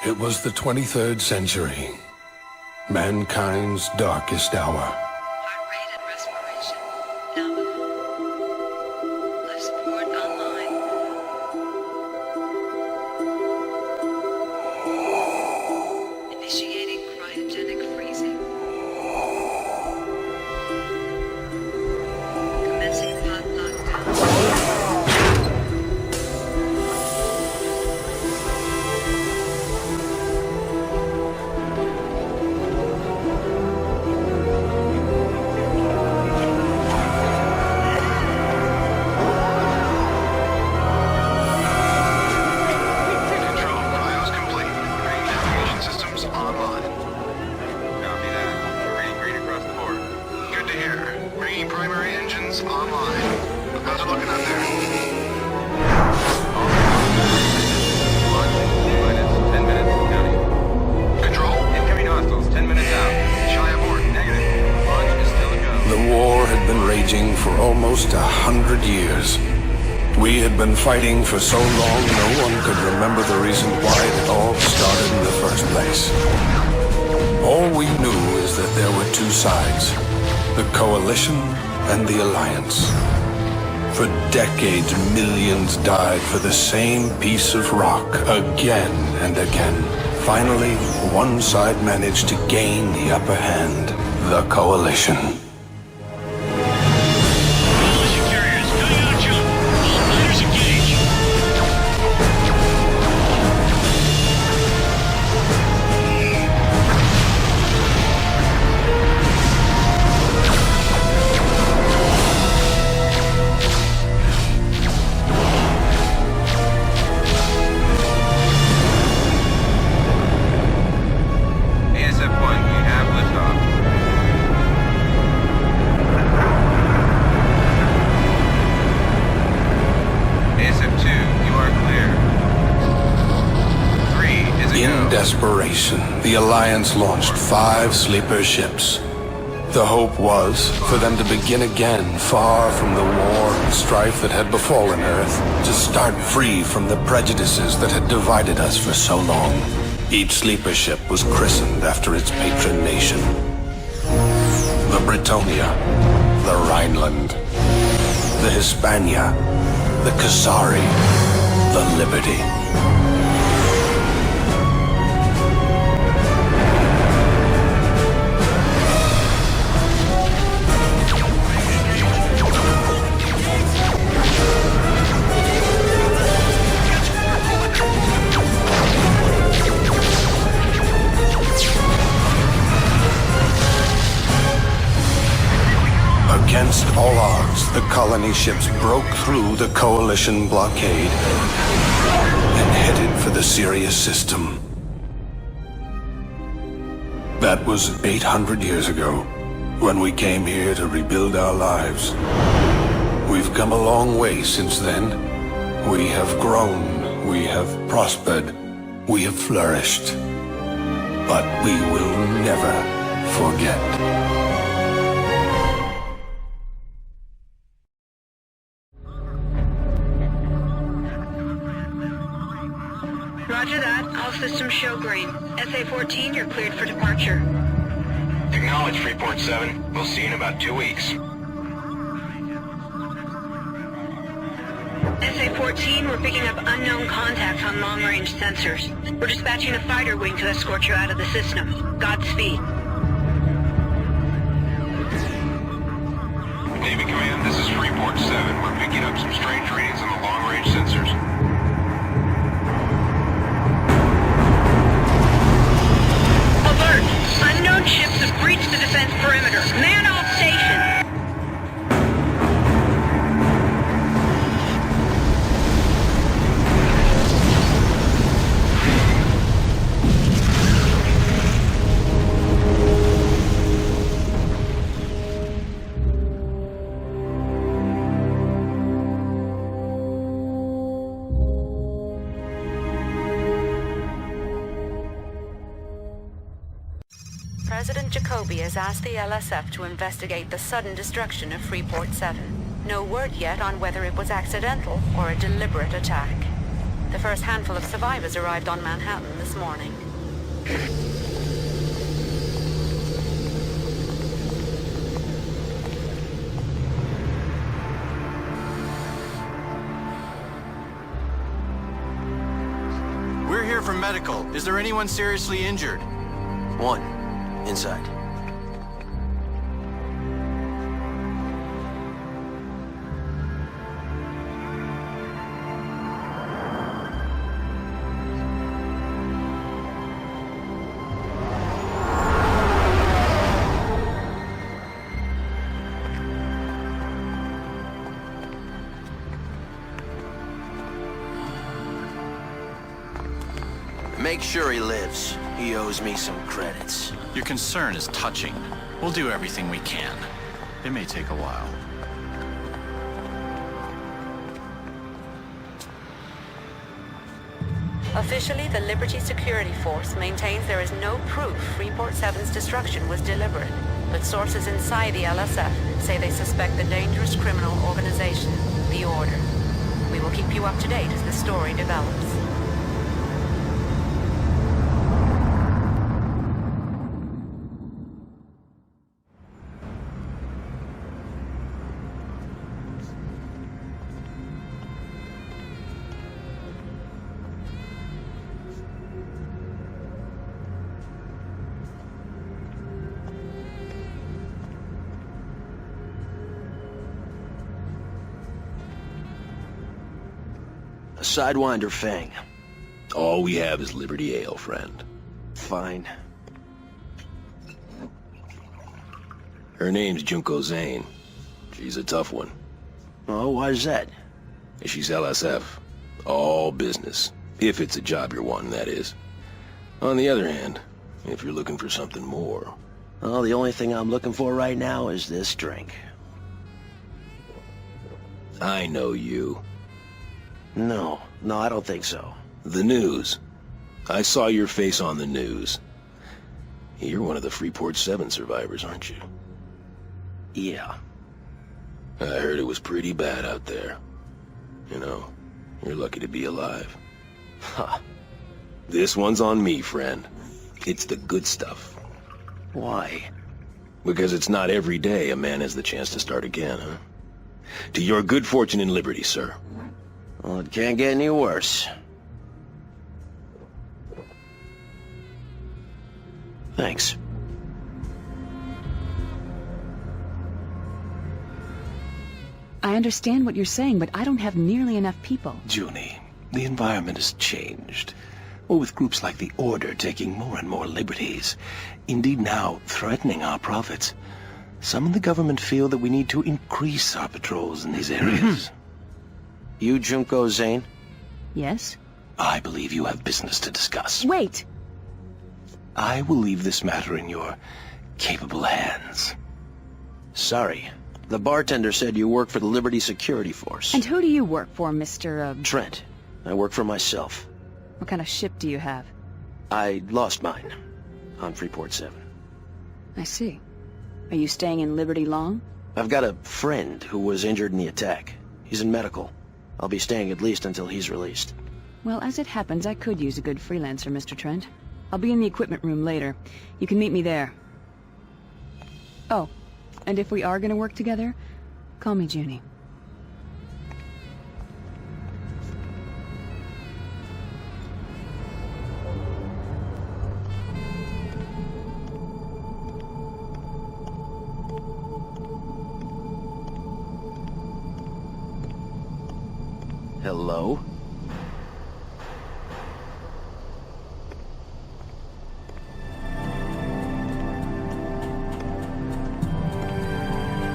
It was the 23rd century, mankind's darkest hour. Heart rate and respiration nominal. Life support online. Initiating cryogenic freezing. Commencing pod lockdown. For almost 100 years. We had been fighting for so long, no one could remember the reason why it all started in the first place. All we knew is that there were two sides, the Coalition and the Alliance. For decades, millions died for the same piece of rock, again and again. Finally, one side managed to gain the upper hand, the Coalition. Desperation, the Alliance launched 5 sleeper ships. The hope was for them to begin again, far from the war and strife that had befallen Earth, to start free from the prejudices that had divided us for so long. Each sleeper ship was christened after its patron nation. The Britannia, the Rhineland, the Hispania, the Kasari, the Liberty. Against all odds, the colony ships broke through the Coalition blockade and headed for the Sirius system. That was 800 years ago, when we came here to rebuild our lives. We've come a long way since then. We have grown, we have prospered, we have flourished. But we will never forget. Roger that. All systems show green. SA-14, you're cleared for departure. Acknowledge, Freeport 7. We'll see you in about 2 weeks. SA-14, we're picking up unknown contacts on long-range sensors. We're dispatching a fighter wing to escort you out of the system. Godspeed. Navy Command, this is Freeport 7. We're picking up some strange readings on the long-range sensors. Alert! Unknown ships have breached the defense perimeter. Man off station! President Jacoby has asked the LSF to investigate the sudden destruction of Freeport 7. No word yet on whether it was accidental or a deliberate attack. The first handful of survivors arrived on Manhattan this morning. We're here for medical. Is there anyone seriously injured? One. Inside. Make sure he lives. He owes me some credits. Your concern is touching. We'll do everything we can. It may take a while. Officially, the Liberty Security Force maintains there is no proof Freeport 7's destruction was deliberate, but sources inside the LSF say they suspect the dangerous criminal organization, the Order. We will keep you up to date as the story develops. A Sidewinder Fang. All we have is Liberty Ale, friend. Fine. Her name's Junko Zane. She's a tough one. Oh, why's that? She's LSF. All business. If it's a job you're wanting, that is. On the other hand, if you're looking for something more... Well, the only thing I'm looking for right now is this drink. I know you. No, I don't think so. The news. I saw your face on the news. You're one of the Freeport 7 survivors, aren't you? Yeah. I heard it was pretty bad out there. You know, you're lucky to be alive. Huh. This one's on me, friend. It's the good stuff. Why? Because it's not every day a man has the chance to start again, huh? To your good fortune and liberty, sir. Well, it can't get any worse. Thanks. I understand what you're saying, but I don't have nearly enough people. Junie, the environment has changed. With groups like the Order taking more and more liberties, indeed now threatening our profits, some in the government feel that we need to increase our patrols in these areas. You Junko Zane? Yes? I believe you have business to discuss. Wait! I will leave this matter in your capable hands. Sorry. The bartender said you work for the Liberty Security Force. And who do you work for, Mr. Trent. I work for myself. What kind of ship do you have? I lost mine. On Freeport 7. I see. Are you staying in Liberty long? I've got a friend who was injured in the attack. He's in medical. I'll be staying at least until he's released. Well, as it happens, I could use a good freelancer, Mr. Trent. I'll be in the equipment room later. You can meet me there. Oh, and if we are gonna work together, call me Junie. Hello?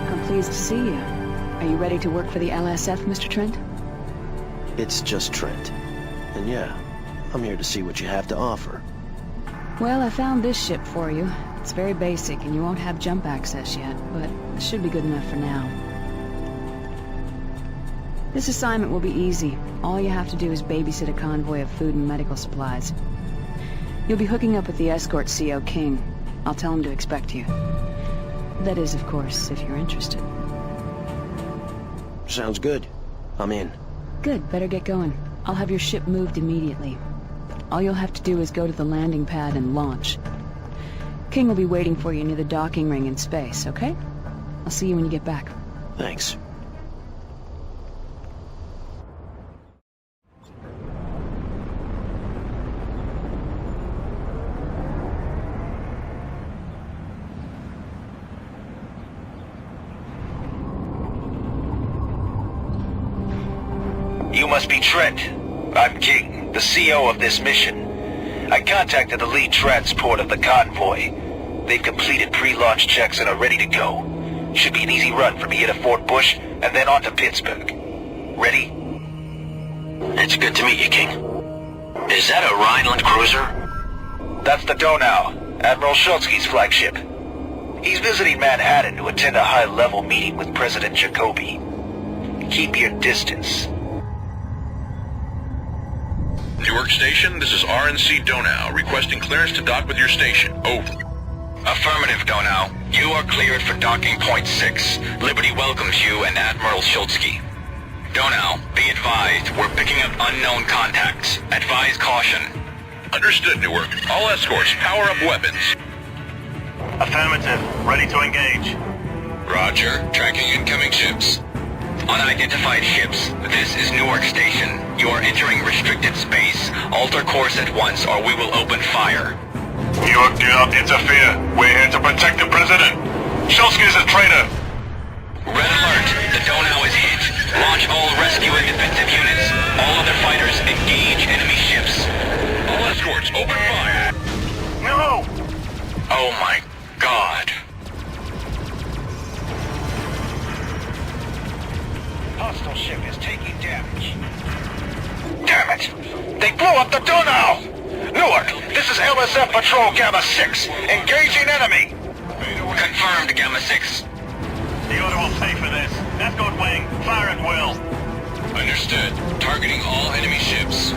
I'm pleased to see you. Are you ready to work for the LSF, Mr. Trent? It's just Trent. And yeah, I'm here to see what you have to offer. Well, I found this ship for you. It's very basic, and you won't have jump access yet, but it should be good enough for now. This assignment will be easy. All you have to do is babysit a convoy of food and medical supplies. You'll be hooking up with the escort CO King. I'll tell him to expect you. That is, of course, if you're interested. Sounds good. I'm in. Good, better get going. I'll have your ship moved immediately. All you'll have to do is go to the landing pad and launch. King will be waiting for you near the docking ring in space, okay? I'll see you when you get back. Thanks. You must be Trent. I'm King, the CO of this mission. I contacted the lead transport of the convoy. They've completed pre-launch checks and are ready to go. Should be an easy run from here to Fort Bush and then on to Pittsburgh. Ready? It's good to meet you, King. Is that a Rhineland cruiser? That's the Donau, Admiral Schultzky's flagship. He's visiting Manhattan to attend a high-level meeting with President Jacoby. Keep your distance. Newark Station, this is RNC Donau, requesting clearance to dock with your station. Over. Affirmative, Donau. You are cleared for docking point 6. Liberty welcomes you and Admiral Schultzky. Donau, be advised, we're picking up unknown contacts. Advise caution. Understood, Newark. All escorts, power up weapons. Affirmative. Ready to engage. Roger. Tracking incoming ships. Unidentified ships, this is Newark Station. You are entering restricted space. Alter course at once or we will open fire. Newark, do not interfere. We're here to protect the President. Schultzky's a traitor. Red alert. The Donau is hit. Launch all rescue and defensive units. All other fighters engage enemy ships. All escorts, open fire. No! Oh my God. Hostile ship is taking damage. Damn it! They blew up the Donau! Newark, this is LSF Patrol Gamma 6. Engaging enemy! Confirmed, Gamma 6. The order will pay for this. Escort wing, fire at will. Understood. Targeting all enemy ships.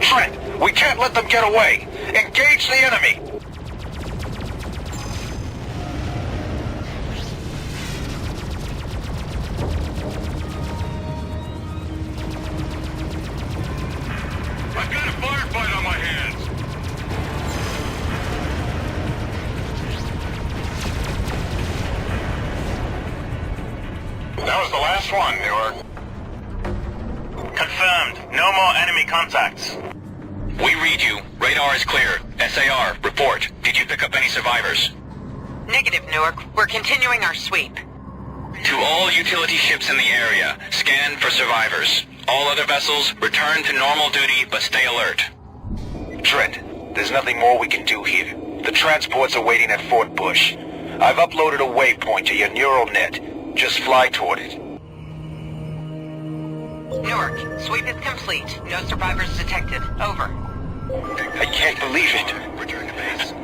Trent, we can't let them get away. Engage the enemy! I've got a firefight on my hands. That was the last one, Newark. Confirmed. No more enemy contacts. We read you. Radar is clear. SAR, report. Did you pick up any survivors? Negative, Newark. We're continuing our sweep. To all utility ships in the area, scan for survivors. All other vessels, return to normal duty, but stay alert. Trent, there's nothing more we can do here. The transports are waiting at Fort Bush. I've uploaded a waypoint to your neural net. Just fly toward it. Newark, sweep is complete. No survivors detected. Over. I can't believe it.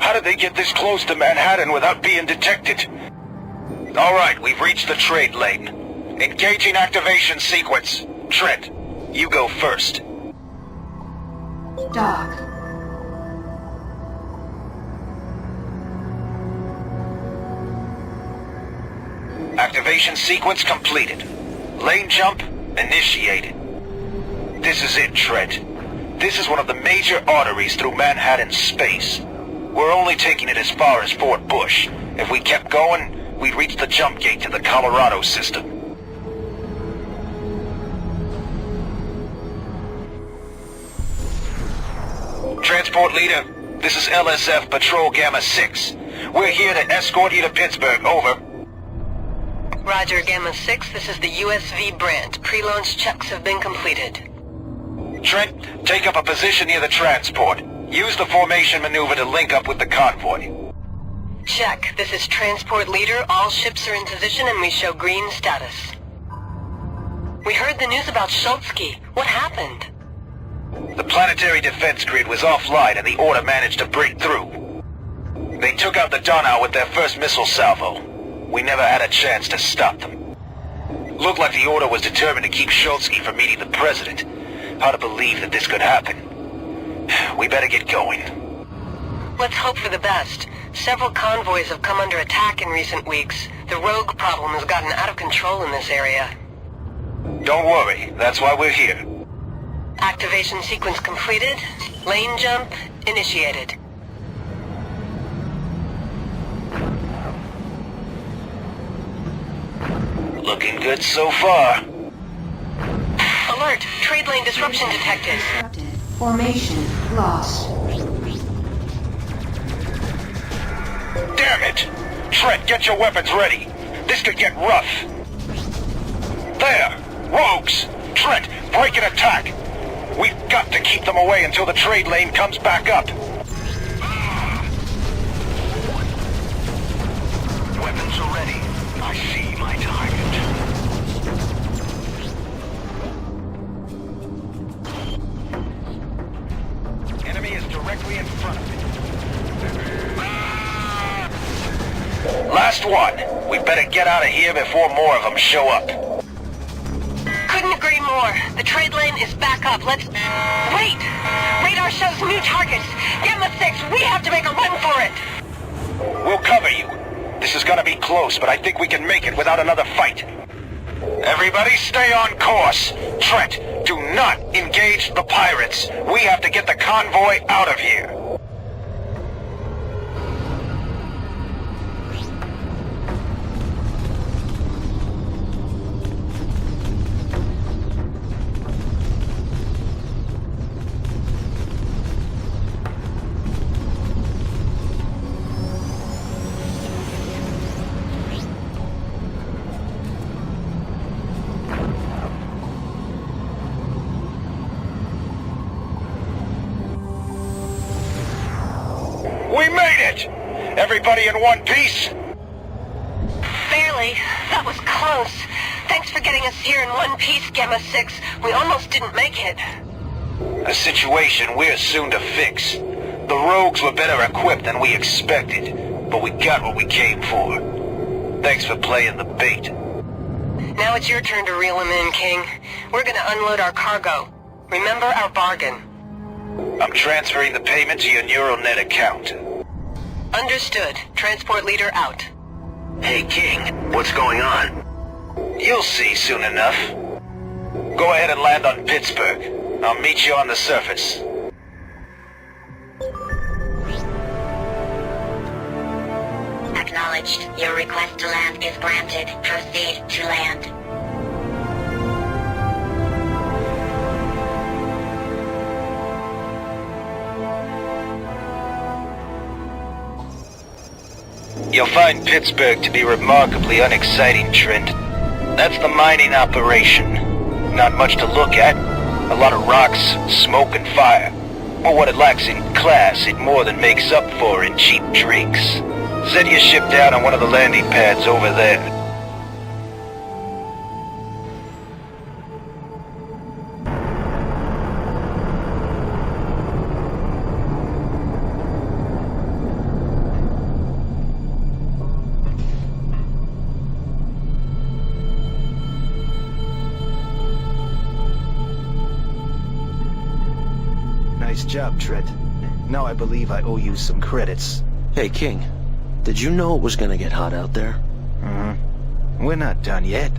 How did they get this close to Manhattan without being detected? All right, we've reached the trade lane. Engaging activation sequence. Trent, you go first. Dock. Activation sequence completed. Lane jump initiated. This is it, Trent. This is one of the major arteries through Manhattan space. We're only taking it as far as Fort Bush. If we kept going, we'd reach the jump gate to the Colorado system. Transport leader, this is LSF Patrol Gamma 6. We're here to escort you to Pittsburgh, over. Roger, Gamma 6. This is the USV Brant. Pre-launch checks have been completed. Trent, take up a position near the transport. Use the formation maneuver to link up with the convoy. Check. This is Transport Leader. All ships are in position and we show green status. We heard the news about Schultzky. What happened? The planetary defense grid was offline and the order managed to break through. They took out the Donau with their first missile salvo. We never had a chance to stop them. Looked like the order was determined to keep Schultzky from meeting the President. Hard to believe that this could happen. We better get going. Let's hope for the best. Several convoys have come under attack in recent weeks. The rogue problem has gotten out of control in this area. Don't worry, that's why we're here. Activation sequence completed. Lane jump initiated. Looking good so far. Alert! Trade lane disruption detected. Formation lost. Damn it! Trent, get your weapons ready. This could get rough. There! Rogues! Trent, break and attack! We've got to keep them away until the trade lane comes back up. Weapons are ready. I see my target. Enemy is directly in front of me. Last one. We better get out of here before more of them show up. Couldn't agree more. The trade lane is back up. Let's... Wait! Radar shows new targets. Gamma 6, we have to make a run for it! We'll cover you. This is gonna be close, but I think we can make it without another fight. Everybody stay on course. Trent, do not engage the pirates. We have to get the convoy out of here. We made it! Everybody in one piece? Barely. That was close. Thanks for getting us here in one piece, Gamma 6. We almost didn't make it. A situation we're soon to fix. The rogues were better equipped than we expected, but we got what we came for. Thanks for playing the bait. Now it's your turn to reel him in, King. We're gonna unload our cargo. Remember our bargain. I'm transferring the payment to your neural net account. Understood. Transport leader out. Hey, King, what's going on? You'll see soon enough. Go ahead and land on Pittsburgh. I'll meet you on the surface. Acknowledged. Your request to land is granted. Proceed to land. You'll find Pittsburgh to be remarkably unexciting, Trent. That's the mining operation. Not much to look at. A lot of rocks, smoke, and fire. But what it lacks in class, it more than makes up for in cheap drinks. Set your ship down on one of the landing pads over there. Nice job, Trent. Now I believe I owe you some credits. Hey, King. Did you know it was gonna get hot out there? We're not done yet.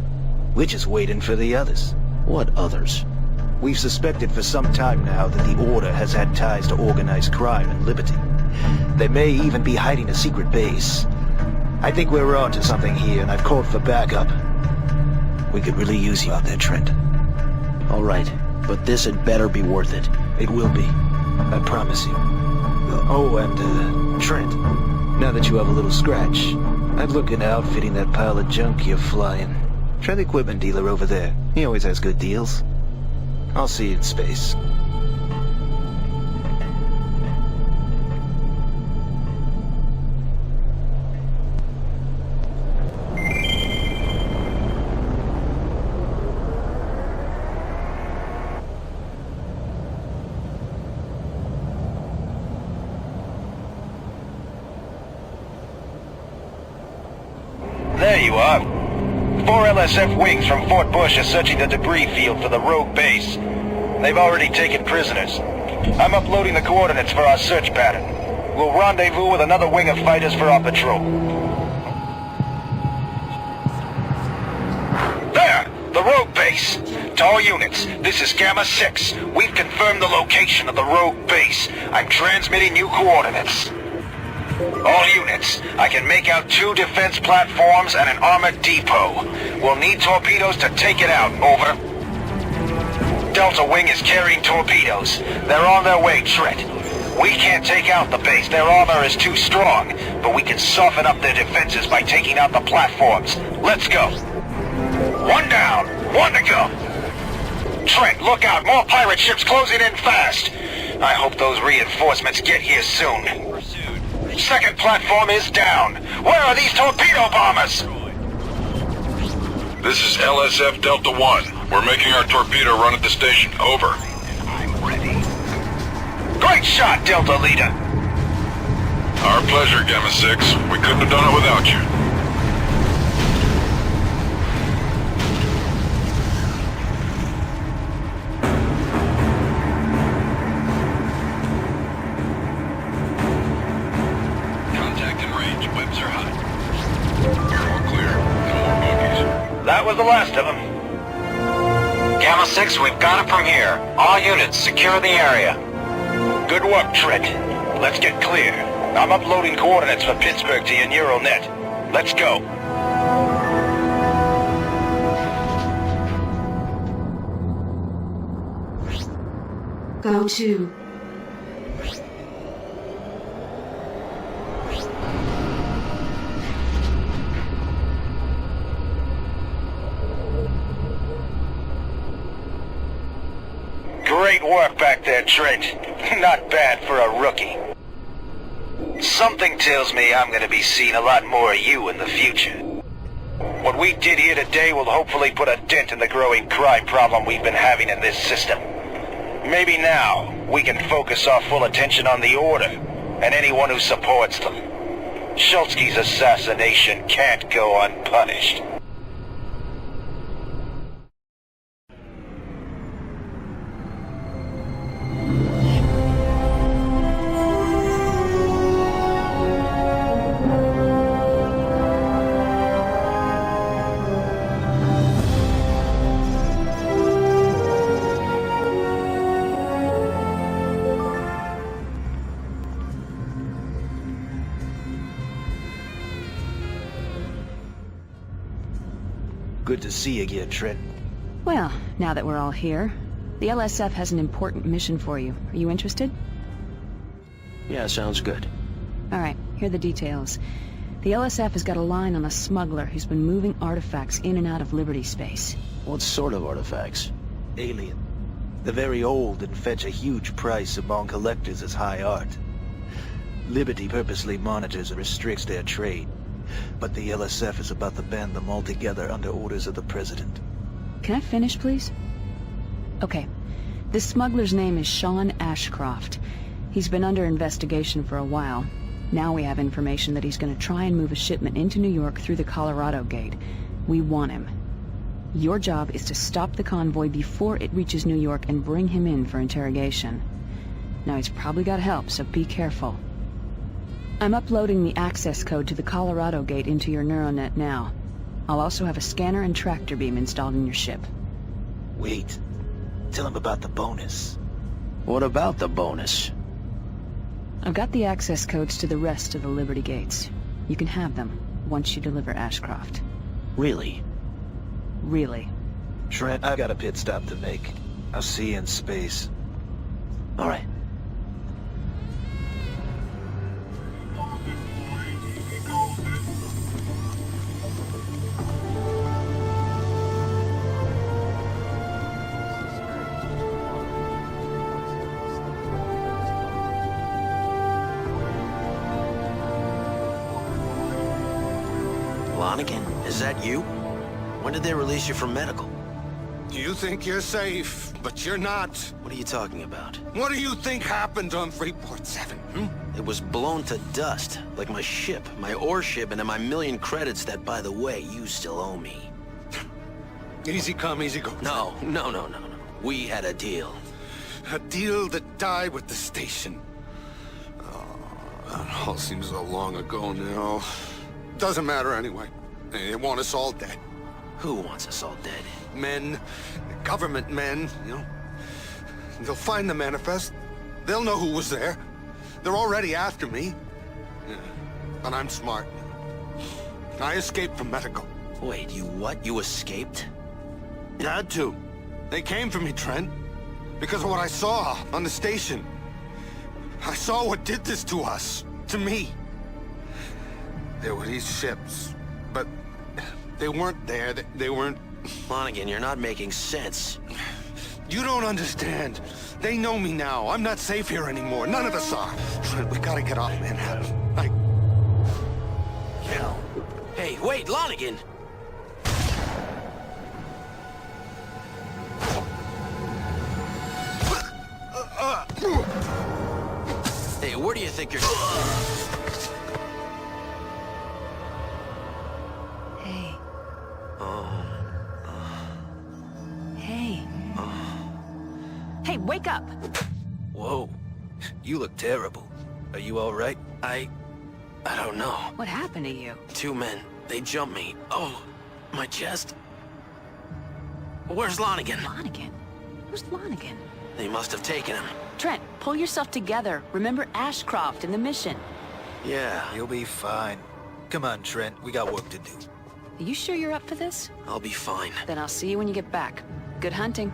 We're just waiting for the others. What others? We've suspected for some time now that the Order has had ties to organized crime and liberty. They may even be hiding a secret base. I think we're onto something here, and I've called for backup. We could really use you out there, Trent. All right, but this had better be worth it. It will be. I promise you. Oh, and, Trent, now that you have a little scratch, I'd look into outfitting that pile of junk you're flying. Try the equipment dealer over there. He always has good deals. I'll see you in space. There you are. 4 LSF wings from Fort Bush are searching the debris field for the rogue base. They've already taken prisoners. I'm uploading the coordinates for our search pattern. We'll rendezvous with another wing of fighters for our patrol. There! The rogue base! To all units, this is Gamma 6. We've confirmed the location of the rogue base. I'm transmitting new coordinates. All units, I can make out 2 defense platforms and an armored depot. We'll need torpedoes to take it out. Over. Delta Wing is carrying torpedoes. They're on their way, Trent. We can't take out the base. Their armor is too strong, but we can soften up their defenses by taking out the platforms. Let's go. 1 down, 1 to go. Trent, look out. More pirate ships closing in fast. I hope those reinforcements get here soon. Second platform is down. Where are these torpedo bombers? This is LSF Delta 1. We're making our torpedo run at the station. Over. I'm ready. Great shot, Delta Leader. Our pleasure, Gamma 6. We couldn't have done it without you. Contact in range. Webs are hot. You're all clear. No more bogeys. That was the last of them. Gamma 6, we've got it from here. All units, secure the area. Good work, Trent. Let's get clear. I'm uploading coordinates for Pittsburgh to your neural net. Let's go. Go to... Great work back there, Trent. Not bad for a rookie. Something tells me I'm gonna be seeing a lot more of you in the future. What we did here today will hopefully put a dent in the growing crime problem we've been having in this system. Maybe now, we can focus our full attention on the Order, and anyone who supports them. Schultzky's assassination can't go unpunished. Good to see you again, Trent. Well, now that we're all here, the LSF has an important mission for you. Are you interested? Yeah, sounds good. Alright, here are the details. The LSF has got a line on a smuggler who's been moving artifacts in and out of Liberty space. What sort of artifacts? Alien. They're very old and fetch a huge price among collectors as high art. Liberty purposely monitors and restricts their trade. But the LSF is about to ban them altogether under orders of the President. Can I finish, please? Okay. This smuggler's name is Sean Ashcroft. He's been under investigation for a while. Now we have information that he's going to try and move a shipment into New York through the Colorado Gate. We want him. Your job is to stop the convoy before it reaches New York and bring him in for interrogation. Now he's probably got help, so be careful. I'm uploading the access code to the Colorado Gate into your neuronet now. I'll also have a scanner and tractor beam installed in your ship. Wait. Tell him about the bonus. What about the bonus? I've got the access codes to the rest of the Liberty Gates. You can have them once you deliver Ashcroft. Really? Really. Trent, I've got a pit stop to make. I'll see you in space. All right. Lonigan, is that you? When did they release you from medical? You think you're safe, but you're not. What are you talking about? What do you think happened on Freeport 7, It was blown to dust, like my ship, my ore ship, and my million credits that, by the way, you still owe me. Easy come, easy go. No. We had a deal. A deal that died with the station. Oh, that all seems so long ago now. Doesn't matter anyway. They want us all dead. Who wants us all dead? men, government men, you know. They'll find the manifest. They'll know who was there. They're already after me. Yeah. But I'm smart. I escaped from medical. Wait, you what? You escaped? You had to. They came for me, Trent. Because of what I saw on the station. I saw what did this to us. To me. There were these ships. But they weren't there. They weren't... Lonigan, you're not making sense. You don't understand. They know me now. I'm not safe here anymore. None of us are. Trent, we gotta get off Manhattan. Hey, wait, Lonigan! Hey, where do you think you're... Hey. Hey. Hey, wake up! Whoa. You look terrible. Are you all right? I don't know. What happened to you? 2 men. They jumped me. Oh, my chest. Where's Lonigan? Lonigan? Who's Lonigan? They must have taken him. Trent, pull yourself together. Remember Ashcroft and the mission. Yeah. You'll be fine. Come on, Trent. We got work to do. Are you sure you're up for this? I'll be fine. Then I'll see you when you get back. Good hunting.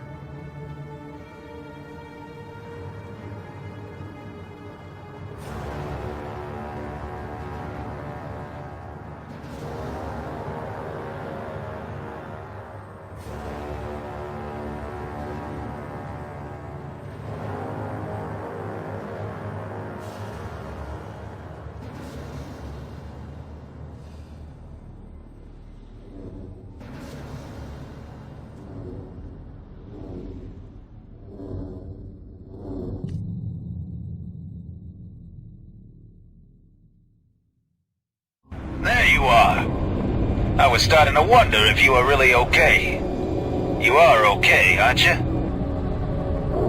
There you are. I was starting to wonder if you were really okay. You are okay, aren't you?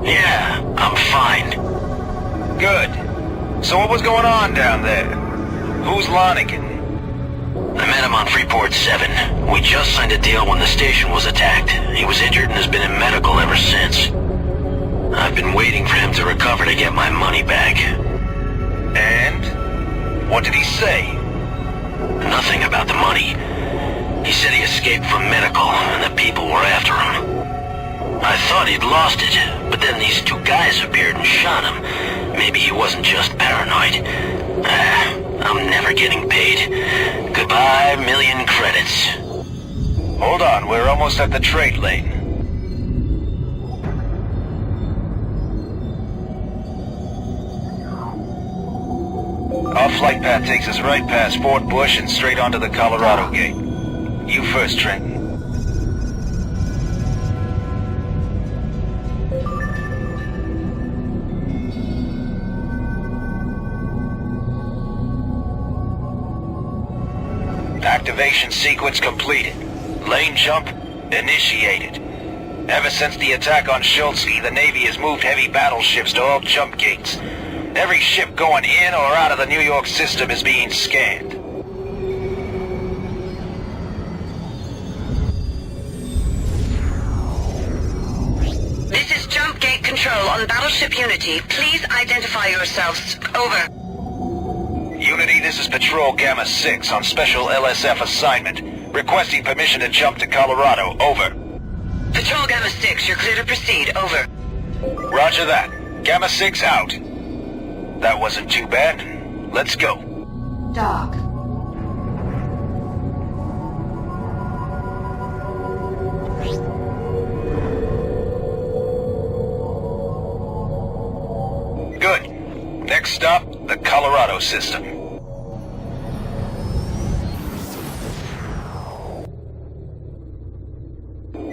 Yeah, I'm fine. Good. So what was going on down there? Who's Lonigan? I met him on Freeport 7. We just signed a deal when the station was attacked. He was injured and has been in medical ever since. I've been waiting for him to recover to get my money back. And? What did he say? Nothing about the money. He said he escaped from medical and the people were after him. I thought he'd lost it, but then these 2 guys appeared and shot him. Maybe he wasn't just paranoid. I'm never getting paid. Goodbye, million credits. Hold on, we're almost at the trade lane. Our flight path takes us right past Fort Bush and straight onto the Colorado Gate. You first, Trenton. Activation sequence completed. Lane jump initiated. Ever since the attack on Schultzky, the Navy has moved heavy battleships to all jump gates. Every ship going in or out of the New York system is being scanned. This is Jump Gate Control on Battleship Unity. Please identify yourselves. Over. Unity, this is Patrol Gamma 6 on special LSF assignment. Requesting permission to jump to Colorado. Over. Patrol Gamma 6, you're clear to proceed. Over. Roger that. Gamma 6 out. That wasn't too bad. Let's go. Doc. Good. Next stop, the Colorado system.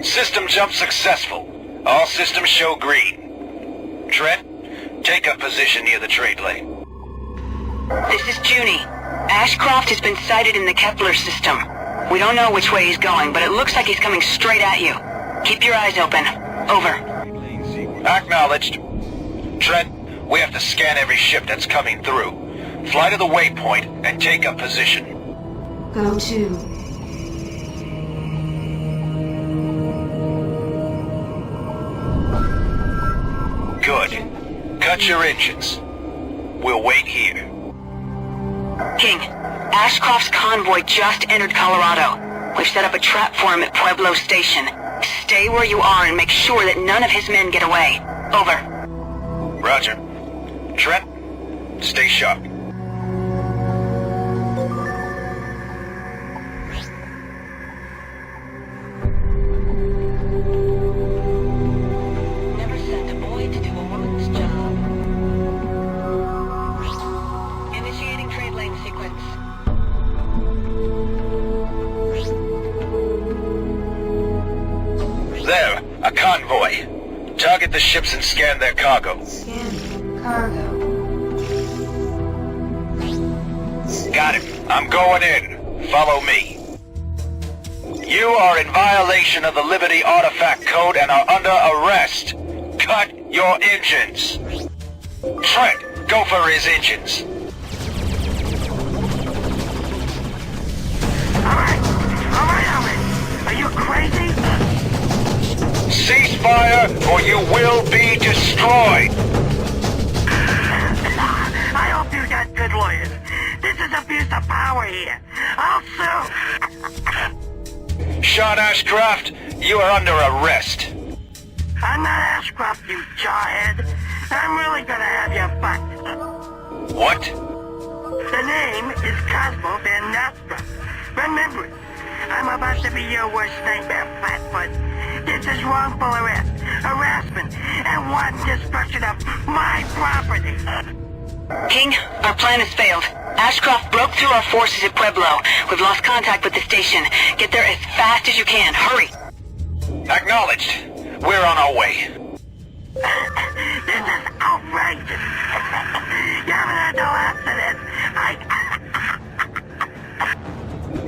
System jump successful. All systems show green. Trent, take up position near the trade lane. This is Junie. Ashcroft has been sighted in the Kepler system. We don't know which way he's going, but it looks like he's coming straight at you. Keep your eyes open. Over. Acknowledged. Trent, we have to scan every ship that's coming through. Fly to the waypoint and take up position. Go to... Good. Cut your engines. We'll wait here. King, Ashcroft's convoy just entered Colorado. We've set up a trap for him at Pueblo Station. Stay where you are and make sure that none of his men get away. Over. Roger. Trent, stay sharp. Never sent a boy to do a woman's job. Initiating trade lane sequence. There, a convoy. Target the ships and scan their cargo. Cargo. Got it. I'm going in. Follow me. You are in violation of the Liberty Artifact Code and are under arrest. Cut your engines. Trent, go for his engines. Alright, Alvin. Are you crazy? Ceasefire or you will be destroyed. I hope you got good lawyers. This is abuse of power here. I'll sue. Sean Ashcroft, you are under arrest. I'm not Ashcroft, you jawhead. I'm really gonna have you fucked. What? The name is Cosmo Van Nostra. Remember it. I'm about to be your worst nightmare, Flatfoot. This is wrongful arrest, harassment, and wanton destruction of my property. King, our plan has failed. Ashcroft broke through our forces at Pueblo. We've lost contact with the station. Get there as fast as you can. Hurry. Acknowledged. We're on our way. This is outrageous. You haven't had no accident.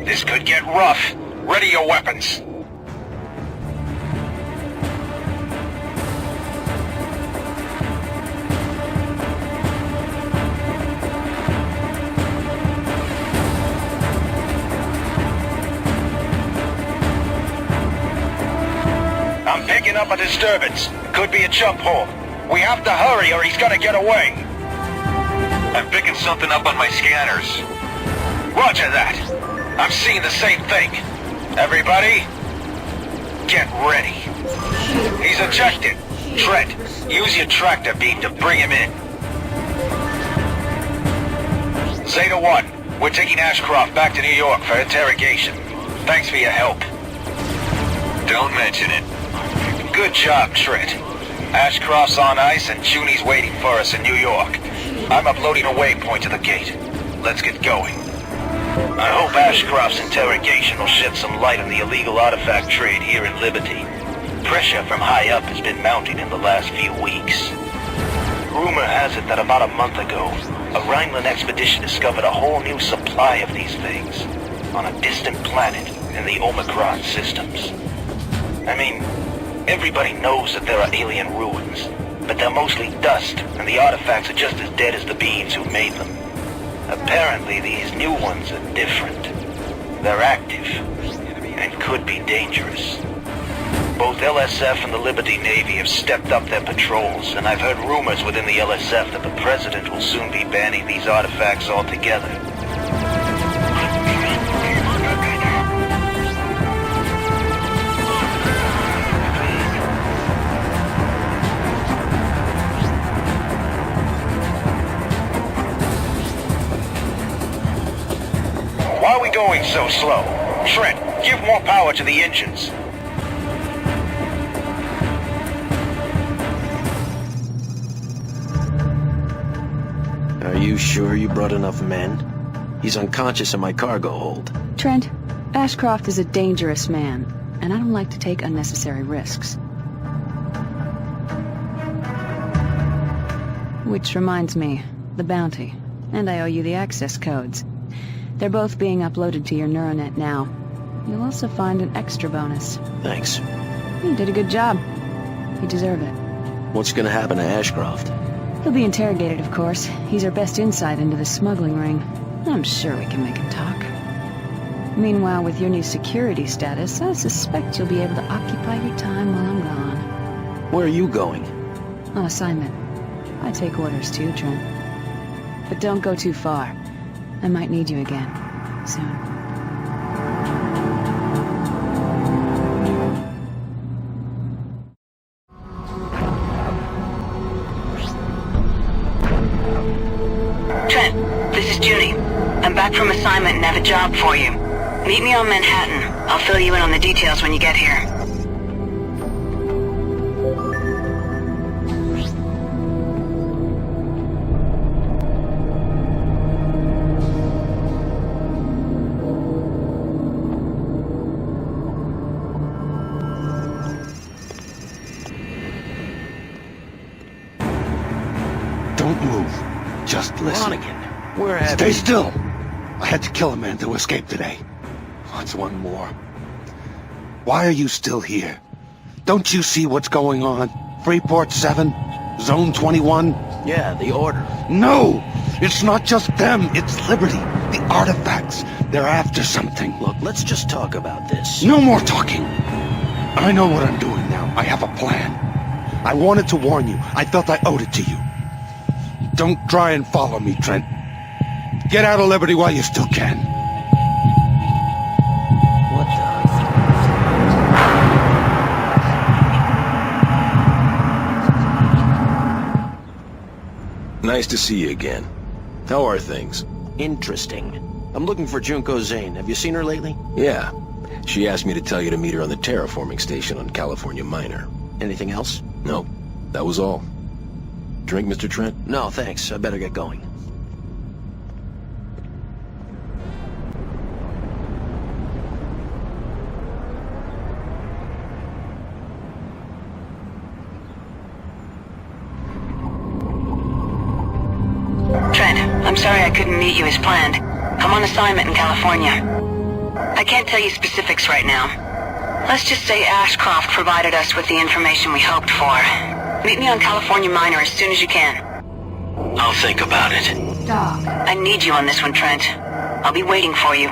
This could get rough. Ready your weapons. I'm picking up a disturbance. Could be a jump hole. We have to hurry or he's gonna get away. I'm picking something up on my scanners. Roger that. I'm seeing the same thing. Everybody, get ready. He's ejected. Trent, use your tractor beam to bring him in. Zeta 1, we're taking Ashcroft back to New York for interrogation. Thanks for your help. Don't mention it. Good job, Trent. Ashcroft's on ice and Junie's waiting for us in New York. I'm uploading a waypoint to the gate. Let's get going. I hope Ashcroft's interrogation will shed some light on the illegal artifact trade here in Liberty. Pressure from high up has been mounting in the last few weeks. Rumor has it that about a month ago, a Rhineland expedition discovered a whole new supply of these things on a distant planet in the Omicron systems. I mean, everybody knows that there are alien ruins, but they're mostly dust, and the artifacts are just as dead as the beings who made them. Apparently, these new ones are different. They're active, and could be dangerous. Both LSF and the Liberty Navy have stepped up their patrols, and I've heard rumors within the LSF that the President will soon be banning these artifacts altogether. Why are we going so slow? Trent, give more power to the engines. Are you sure you brought enough men? He's unconscious in my cargo hold. Trent, Ashcroft is a dangerous man, and I don't like to take unnecessary risks. Which reminds me, the bounty. And I owe you the access codes. They're both being uploaded to your Neuronet now. You'll also find an extra bonus. Thanks. You did a good job. You deserve it. What's gonna happen to Ashcroft? He'll be interrogated, of course. He's our best insight into the smuggling ring. I'm sure we can make him talk. Meanwhile, with your new security status, I suspect you'll be able to occupy your time while I'm gone. Where are you going? On assignment. I take orders too, Trent. But don't go too far. I might need you again, soon. Trent, this is Judy. I'm back from assignment and have a job for you. Meet me on Manhattan. I'll fill you in on the details when you get here. Don't move. Just listen. Lonigan, where have Stay you... still! I had to kill a man to escape today. What's one more? Why are you still here? Don't you see what's going on? Freeport 7? Zone 21? Yeah, the Order. No! It's not just them, it's Liberty. The artifacts. They're after something. Look, let's just talk about this. No more talking! I know what I'm doing now. I have a plan. I wanted to warn you. I felt I owed it to you. Don't try and follow me, Trent. Get out of Liberty while you still can. What the... Nice to see you again. How are things? Interesting. I'm looking for Junko Zane. Have you seen her lately? Yeah. She asked me to tell you to meet her on the terraforming station on California Minor. Anything else? No, that was all. Drink, Mr. Trent? No, thanks. I better get going. Trent, I'm sorry I couldn't meet you as planned. I'm on assignment in California. I can't tell you specifics right now. Let's just say Ashcroft provided us with the information we hoped for. Meet me on California Minor as soon as you can. I'll think about it. Doc. I need you on this one, Trent. I'll be waiting for you.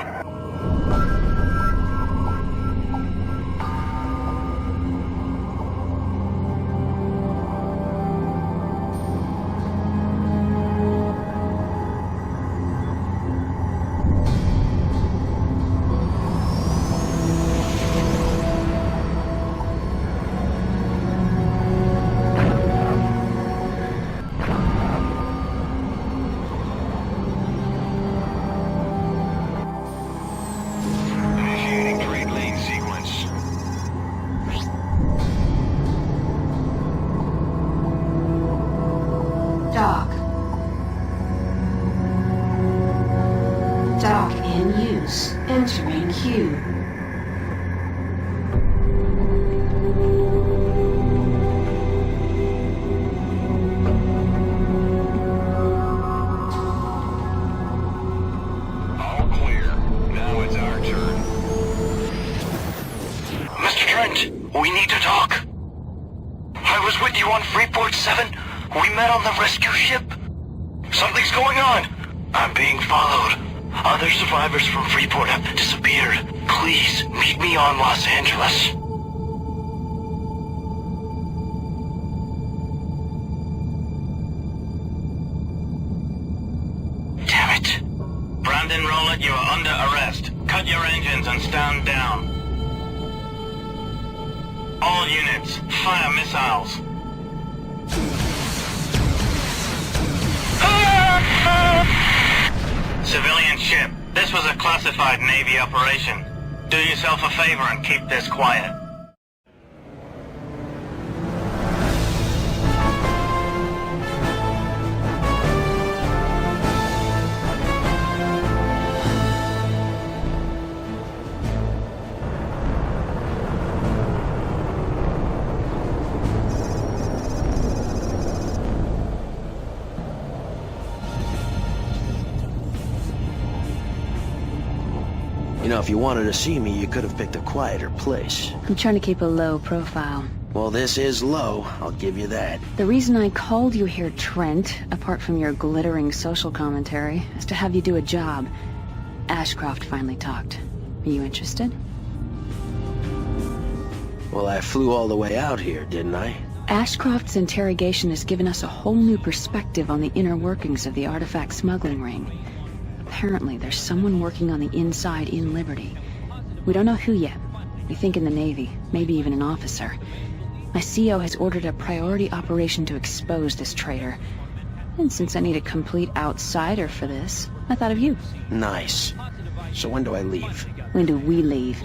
Doc. Doc in use. Entering queue. All clear. Now it's our turn. Mr. Trent, we need to talk. I was with you on Freeport 7. We met on the rescue ship. Something's going on. I'm being followed. Other survivors from Freeport have disappeared. Please, meet me on Los Angeles. Damn it. Brandon Rowlett, you are under arrest. Cut your engines and stand down. All units, fire missiles. Civilian ship, this was a classified Navy operation. Do yourself a favor and keep this quiet. You know, if you wanted to see me, you could have picked a quieter place. I'm trying to keep a low profile. Well, this is low, I'll give you that. The reason I called you here, Trent, apart from your glittering social commentary, is to have you do a job. Ashcroft finally talked. Are you interested? Well, I flew all the way out here, didn't I? Ashcroft's interrogation has given us a whole new perspective on the inner workings of the artifact smuggling ring. Apparently, there's someone working on the inside in Liberty. We don't know who yet. We think in the Navy, maybe even an officer. My CO has ordered a priority operation to expose this traitor. And since I need a complete outsider for this, I thought of you. Nice. So when do I leave? When do we leave?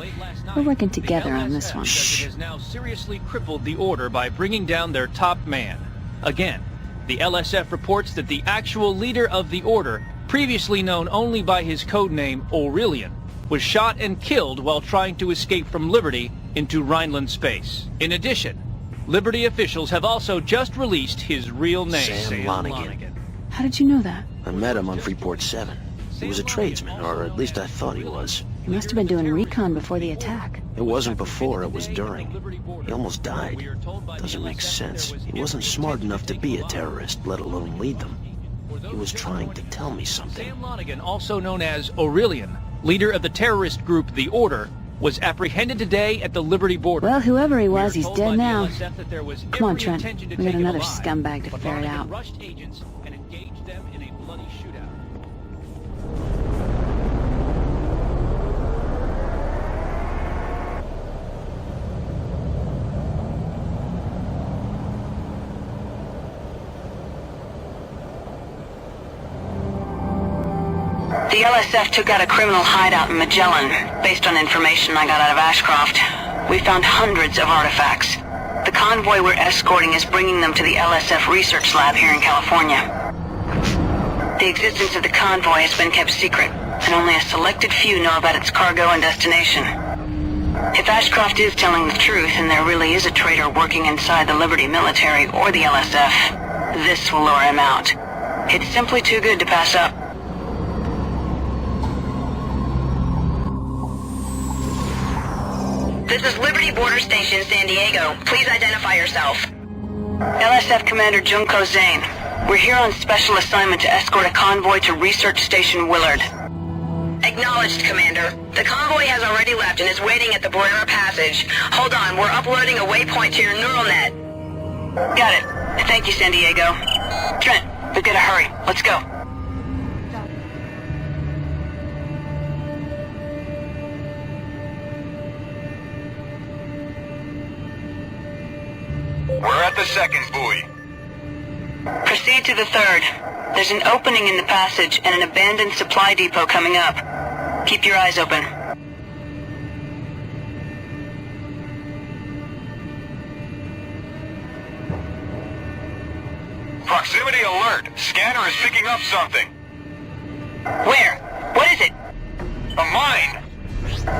We're working together on this one. Shh. It has now seriously crippled the Order by bringing down their top man. Again, the LSF reports that the actual leader of the Order, previously known only by his codename Aurelian, was shot and killed while trying to escape from Liberty into Rhineland space. In addition, Liberty officials have also just released his real name. Sam Lonigan. How did you know that? I met him on Freeport 7. He was a tradesman, or at least I thought he was. He must have been doing recon before the attack. It wasn't before, it was during. He almost died. Doesn't make sense. He wasn't smart enough to be a terrorist, let alone lead them. He was trying to tell me something. Sam Lonigan, also known as Aurelian, leader of the terrorist group The Order, was apprehended today at the Liberty border. Well, whoever he was, he's dead now. Come on, Trent. We got another scumbag to ferret out. Rushed agents and engaged them in a bloody shootout. The LSF took out a criminal hideout in Magellan, based on information I got out of Ashcroft. We found hundreds of artifacts. The convoy we're escorting is bringing them to the LSF research lab here in California. The existence of the convoy has been kept secret, and only a selected few know about its cargo and destination. If Ashcroft is telling the truth, and there really is a traitor working inside the Liberty military or the LSF, this will lure him out. It's simply too good to pass up. This is Liberty Border Station, San Diego. Please identify yourself. LSF Commander Junko Zane. We're here on special assignment to escort a convoy to Research Station Willard. Acknowledged, Commander. The convoy has already left and is waiting at the Barrera Passage. Hold on, we're uploading a waypoint to your neural net. Got it. Thank you, San Diego. Trent, we've got to hurry. Let's go. We're at the second buoy. Proceed to the third. There's an opening in the passage and an abandoned supply depot coming up. Keep your eyes open. Proximity alert! Scanner is picking up something. Where? What is it? A mine!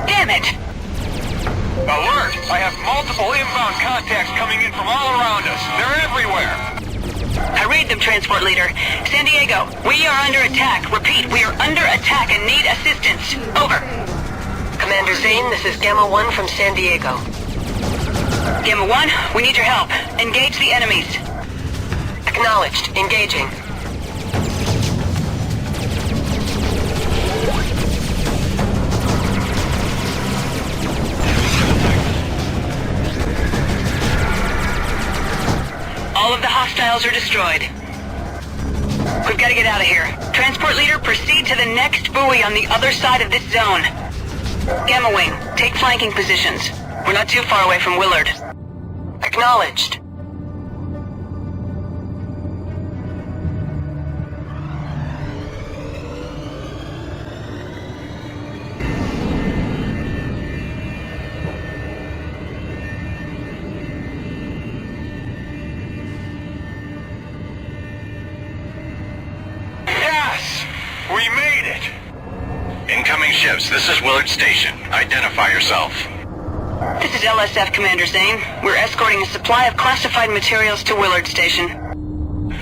Damn it! Alert! I have multiple inbound contacts coming in from all around us. They're everywhere! I read them, Transport Leader. San Diego, we are under attack. Repeat, we are under attack and need assistance. Over. Commander Zane, this is Gamma 1 from San Diego. Gamma 1, we need your help. Engage the enemies. Acknowledged. Engaging. All of the hostiles are destroyed. We've got to get out of here. Transport Leader, proceed to the next buoy on the other side of this zone. Gamma Wing, take flanking positions. We're not too far away from Willard. Acknowledged. We made it! Incoming ships, this is Willard Station. Identify yourself. This is LSF Commander Zane. We're escorting a supply of classified materials to Willard Station.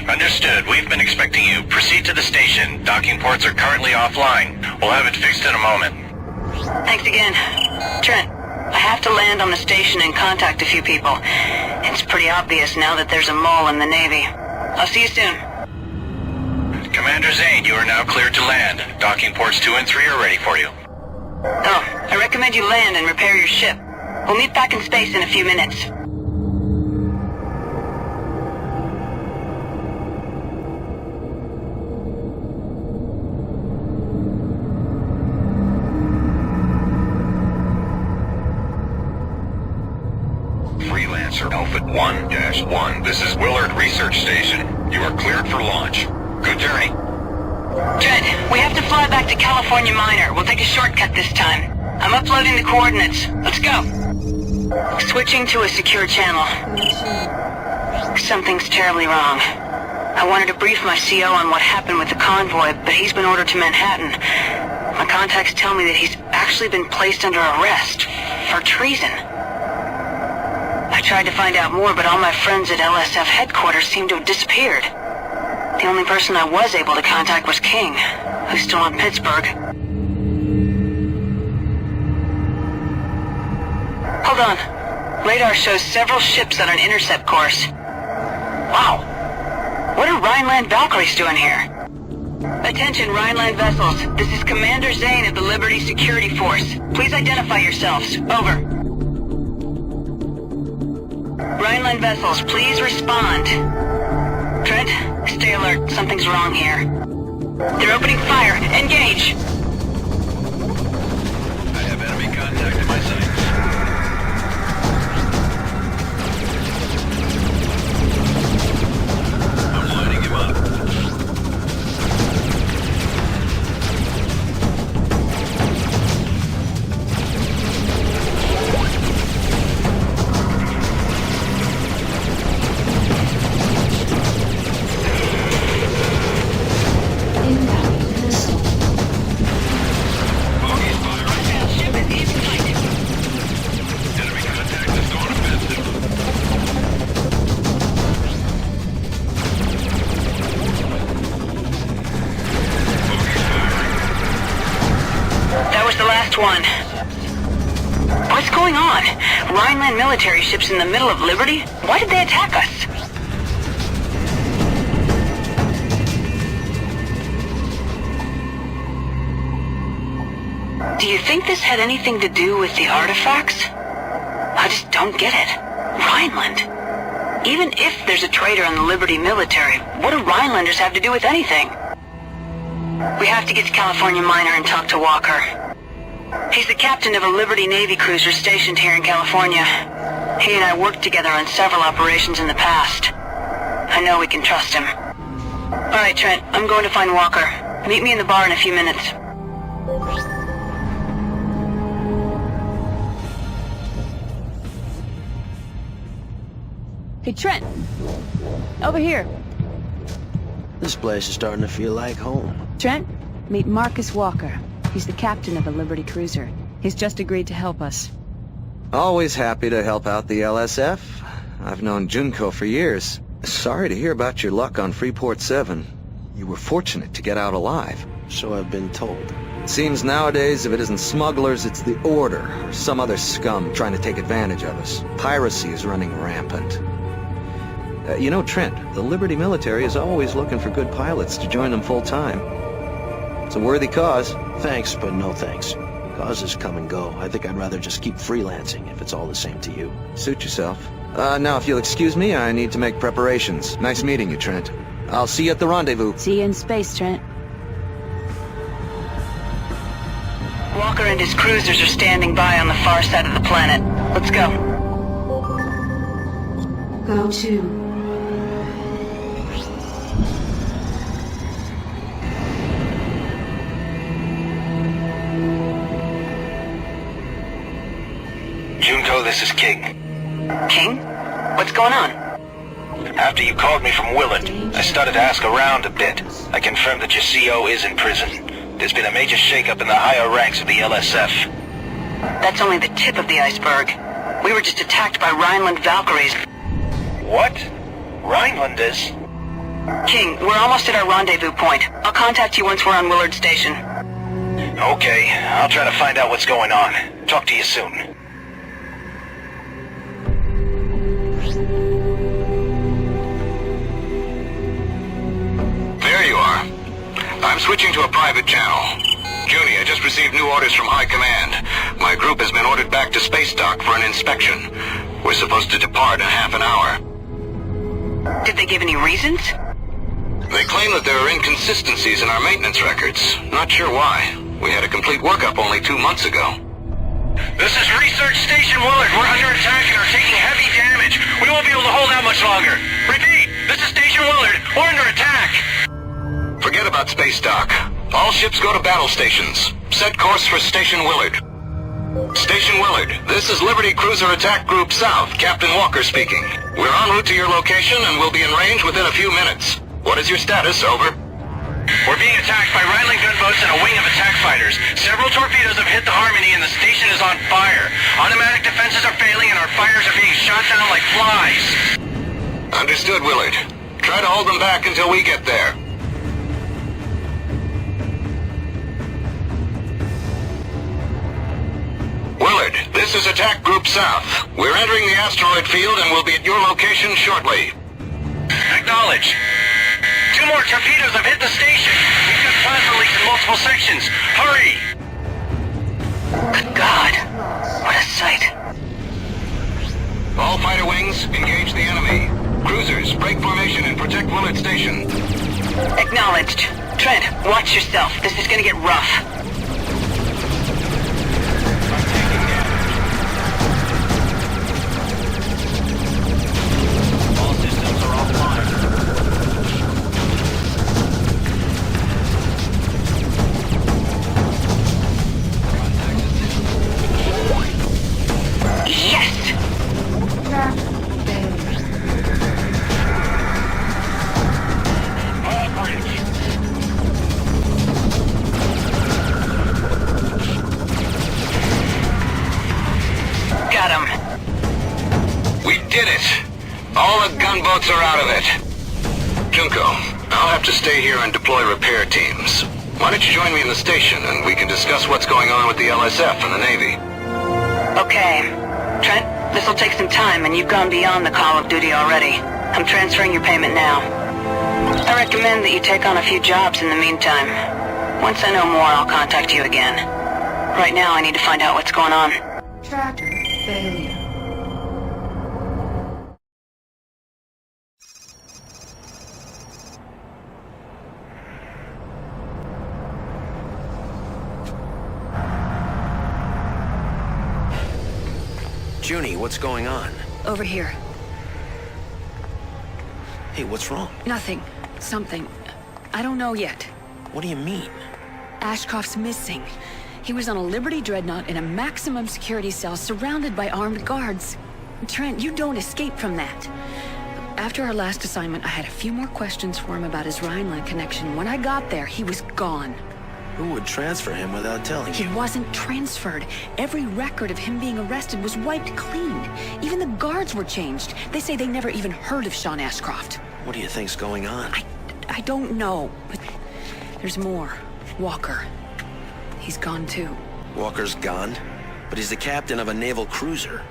Understood. We've been expecting you. Proceed to the station. Docking ports are currently offline. We'll have it fixed in a moment. Thanks again. Trent, I have to land on the station and contact a few people. It's pretty obvious now that there's a mole in the Navy. I'll see you soon. Commander Zane, you are now cleared to land. Docking ports 2 and 3 are ready for you. Oh, I recommend you land and repair your ship. We'll meet back in space in a few minutes. Alpha 1-1. This is Willard Research Station. You are cleared for launch. Good journey. Trent, we have to fly back to California Minor. We'll take a shortcut this time. I'm uploading the coordinates. Let's go. Switching to a secure channel. Something's terribly wrong. I wanted to brief my CO on what happened with the convoy, but he's been ordered to Manhattan. My contacts tell me that he's actually been placed under arrest for treason. I tried to find out more, but all my friends at LSF headquarters seem to have disappeared. The only person I was able to contact was King, who's still in Pittsburgh. Hold on. Radar shows several ships on an intercept course. Wow. What are Rhineland Valkyries doing here? Attention, Rhineland vessels. This is Commander Zane of the Liberty Security Force. Please identify yourselves. Over. Rhineland vessels, please respond. Trent, stay alert. Something's wrong here. They're opening fire. Engage! I have enemy contact in my sights. I'm lining him up. One. What's going on? Rhineland military ships in the middle of Liberty? Why did they attack us? Do you think this had anything to do with the artifacts? I just don't get it. Rhineland. Even if there's a traitor in the Liberty military, what do Rhinelanders have to do with anything? We have to get to California Minor and talk to Walker. He's the captain of a Liberty Navy cruiser stationed here in California. He and I worked together on several operations in the past. I know we can trust him. All right, Trent, I'm going to find Walker. Meet me in the bar in a few minutes. Hey, Trent! Over here. This place is starting to feel like home. Trent, meet Marcus Walker. He's the captain of a Liberty cruiser. He's just agreed to help us. Always happy to help out the LSF. I've known Junko for years. Sorry to hear about your luck on Freeport 7. You were fortunate to get out alive. So I've been told. Seems nowadays if it isn't smugglers, it's the Order, or some other scum trying to take advantage of us. Piracy is running rampant. You know, Trent, the Liberty military is always looking for good pilots to join them full-time. It's a worthy cause. Thanks, but no thanks. Causes come and go. I think I'd rather just keep freelancing if it's all the same to you. Suit yourself. Now, if you'll excuse me, I need to make preparations. Nice meeting you, Trent. I'll see you at the rendezvous. See you in space, Trent. Walker and his cruisers are standing by on the far side of the planet. Let's go. Go to... Junko, this is King. King? What's going on? After you called me from Willard, I started to ask around a bit. I confirmed that your CO is in prison. There's been a major shakeup in the higher ranks of the LSF. That's only the tip of the iceberg. We were just attacked by Rhineland Valkyries. What? Rhinelanders? King, we're almost at our rendezvous point. I'll contact you once we're on Willard Station. Okay, I'll try to find out what's going on. Talk to you soon. There you are. I'm switching to a private channel. Junie, I just received new orders from High Command. My group has been ordered back to space dock for an inspection. We're supposed to depart in half an hour. Did they give any reasons? They claim that there are inconsistencies in our maintenance records. Not sure why. We had a complete workup only 2 months ago. This is Research Station Willard. We're under attack and are taking heavy damage. We won't be able to hold out much longer. Repeat, this is Station Willard. We're under attack. Forget about space dock. All ships go to battle stations. Set course for Station Willard. Station Willard, this is Liberty Cruiser Attack Group South, Captain Walker speaking. We're en route to your location and will be in range within a few minutes. What is your status? Over. We're being attacked by rattling gunboats and a wing of attack fighters. Several torpedoes have hit the Harmony and the station is on fire. Automatic defenses are failing and our fighters are being shot down like flies. Understood, Willard. Try to hold them back until we get there. Willard, this is Attack Group South. We're entering the asteroid field and will be at your location shortly. Acknowledge. 2 more torpedoes have hit the station. We've got plasma leaks in multiple sections. Hurry! Good God. What a sight. All fighter wings, engage the enemy. Cruisers, break formation and protect Willard Station. Acknowledged. Trent, watch yourself. This is gonna get rough. All systems are offline. Yes! Got him. We did it! All the gunboats are out of it. Junko, I'll have to stay here and deploy repair teams. Why don't you join me in the station and we can discuss what's going on with the LSF and the Navy? Okay. Trent, this'll take some time and you've gone beyond the call of duty already. I'm transferring your payment now. I recommend that you take on a few jobs in the meantime. Once I know more, I'll contact you again. Right now, I need to find out what's going on. Tracker failure. Junie, what's going on? Over here. Hey, what's wrong? Nothing. Something. I don't know yet. What do you mean? Ashcroft's missing. He was on a Liberty dreadnought in a maximum security cell surrounded by armed guards. Trent, you don't escape from that. After our last assignment, I had a few more questions for him about his Rhineland connection. When I got there, he was gone. Who would transfer him without telling you? He wasn't transferred. Every record of him being arrested was wiped clean. Even the guards were changed. They say they never even heard of Sean Ashcroft. What do you think's going on? I don't know, but there's more. Walker. He's gone too. Walker's gone? But he's the captain of a naval cruiser.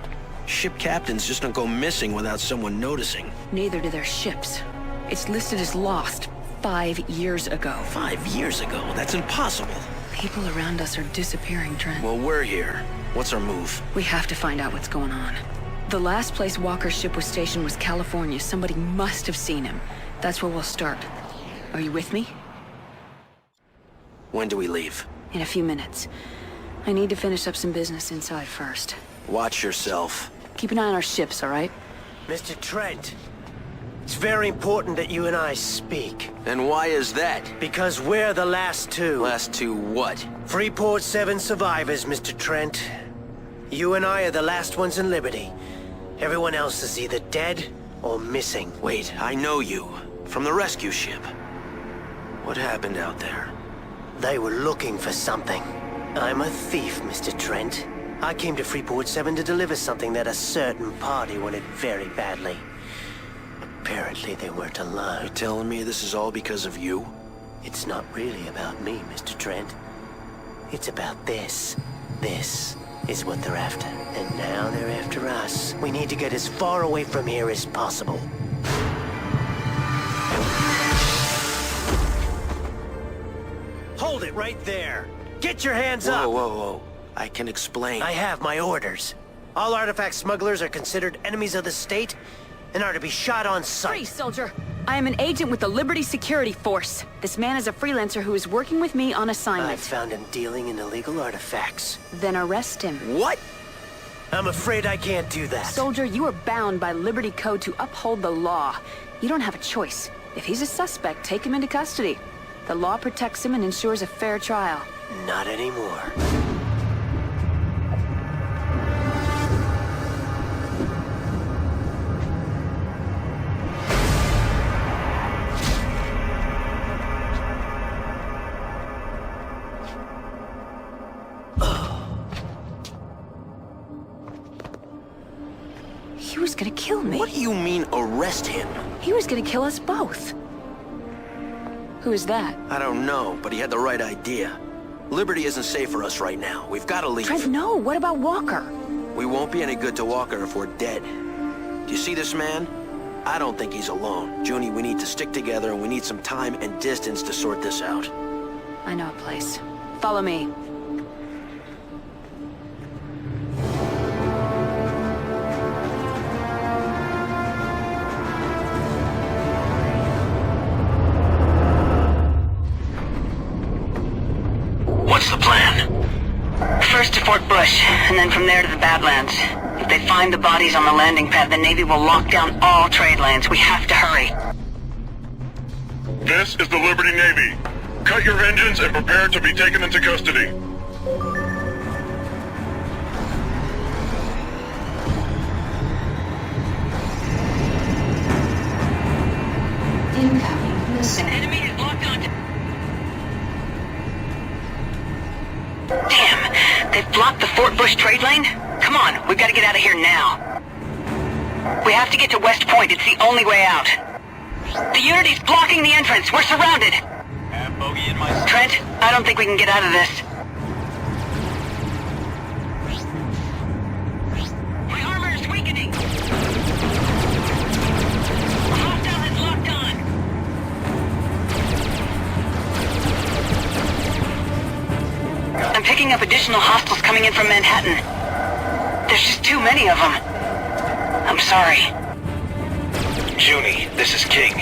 Ship captains just don't go missing without someone noticing. Neither do their ships. It's listed as lost 5 years ago. 5 years ago? That's impossible. People around us are disappearing, Trent. Well, we're here. What's our move? We have to find out what's going on. The last place Walker's ship was stationed was California. Somebody must have seen him. That's where we'll start. Are you with me? When do we leave? In a few minutes. I need to finish up some business inside first. Watch yourself. Keep an eye on our ships, all right? Mr. Trent, it's very important that you and I speak. And why is that? Because we're the last two. Last two what? Freeport 7 survivors, Mr. Trent. You and I are the last ones in Liberty. Everyone else is either dead or missing. Wait, I know you. From the rescue ship. What happened out there? They were looking for something. I'm a thief, Mr. Trent. I came to Freeport 7 to deliver something that a certain party wanted very badly. Apparently they weren't alone. You're telling me this is all because of you? It's not really about me, Mr. Trent. It's about this. This is what they're after. And now they're after us. We need to get as far away from here as possible. Hold it right there! Get your hands up! Whoa, whoa, whoa. I can explain. I have my orders. All artifact smugglers are considered enemies of the state and are to be shot on sight. Freeze, soldier! I am an agent with the Liberty Security Force. This man is a freelancer who is working with me on assignment. I found him dealing in illegal artifacts. Then arrest him. What? I'm afraid I can't do that. Soldier, you are bound by Liberty Code to uphold the law. You don't have a choice. If he's a suspect, take him into custody. The law protects him and ensures a fair trial. Not anymore. He was gonna kill me. What do you mean, arrest him? He was gonna kill us both. Who is that? I don't know, but he had the right idea. Liberty isn't safe for us right now. We've got to leave. Trent, no. What about Walker? We won't be any good to Walker if we're dead. Do you see this man? I don't think he's alone. Junie, we need to stick together and we need some time and distance to sort this out. I know a place. Follow me. What's the plan? First to Fort Bush, and then from there to the Badlands. If they find the bodies on the landing pad, the Navy will lock down all trade lanes. We have to hurry. This is the Liberty Navy. Cut your engines and prepare to be taken into custody. Incoming missile. An enemy is locked onto... Damn! They've blocked the Fort Bush trade lane? Come on, we've got to get out of here now. We have to get to West Point. It's the only way out. The Unity's blocking the entrance. We're surrounded. Bogey in my... Trent, I don't think we can get out of this. My armor is weakening. Hostile is locked on. I'm picking up additional hostiles coming in from Manhattan. There's just too many of them. I'm sorry. Junie, this is King.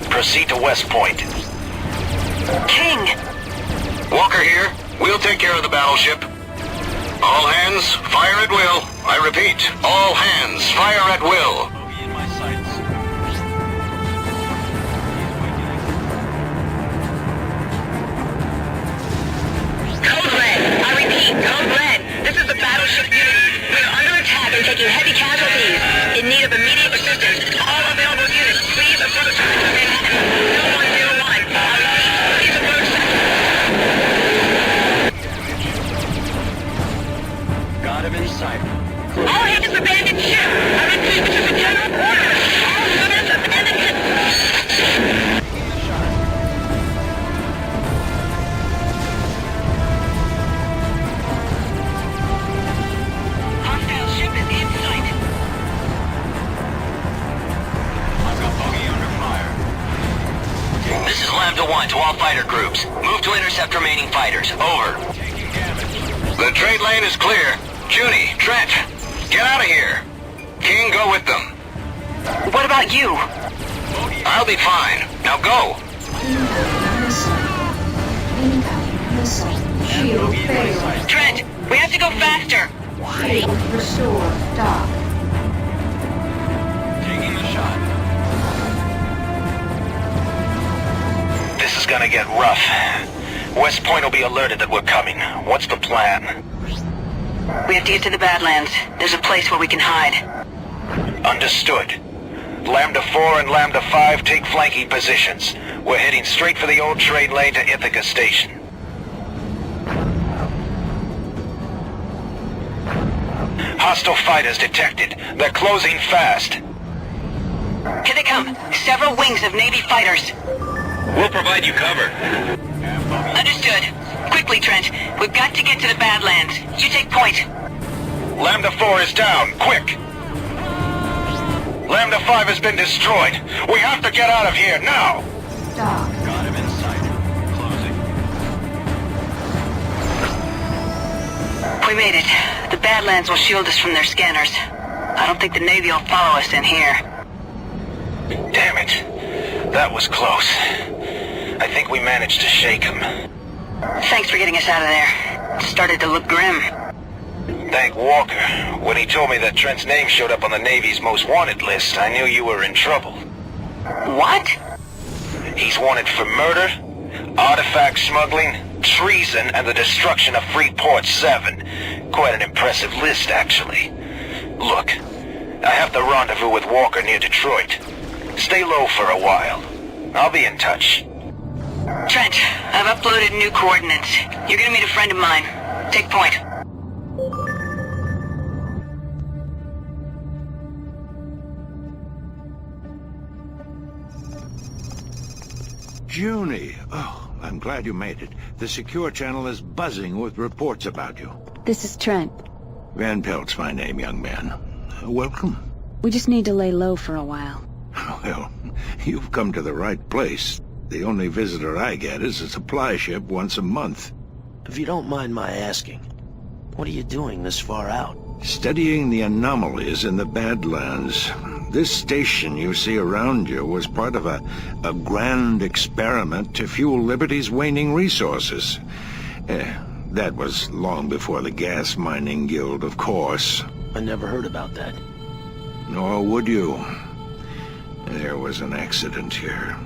Proceed to West Point. King! Walker here. We'll take care of the battleship. All hands, fire at will. I repeat, all hands, fire at will. Bogey in my sights. Code Red. I repeat, Code Red. This is the battleship unit. We are under attack and taking heavy casualties. In need of immediate assistance. All available units, please approach Manhattan. 0101. I repeat, please approach Got him in sight. all hands abandon ship. I repeat, this is a general order. All units abandon ship. Hostile ship is in sight. I've got Bogey under fire. This is Lambda 1 to all fighter groups. Move to intercept remaining fighters. Over. Taking damage. The trade lane is clear. Junie, Trent, get out of here. King, go with them. What about you? I'll be fine. Now go. Incoming missile. Incoming missile. Shield failed. Trent, we have to go faster. Shield restored. Dock. Taking the shot. This is gonna get rough. West Point will be alerted that we're coming. What's the plan? We have to get to the Badlands. There's a place where we can hide. Understood. Lambda 4 and Lambda 5 take flanking positions. We're heading straight for the old trade lane to Ithaca Station. Hostile fighters detected. They're closing fast. Here they come. Several wings of Navy fighters. We'll provide you cover. Understood. Quickly, Trent. We've got to get to the Badlands. You take point. Lambda 4 is down. Quick! Lambda 5 has been destroyed. We have to get out of here now! Dock. Got him in sight. Closing. We made it. The Badlands will shield us from their scanners. I don't think the Navy will follow us in here. Damn it. That was close. I think we managed to shake him. Thanks for getting us out of there. It started to look grim. Thank Walker. When he told me that Trent's name showed up on the Navy's most wanted list, I knew you were in trouble. What? He's wanted for murder, artifact smuggling, treason, and the destruction of Freeport 7. Quite an impressive list, actually. Look, I have the rendezvous with Walker near Detroit. Stay low for a while. I'll be in touch. Trent, I've uploaded new coordinates. You're gonna meet a friend of mine. Take point. Junie! Oh, I'm glad you made it. The secure channel is buzzing with reports about you. This is Trent. Van Pelt's my name, young man. Welcome. We just need to lay low for a while. Well, you've come to the right place. The only visitor I get is a supply ship once a month. If you don't mind my asking, what are you doing this far out? Studying the anomalies in the Badlands. This station you see around you was part of a grand experiment to fuel Liberty's waning resources. That was long before the Gas Mining Guild, of course. I never heard about that. Nor would you. There was an accident here.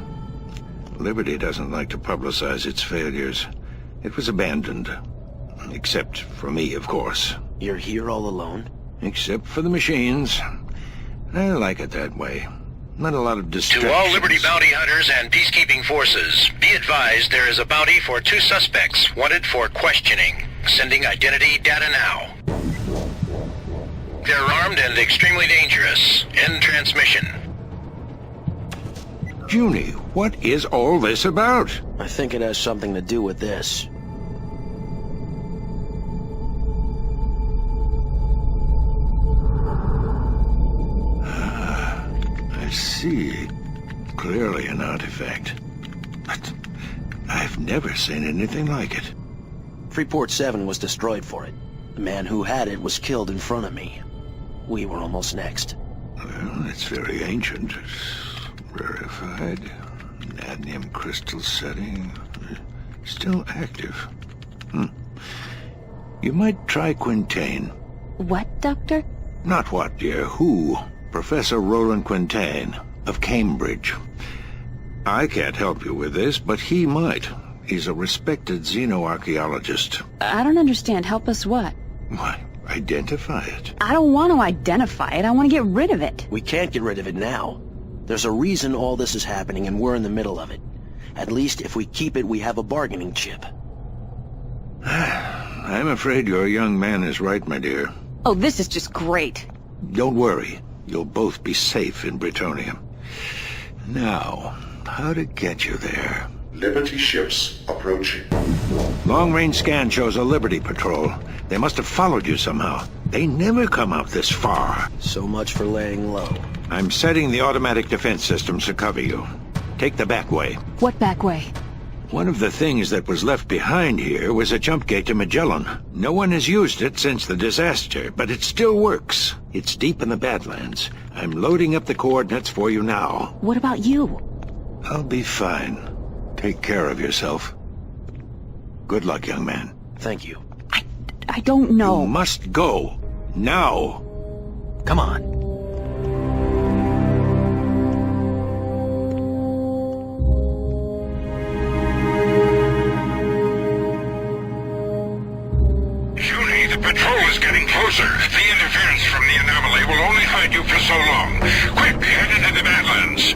Liberty doesn't like to publicize its failures. It was abandoned. Except for me, of course. You're here all alone? Except for the machines. I like it that way. Not a lot of distractions. To all Liberty bounty hunters and peacekeeping forces, be advised there is a bounty for 2 suspects wanted for questioning. Sending identity data now. They're armed and extremely dangerous. End transmission. Junie, what is all this about? I think it has something to do with this. I see. Clearly an artifact. But I've never seen anything like it. Freeport 7 was destroyed for it. The man who had it was killed in front of me. We were almost next. Well, it's very ancient. Rarefied. Cadmium crystal setting. Still active. You might try Quintain. What, Doctor? Not what, dear. Who? Professor Roland Quintain of Cambridge. I can't help you with this, but he might. He's a respected xenoarchaeologist. I don't understand. Help us what? Why, identify it. I don't want to identify it. I want to get rid of it. We can't get rid of it now. There's a reason all this is happening, and we're in the middle of it. At least if we keep it, we have a bargaining chip. I'm afraid your young man is right, my dear. Oh, this is just great. Don't worry. You'll both be safe in Bretonnium. Now, how to get you there? Liberty ships approaching. Long-range scan shows a Liberty patrol. They must have followed you somehow. They never come out this far. So much for laying low. I'm setting the automatic defense systems to cover you. Take the back way. What back way? One of the things that was left behind here was a jump gate to Magellan. No one has used it since the disaster, but it still works. It's deep in the Badlands. I'm loading up the coordinates for you now. What about you? I'll be fine. Take care of yourself. Good luck, young man. Thank you. I don't know. You must go. Now. Come on. The patrol is getting closer. The interference from the anomaly will only hide you for so long. Quick, head into the Badlands.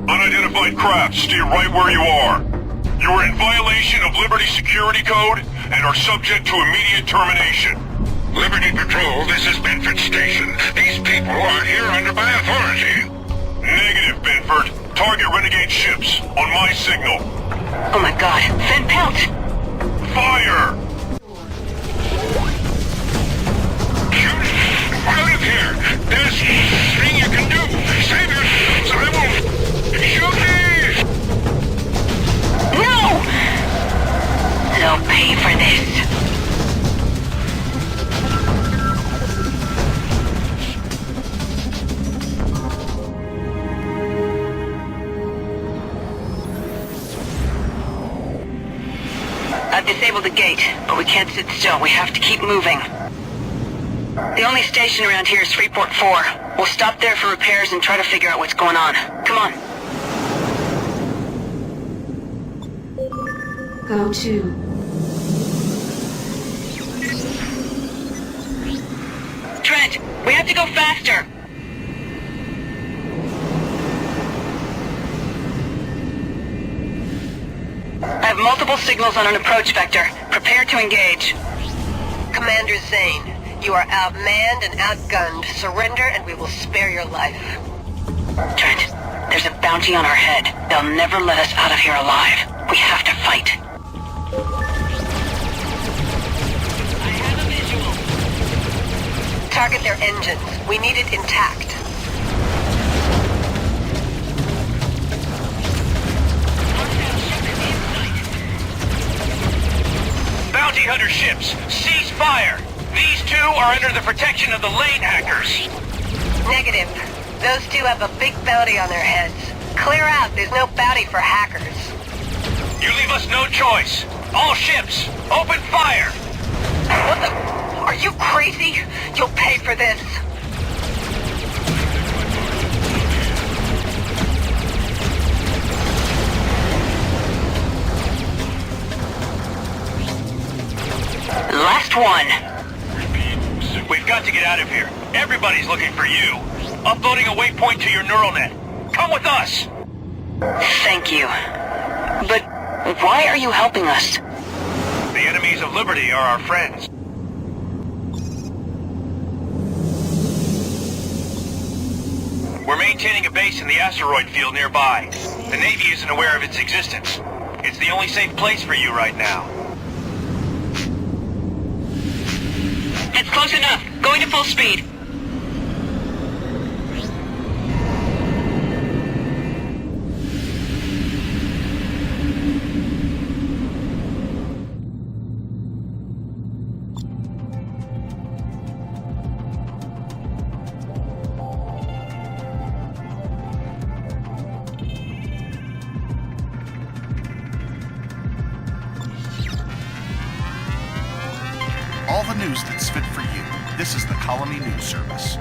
Unidentified craft, stay right where you are. You are in violation of Liberty Security Code and are subject to immediate termination. Liberty Patrol, this is Benford Station. These people are here under my authority. Negative, Benford. Target renegade ships on my signal. Oh my god, Van Pelt! Fire! Out of here! There's nothing you can do! Save yourselves! I will shoot me! No! They'll pay for this. I've disabled the gate, but we can't sit still. We have to keep moving. The only station around here is Freeport 4. We'll stop there for repairs and try to figure out what's going on. Come on. Go to. Trent, we have to go faster. I have multiple signals on an approach vector. Prepare to engage. Commander Zane, you are outmanned and outgunned. Surrender and we will spare your life. Trent, there's a bounty on our head. They'll never let us out of here alive. We have to fight. I have a visual. Target their engines. We need it intact. Bounty hunter ships, cease fire! These two are under the protection of the lane hackers. Negative. Those two have a big bounty on their heads. Clear out. There's no bounty for hackers. You leave us no choice. All ships, open fire! What the? Are you crazy? You'll pay for this. Last one. We've got to get out of here. Everybody's looking for you. Uploading a waypoint to your neural net. Come with us! Thank you. But why are you helping us? The enemies of liberty are our friends. We're maintaining a base in the asteroid field nearby. The Navy isn't aware of its existence. It's the only safe place for you right now. It's close enough. Going to full speed. All the news that's fit for you. This is the Colony News Service.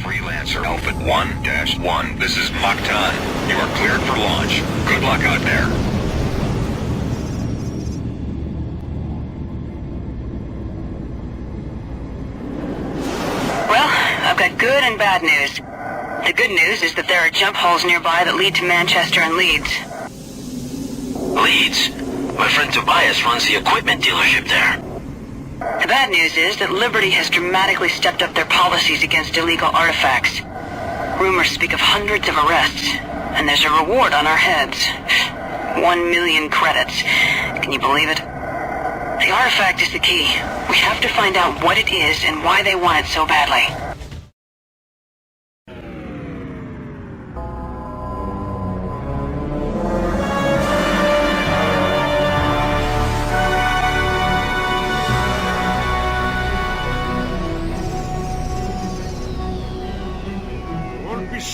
Freelancer Alpha 1-1. This is Mactan. You are cleared for launch. Good luck out there. Well, I've got good and bad news. The good news is that there are jump holes nearby that lead to Manchester and Leeds. Leeds? My friend Tobias runs the equipment dealership there. The bad news is that Liberty has dramatically stepped up their policies against illegal artifacts. Rumors speak of hundreds of arrests, and there's a reward on our heads. 1 million credits. Can you believe it? The artifact is the key. We have to find out what it is and why they want it so badly.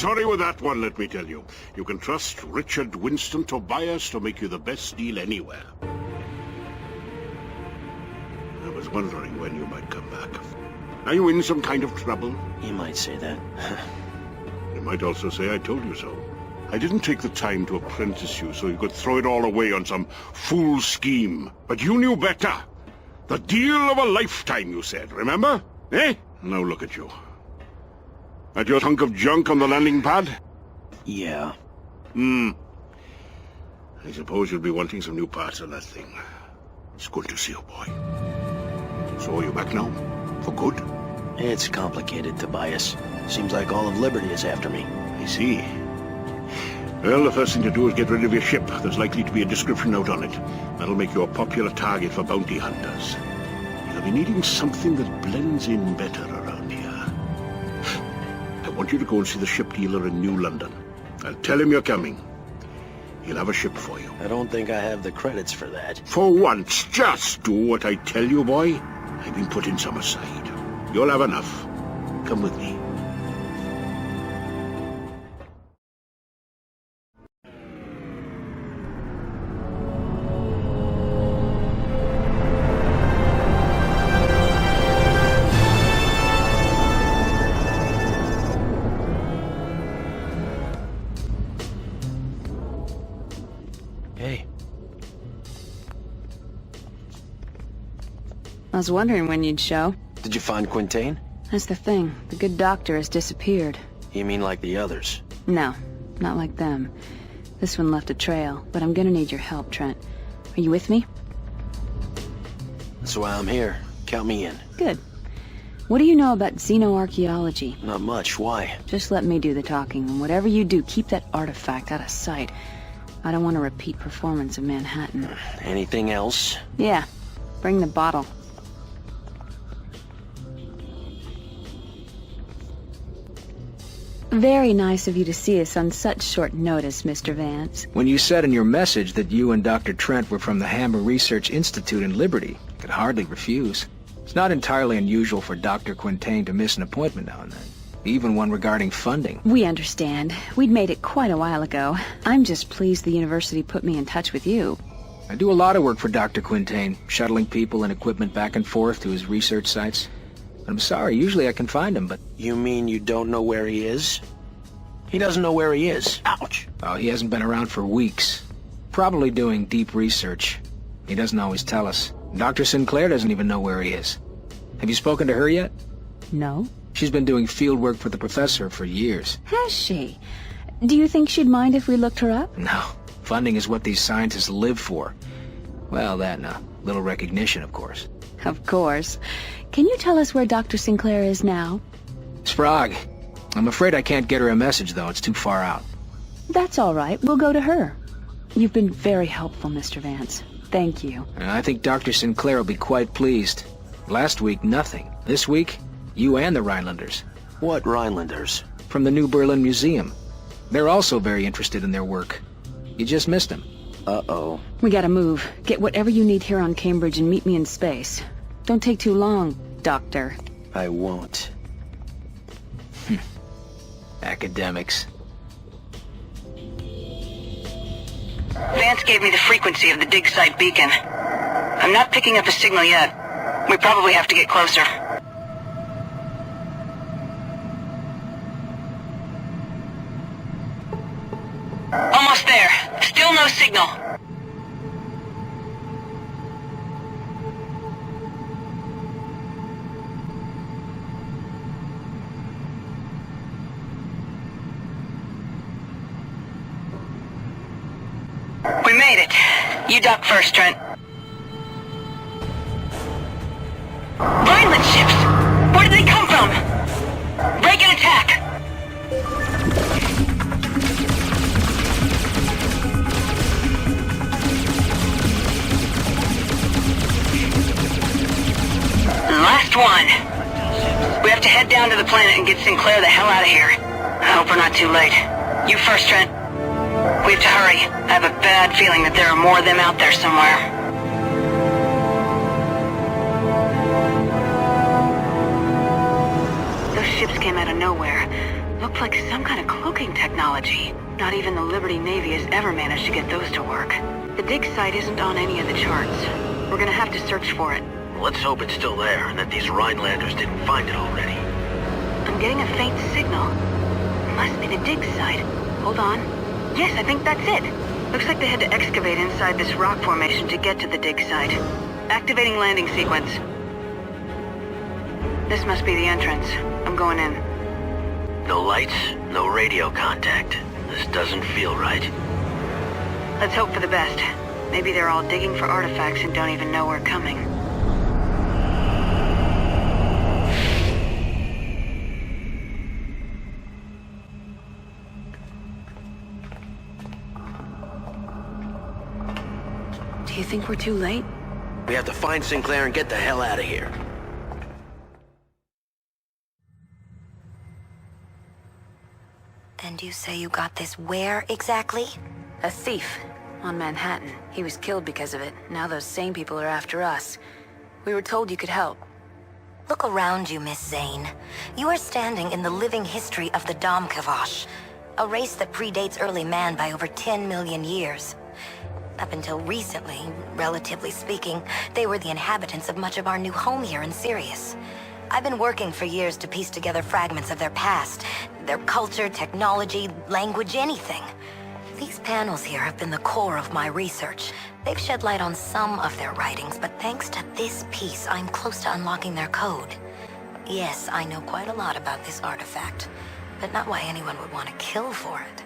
sorry with that one, let me tell you. You can trust Richard Winston Tobias to make you the best deal anywhere. I was wondering when you might come back. Are you in some kind of trouble? You might say that. You might also say I told you so. I didn't take the time to apprentice you so you could throw it all away on some fool scheme. But you knew better. The deal of a lifetime, you said, remember? Eh? Now look at you. At your hunk of junk on the landing pad? Yeah. I suppose you'll be wanting some new parts on that thing. It's good to see you, boy. So are you back now? For good? It's complicated, Tobias. Seems like all of Liberty is after me. I see. Well, the first thing to do is get rid of your ship. There's likely to be a description out on it. That'll make you a popular target for bounty hunters. You'll be needing something that blends in better around here. I want you to go and see the ship dealer in New London. I'll tell him you're coming. He'll have a ship for you. I don't think I have the credits for that. For once, just do what I tell you, boy. I've been putting some aside. You'll have enough. Come with me. Hey. I was wondering when you'd show. Did you find Quintain? That's the thing. The good doctor has disappeared. You mean like the others? No, not like them. This one left a trail, but I'm gonna need your help, Trent. Are you with me? That's why I'm here. Count me in. Good. What do you know about xenoarchaeology? Not much. Why? Just let me do the talking, and whatever you do, keep that artifact out of sight. I don't want a repeat performance of Manhattan. Anything else? Yeah. Bring the bottle. Very nice of you to see us on such short notice, Mr. Vance. When you said in your message that you and Dr. Trent were from the Hammer Research Institute in Liberty, I could hardly refuse. It's not entirely unusual for Dr. Quintain to miss an appointment now and then, even one regarding funding. We understand. We'd made it quite a while ago. I'm just pleased the university put me in touch with you. I do a lot of work for Dr. Quintain, shuttling people and equipment back and forth to his research sites. I'm sorry, usually I can find him, but... You mean you don't know where he is? He doesn't know where he is. Ouch. Oh, he hasn't been around for weeks. Probably doing deep research. He doesn't always tell us. Dr. Sinclair doesn't even know where he is. Have you spoken to her yet? No. She's been doing field work for the professor for years. Has she? Do you think she'd mind if we looked her up? No. Funding is what these scientists live for. Well, that and a little recognition, of course. Of course. Can you tell us where Dr. Sinclair is now? Sprague. I'm afraid I can't get her a message, though. It's too far out. That's all right. We'll go to her. You've been very helpful, Mr. Vance. Thank you. I think Dr. Sinclair will be quite pleased. Last week, nothing. This week, you and the Rhinelanders. What Rhinelanders? From the New Berlin Museum. They're also very interested in their work. You just missed them. Uh-oh. We gotta move. Get whatever you need here on Cambridge and meet me in space. Don't take too long, Doctor. I won't. Academics. Vance gave me the frequency of the dig site beacon. I'm not picking up a signal yet. We probably have to get closer. Almost there. Still no signal. We made it. You duck first, Trent. Violent ships! Where did they come from? Break and attack! Last one. We have to head down to the planet and get Sinclair the hell out of here. I hope we're not too late. You first, Trent. We have to hurry. I have a bad feeling that there are more of them out there somewhere. Those ships came out of nowhere. Looked like some kind of cloaking technology. Not even the Liberty Navy has ever managed to get those to work. The dig site isn't on any of the charts. We're gonna have to search for it. Let's hope it's still there and that these Rhinelanders didn't find it already. I'm getting a faint signal. Must be the dig site. Hold on. Yes, I think that's it. Looks like they had to excavate inside this rock formation to get to the dig site. Activating landing sequence. This must be the entrance. I'm going in. No lights, no radio contact. This doesn't feel right. Let's hope for the best. Maybe they're all digging for artifacts and don't even know we're coming. Do you think we're too late? We have to find Sinclair and get the hell out of here. And you say you got this where exactly? A thief. On Manhattan. He was killed because of it. Now those same people are after us. We were told you could help. Look around you, Miss Zane. You are standing in the living history of the Domkavash, a race that predates early man by over 10 million years. Up until recently, relatively speaking, they were the inhabitants of much of our new home here in Sirius. I've been working for years to piece together fragments of their past, their culture, technology, language, anything. These panels here have been the core of my research. They've shed light on some of their writings, but thanks to this piece, I'm close to unlocking their code. Yes, I know quite a lot about this artifact, but not why anyone would want to kill for it.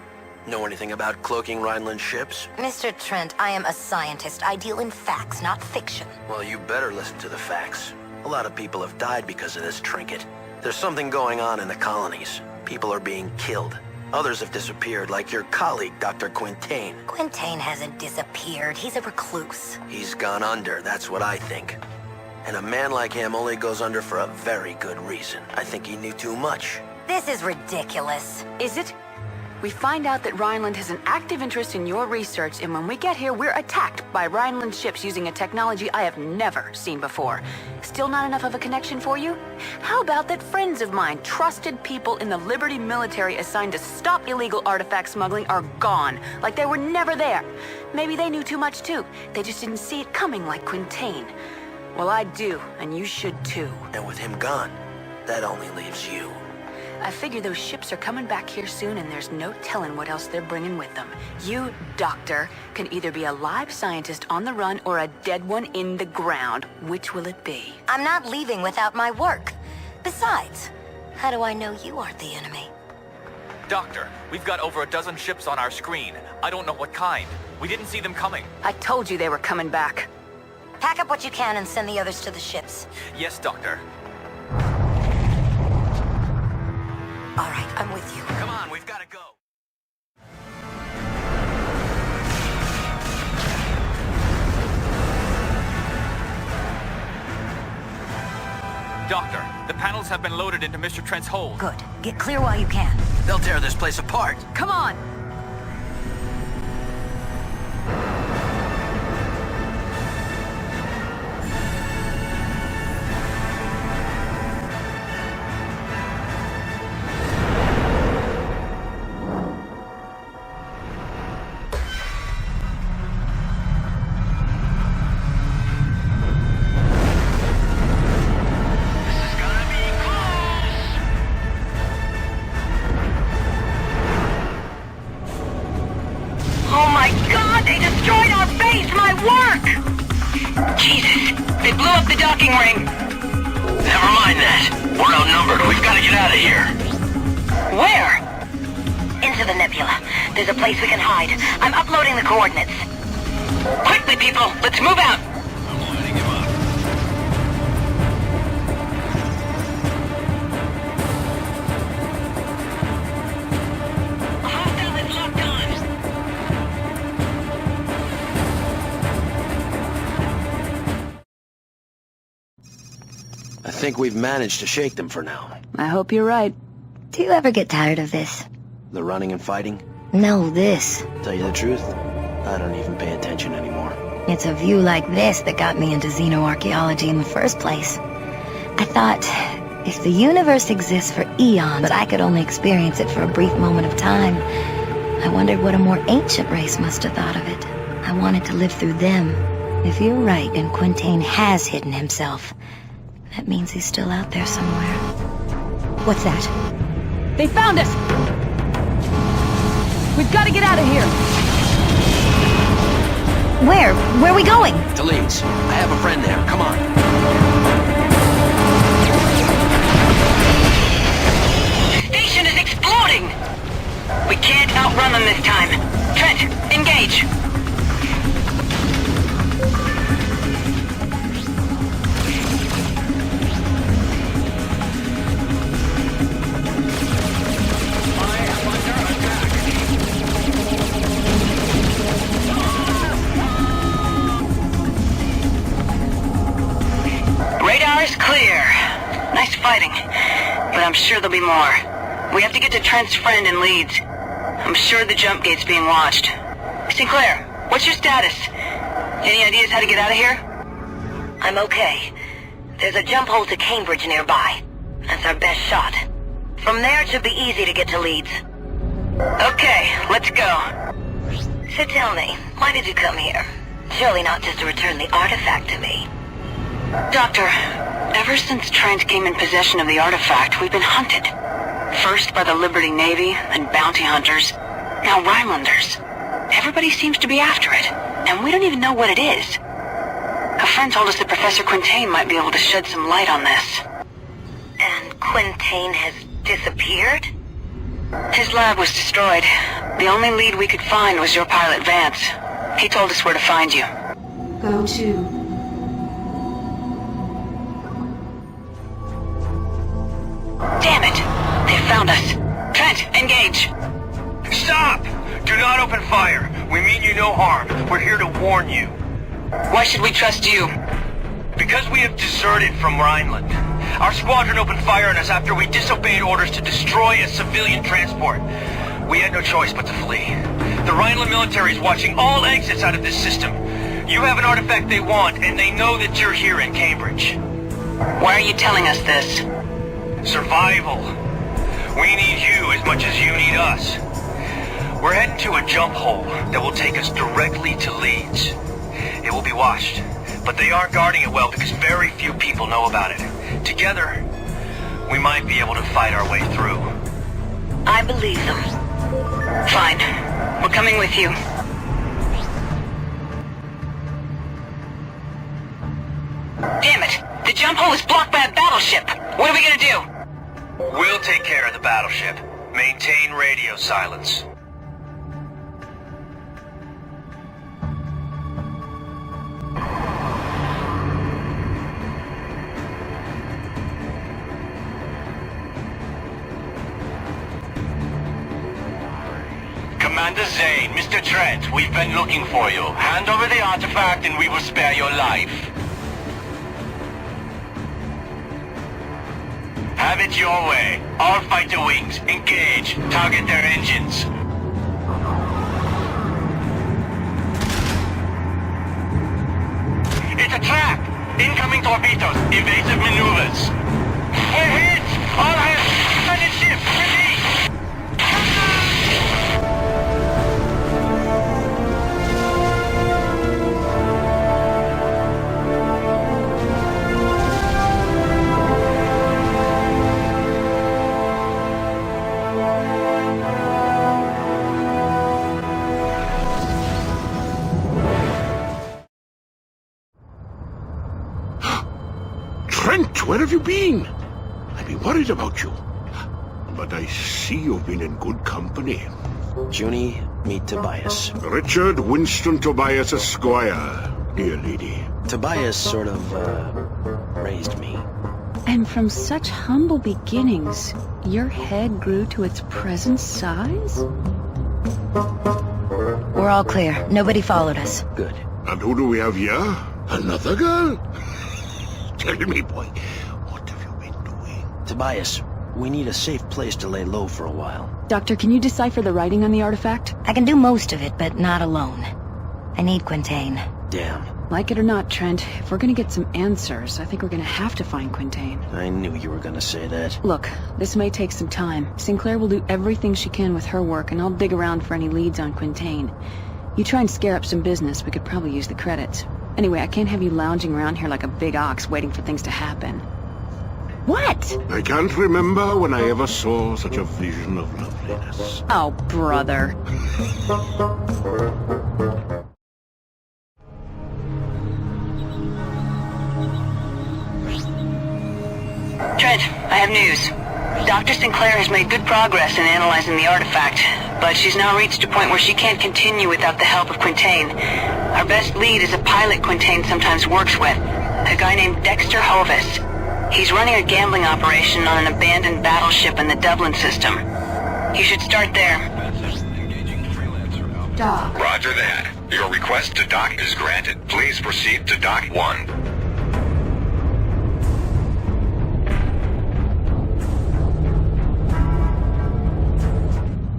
Know anything about cloaking Rhineland ships? Mr. Trent, I am a scientist. I deal in facts, not fiction. Well, you better listen to the facts. A lot of people have died because of this trinket. There's something going on in the colonies. People are being killed. Others have disappeared, like your colleague, Dr. Quintain. Quintain hasn't disappeared. He's a recluse. He's gone under, that's what I think. And a man like him only goes under for a very good reason. I think he knew too much. This is ridiculous. Is it? We find out that Rhineland has an active interest in your research, and when we get here, we're attacked by Rhineland ships using a technology I have never seen before. Still not enough of a connection for you? How about that friends of mine, trusted people in the Liberty military assigned to stop illegal artifact smuggling, are gone, like they were never there? Maybe they knew too much too. They just didn't see it coming like Quintain. Well, I do, and you should too. And with him gone, that only leaves you. I figure those ships are coming back here soon, and there's no telling what else they're bringing with them. You, Doctor, can either be a live scientist on the run or a dead one in the ground. Which will it be? I'm not leaving without my work. Besides, how do I know you aren't the enemy? Doctor, we've got over a dozen ships on our screen. I don't know what kind. We didn't see them coming. I told you they were coming back. Pack up what you can and send the others to the ships. Yes, Doctor. All right, I'm with you. Come on, we've got to go. Doctor, the panels have been loaded into Mr. Trent's hold. Good. Get clear while you can. They'll tear this place apart. Come on! Oh my god, they destroyed our base, my work! Jesus, they blew up the docking ring. Never mind that. We're outnumbered. We've got to get out of here. Where? Into the nebula. There's a place we can hide. I'm uploading the coordinates. Quickly, people, let's move out. I think we've managed to shake them for now. I hope you're right. Do you ever get tired of this? The running and fighting? No, this. Tell you the truth, I don't even pay attention anymore. It's a view like this that got me into xenoarchaeology in the first place. I thought, If the universe exists for eons, but I could only experience it for a brief moment of time, I wondered what a more ancient race must have thought of it. I wanted to live through them. If you're right and Quintain has hidden himself, that means he's still out there somewhere. What's that? They found us! We've got to get out of here! Where? Where are we going? To Leeds. I have a friend there. Come on. The station is exploding! We can't outrun them this time. Trent, engage! Radar's clear. Nice fighting. But I'm sure there'll be more. We have to get to Trent's friend in Leeds. I'm sure the jump gate's being watched. Sinclair, what's your status? Any ideas how to get out of here? I'm okay. There's a jump hole to Cambridge nearby. That's our best shot. From there it should be easy to get to Leeds. Okay, let's go. So tell me, why did you come here? Surely not just to return the artifact to me. Doctor, ever since Trent came in possession of the artifact, we've been hunted. First by the Liberty Navy, then bounty hunters, now Rhinelanders. Everybody seems to be after it, and we don't even know what it is. A friend told us that Professor Quintain might be able to shed some light on this. And Quintain has disappeared? His lab was destroyed. The only lead we could find was your pilot, Vance. He told us where to find you. Go to. Damn it! They found us. Trent, engage! Stop! Do not open fire. We mean you no harm. We're here to warn you. Why should we trust you? Because we have deserted from Rhineland. Our squadron opened fire on us after we disobeyed orders to destroy a civilian transport. We had no choice but to flee. The Rhineland military is watching all exits out of this system. You have an artifact they want, and they know that you're here in Cambridge. Why are you telling us this? Survival. We need you as much as you need us. We're heading to a jump hole that will take us directly to Leeds. It will be watched, but they aren't guarding it well because very few people know about it. Together, we might be able to fight our way through. I believe them. Fine. We're coming with you. Damn it! The jump hole is blocked by a battleship! What are we gonna do? We'll take care of the battleship. Maintain radio silence. Commander Zane, Mr. Trent, we've been looking for you. Hand over the artifact and we will spare your life. Have it your way. All fighter wings, engage. Target their engines. It's a trap! Incoming torpedoes, evasive maneuvers. We're hit! All hands, landed ship, repeat! Trent, where have you been? I've been worried about you. But I see you've been in good company. Junie, meet Tobias. Richard Winston Tobias Esquire, dear lady. Tobias sort of, raised me. And from such humble beginnings, your head grew to its present size? We're all clear. Nobody followed us. Good. And who do we have here? Another girl? Tell me, boy, what have you been doing? Tobias, we need a safe place to lay low for a while. Doctor, can you decipher the writing on the artifact? I can do most of it, but not alone. I need Quintain. Damn. Like it or not, Trent, if we're gonna get some answers, I think we're gonna have to find Quintain. I knew you were gonna say that. Look, this may take some time. Sinclair will do everything she can with her work, and I'll dig around for any leads on Quintain. You try and scare up some business, we could probably use the credits. Anyway, I can't have you lounging around here like a big ox waiting for things to happen. What? I can't remember when I ever saw such a vision of loveliness. Oh, brother. Trent, I have news. Dr. Sinclair has made good progress in analyzing the artifact, but she's now reached a point where she can't continue without the help of Quintain. Our best lead is a pilot Quintain sometimes works with, a guy named Dexter Hovis. He's running a gambling operation on an abandoned battleship in the Dublin system. You should start there. Dock. Roger that. Your request to dock is granted. Please proceed to dock 1.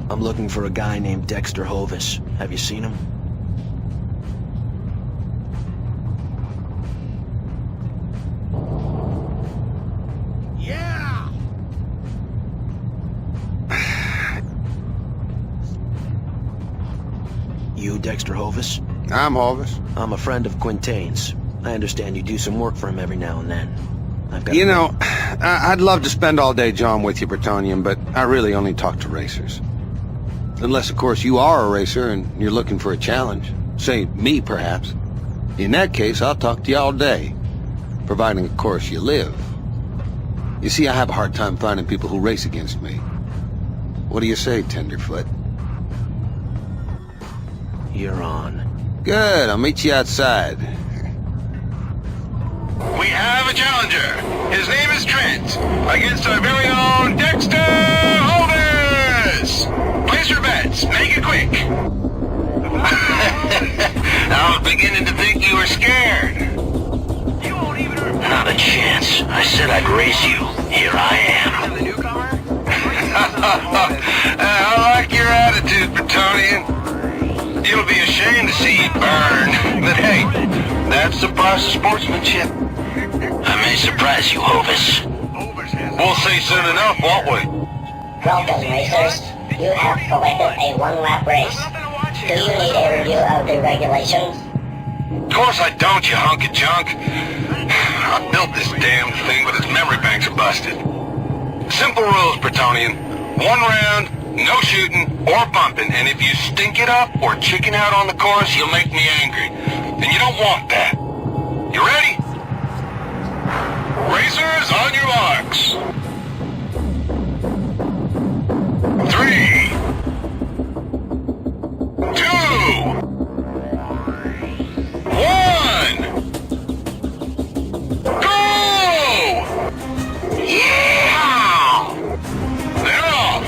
I'm looking for a guy named Dexter Hovis. Have you seen him? Yeah! You Dexter Hovis? I'm Hovis. I'm a friend of Quintain's. I understand you do some work for him every now and then. You know, I'd love to spend all day John with you, Bretonian, but I really only talk to racers. Unless, of course, you are a racer and you're looking for a challenge. Say, me, perhaps. In that case, I'll talk to you all day. Providing, of course, you live. You see, I have a hard time finding people who race against me. What do you say, Tenderfoot? You're on. Good, I'll meet you outside. We have a challenger. His name is Trent, against our very own Dexter Hovis! Place your bets. Make it quick. I was beginning to think you were scared. Not a chance. I said I'd race you. Here I am. I like your attitude, Bretonian. You'll be ashamed to see you burn. But hey, that's the price of sportsmanship. I may surprise you, Hovis. We'll see soon enough, won't we? Welcome, racers. You have collected a one-lap race. Do you need a review of the regulations? Of course I don't, you hunk of junk. I built this damn thing, but its memory banks are busted. Simple rules, Bretonian. 1 round, no shooting or bumping, and if you stink it up or chicken out on the course, you'll make me angry. And you don't want that. You ready? Racers, on your marks. 3, 2, 1, go! Yeah! They're off!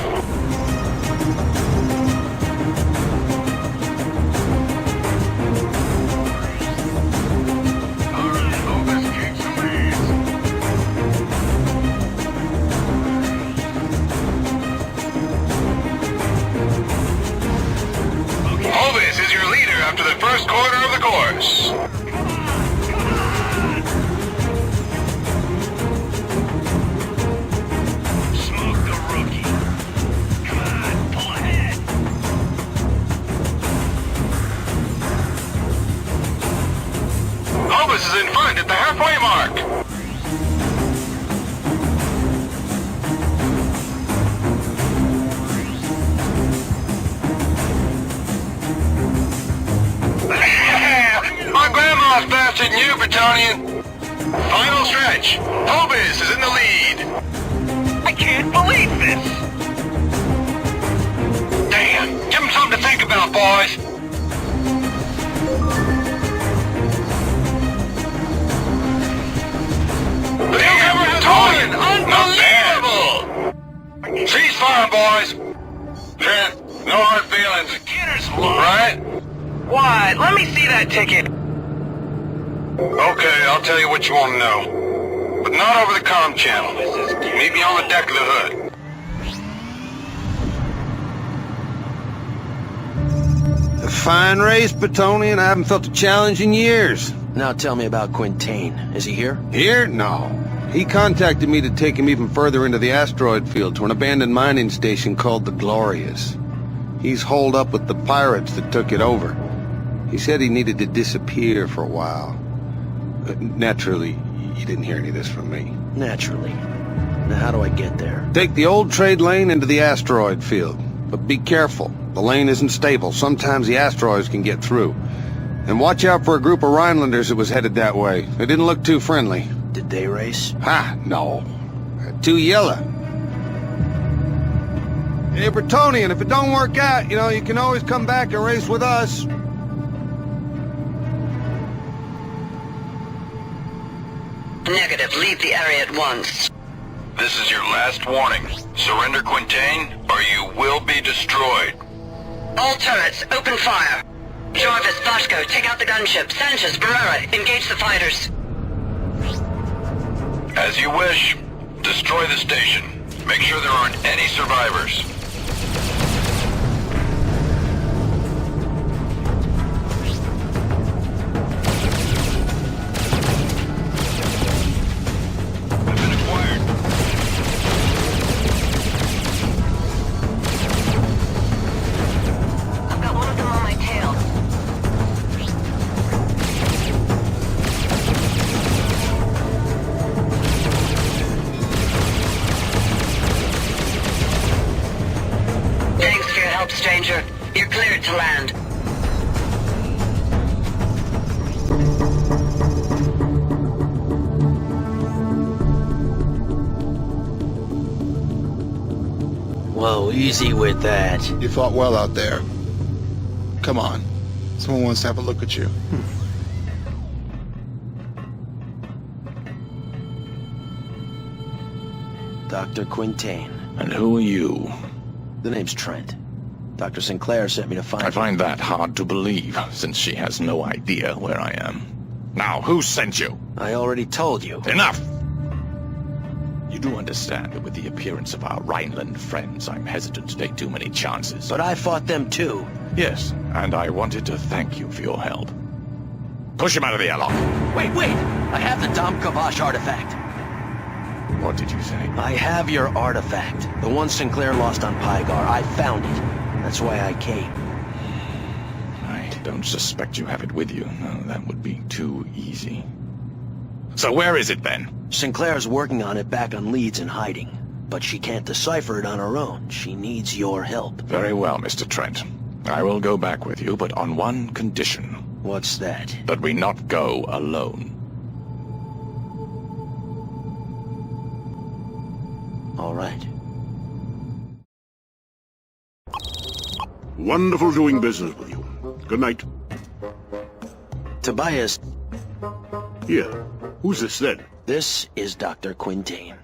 Hovis is your leader after the first quarter of the course. Smoke the rookie. Come on, pull ahead. Hovis is in front at the halfway mark. My grandma's faster than you, Bretonian. Final stretch. Hovis is in the lead. I can't believe this. Damn. Give him something to think about, boys. Damn, Bretonian. Unbelievable. Cease fire, boys. Trent, no hard feelings. Right? Why? Let me see that ticket. Okay, I'll tell you what you want to know. But not over the comm channel. Meet me on the deck of the hood. A fine race, Batonian. I haven't felt a challenge in years. Now tell me about Quintain. Is he here? Here? No. He contacted me to take him even further into the asteroid field to an abandoned mining station called the Glorious. He's holed up with the pirates that took it over. He said he needed to disappear for a while. Naturally, you didn't hear any of this from me. Naturally. Now how do I get there? Take the old trade lane into the asteroid field. But be careful. The lane isn't stable. Sometimes the asteroids can get through. And watch out for a group of Rhinelanders that was headed that way. They didn't look too friendly. Did they race? Ha, no. Too yellow. Hey, Bretonian, if it don't work out, you can always come back and race with us. Negative. Leave the area at once. This is your last warning. Surrender Quintain, or you will be destroyed. All turrets, open fire. Jarvis, Boschko, take out the gunship. Sanchez, Barrera, engage the fighters. As you wish. Destroy the station. Make sure there aren't any survivors. Stranger, you're cleared to land. Whoa, easy with that. You fought well out there. Come on. Someone wants to have a look at you. Dr. Quintain. And who are you? The name's Trent. Dr. Sinclair sent me to find... I find that hard to believe, since she has no idea where I am. Now, who sent you? I already told you. Enough! You do understand that with the appearance of our Rhineland friends, I'm hesitant to take too many chances. But I fought them too. Yes, and I wanted to thank you for your help. Push him out of the airlock. Wait! I have the Dom Kavash artifact. What did you say? I have your artifact. The one Sinclair lost on Pygar. I found it. That's why I came. I don't suspect you have it with you. No, that would be too easy. So where is it then? Sinclair's working on it back on Leeds in hiding. But she can't decipher it on her own. She needs your help. Very well, Mr. Trent. I will go back with you, but on one condition. What's that? That we not go alone. All right. Wonderful doing business with you. Good night. Tobias. Here. Who's this then? This is Dr. Quintain.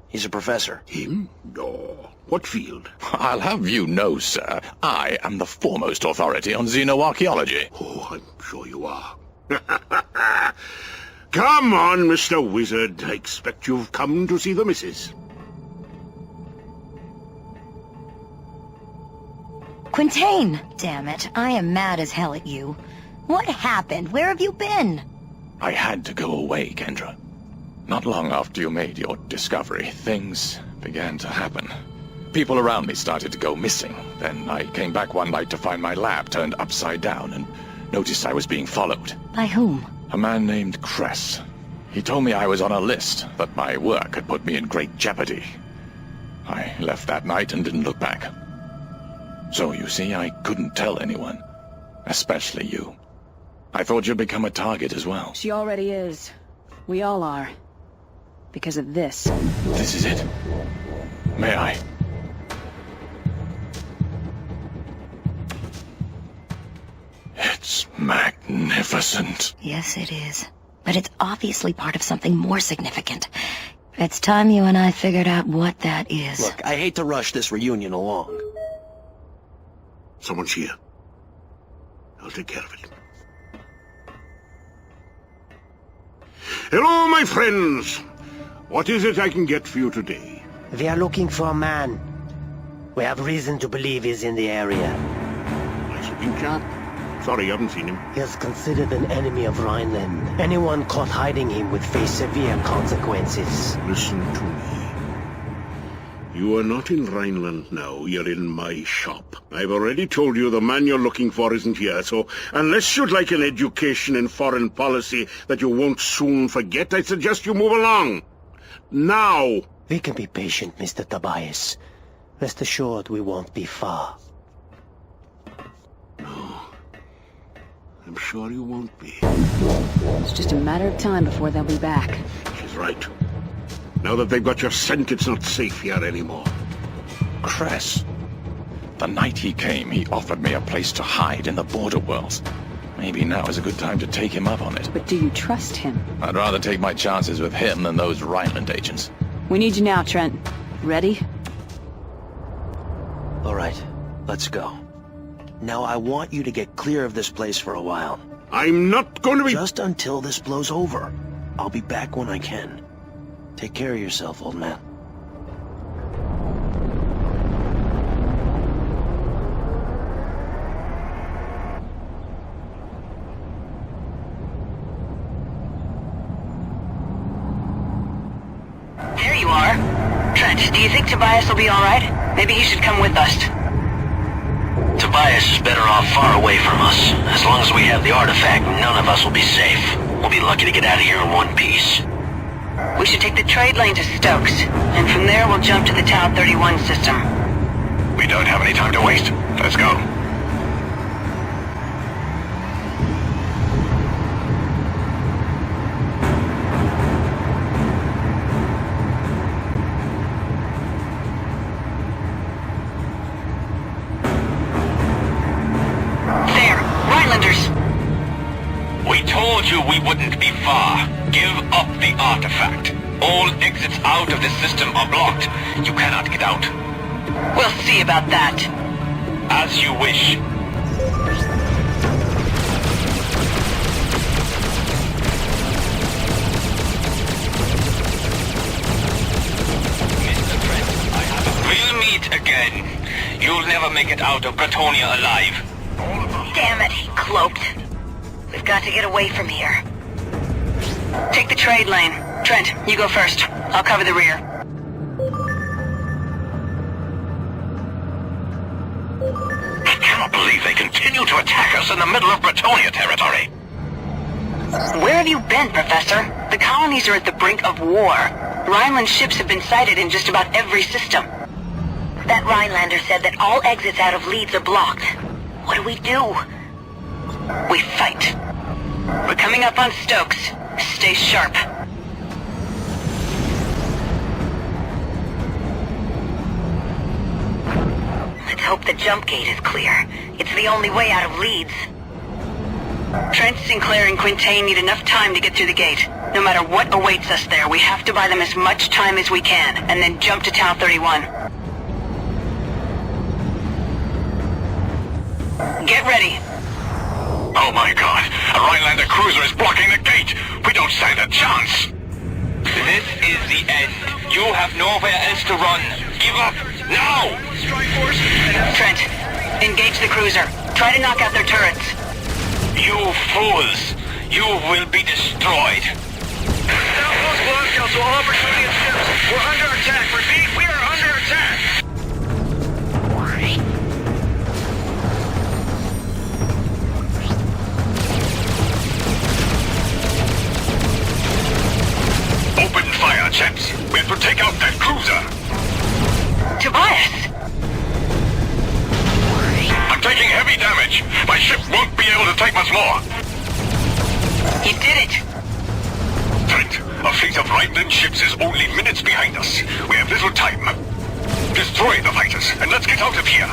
He's a professor. Him? Oh, what field? I'll have you know, sir, I am the foremost authority on xenoarchaeology. Oh, I'm sure you are. Come on, Mr. Wizard. I expect you've come to see the missus. Quintain! Damn it, I am mad as hell at you. What happened? Where have you been? I had to go away, Kendra. Not long after you made your discovery, things began to happen. People around me started to go missing. Then I came back one night to find my lab turned upside down and noticed I was being followed. By whom? A man named Cress. He told me I was on a list, that my work had put me in great jeopardy. I left that night and didn't look back. So, you see, I couldn't tell anyone. Especially you. I thought you'd become a target as well. She already is. We all are. Because of this. This is it. May I? It's magnificent. Yes, it is. But it's obviously part of something more significant. It's time you and I figured out what that is. Look, I hate to rush this reunion along. Someone's here. I'll take care of it. Hello, my friends. What is it I can get for you today? We are looking for a man. We have reason to believe he's in the area. Nice looking chap. Sorry, I haven't seen him. He is considered an enemy of Rhineland. Anyone caught hiding him would face severe consequences. Listen to me. You are not in Rhineland now, you're in my shop. I've already told you the man you're looking for isn't here, so unless you'd like an education in foreign policy that you won't soon forget, I suggest you move along. Now! We can be patient, Mr. Tobias. Rest assured we won't be far. No. I'm sure you won't be. It's just a matter of time before they'll be back. She's right. Now that they've got your scent, it's not safe here anymore. Cress. The night he came, he offered me a place to hide in the border worlds. Maybe now is a good time to take him up on it. But do you trust him? I'd rather take my chances with him than those Rhineland agents. We need you now, Trent. Ready? All right, let's go. Now I want you to get clear of this place for a while. I'm not going to be... Just until this blows over. I'll be back when I can. Take care of yourself, old man. There you are. Trent, do you think Tobias will be alright? Maybe he should come with us. Tobias is better off far away from us. As long as we have the artifact, none of us will be safe. We'll be lucky to get out of here in one piece. We should take the trade lane to Stokes, and from there we'll jump to the Tau 31 system. We don't have any time to waste. Let's go. There! Rhinelanders! We told you we wouldn't be far. Give up the artifact. All exits out of the system are blocked. You cannot get out. We'll see about that. As you wish. Mr. Trent, we'll meet again. You'll never make it out of Bretonia alive. Damn it, he cloaked. We've got to get away from here. Take the trade lane. Trent, you go first. I'll cover the rear. I cannot believe they continue to attack us in the middle of Bretonia territory. Where have you been, Professor? The colonies are at the brink of war. Rhineland ships have been sighted in just about every system. That Rhinelander said that all exits out of Leeds are blocked. What do we do? We fight. We're coming up on Stokes. Stay sharp. Let's hope the jump gate is clear. It's the only way out of Leeds. Trent, Sinclair, and Quintain need enough time to get through the gate. No matter what awaits us there, we have to buy them as much time as we can, and then jump to Tau 31. Get ready. Oh my god, a Rhinelander cruiser is blocking the gate! We don't stand a chance! This is the end. You have nowhere else to run. Give up, now! Trent, engage the cruiser. Try to knock out their turrets. You fools! You will be destroyed! Outpost Blood Council, all Bretonia ships. We're under attack. Repeat, we are under attack! Open fire, chaps! We have to take out that cruiser! Tobias! I'm taking heavy damage! My ship won't be able to take much more! You did it! Trent, a fleet of Rhineland ships is only minutes behind us. We have little time. Destroy the fighters, and let's get out of here!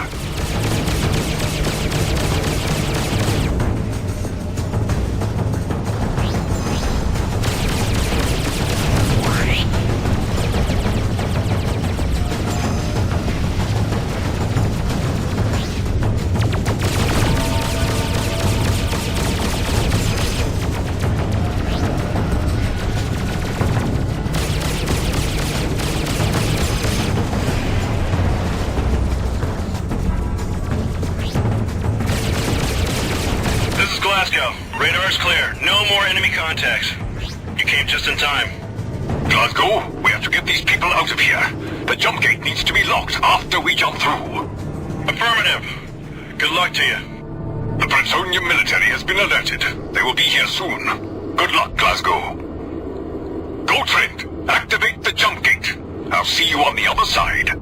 Radar's clear. No more enemy contacts. You came just in time. Glasgow, we have to get these people out of here. The jump gate needs to be locked after we jump through. Affirmative. Good luck to you. The Bretonian military has been alerted. They will be here soon. Good luck, Glasgow. Go, Trent. Activate the jump gate. I'll see you on the other side.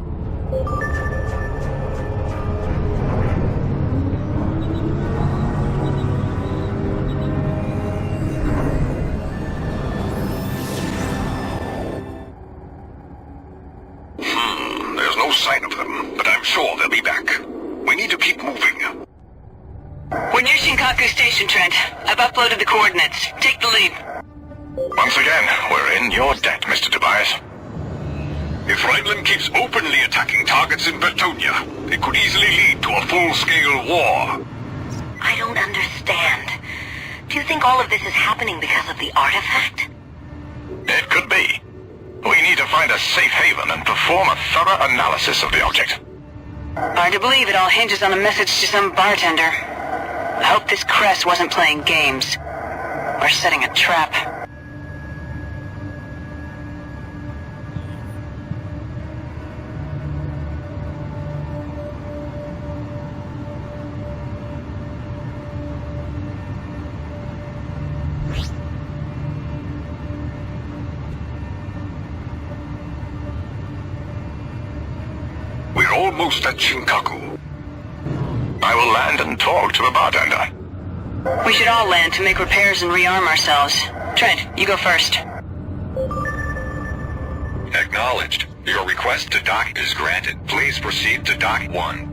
There's no sign of them, but I'm sure they'll be back. We need to keep moving. We're near Shinkaku Station, Trent. I've uploaded the coordinates. Take the lead. Once again, we're in your debt, Mr. Tobias. If Rhineland keeps openly attacking targets in Bretonia, it could easily lead to a full-scale war. I don't understand. Do you think all of this is happening because of the artifact? It could be. We need to find a safe haven and perform a thorough analysis of the object. Hard to believe it all hinges on a message to some bartender. I hope this Cress wasn't playing games. Or setting a trap. We're almost at Shinkaku. I will land and talk to a bartender. We should all land to make repairs and rearm ourselves. Trent, you go first. Acknowledged. Your request to dock is granted. Please proceed to dock 1.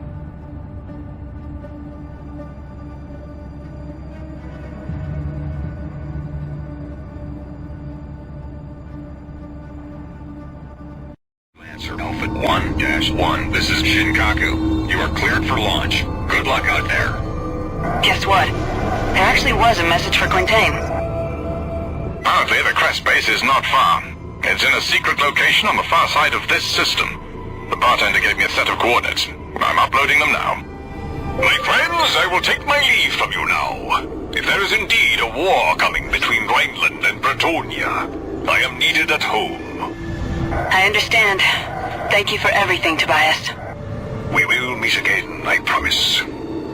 Freelancer Alpha 1-1. This is Shinkaku. You are cleared for launch. Good luck out there. Guess what? There actually was a message for Quintain. Apparently the Crest base is not far. It's in a secret location on the far side of this system. The bartender gave me a set of coordinates. I'm uploading them now. My friends, I will take my leave from you now. If there is indeed a war coming between Rhineland and Bretonia, I am needed at home. I understand. Thank you for everything, Tobias. We will meet again, I promise.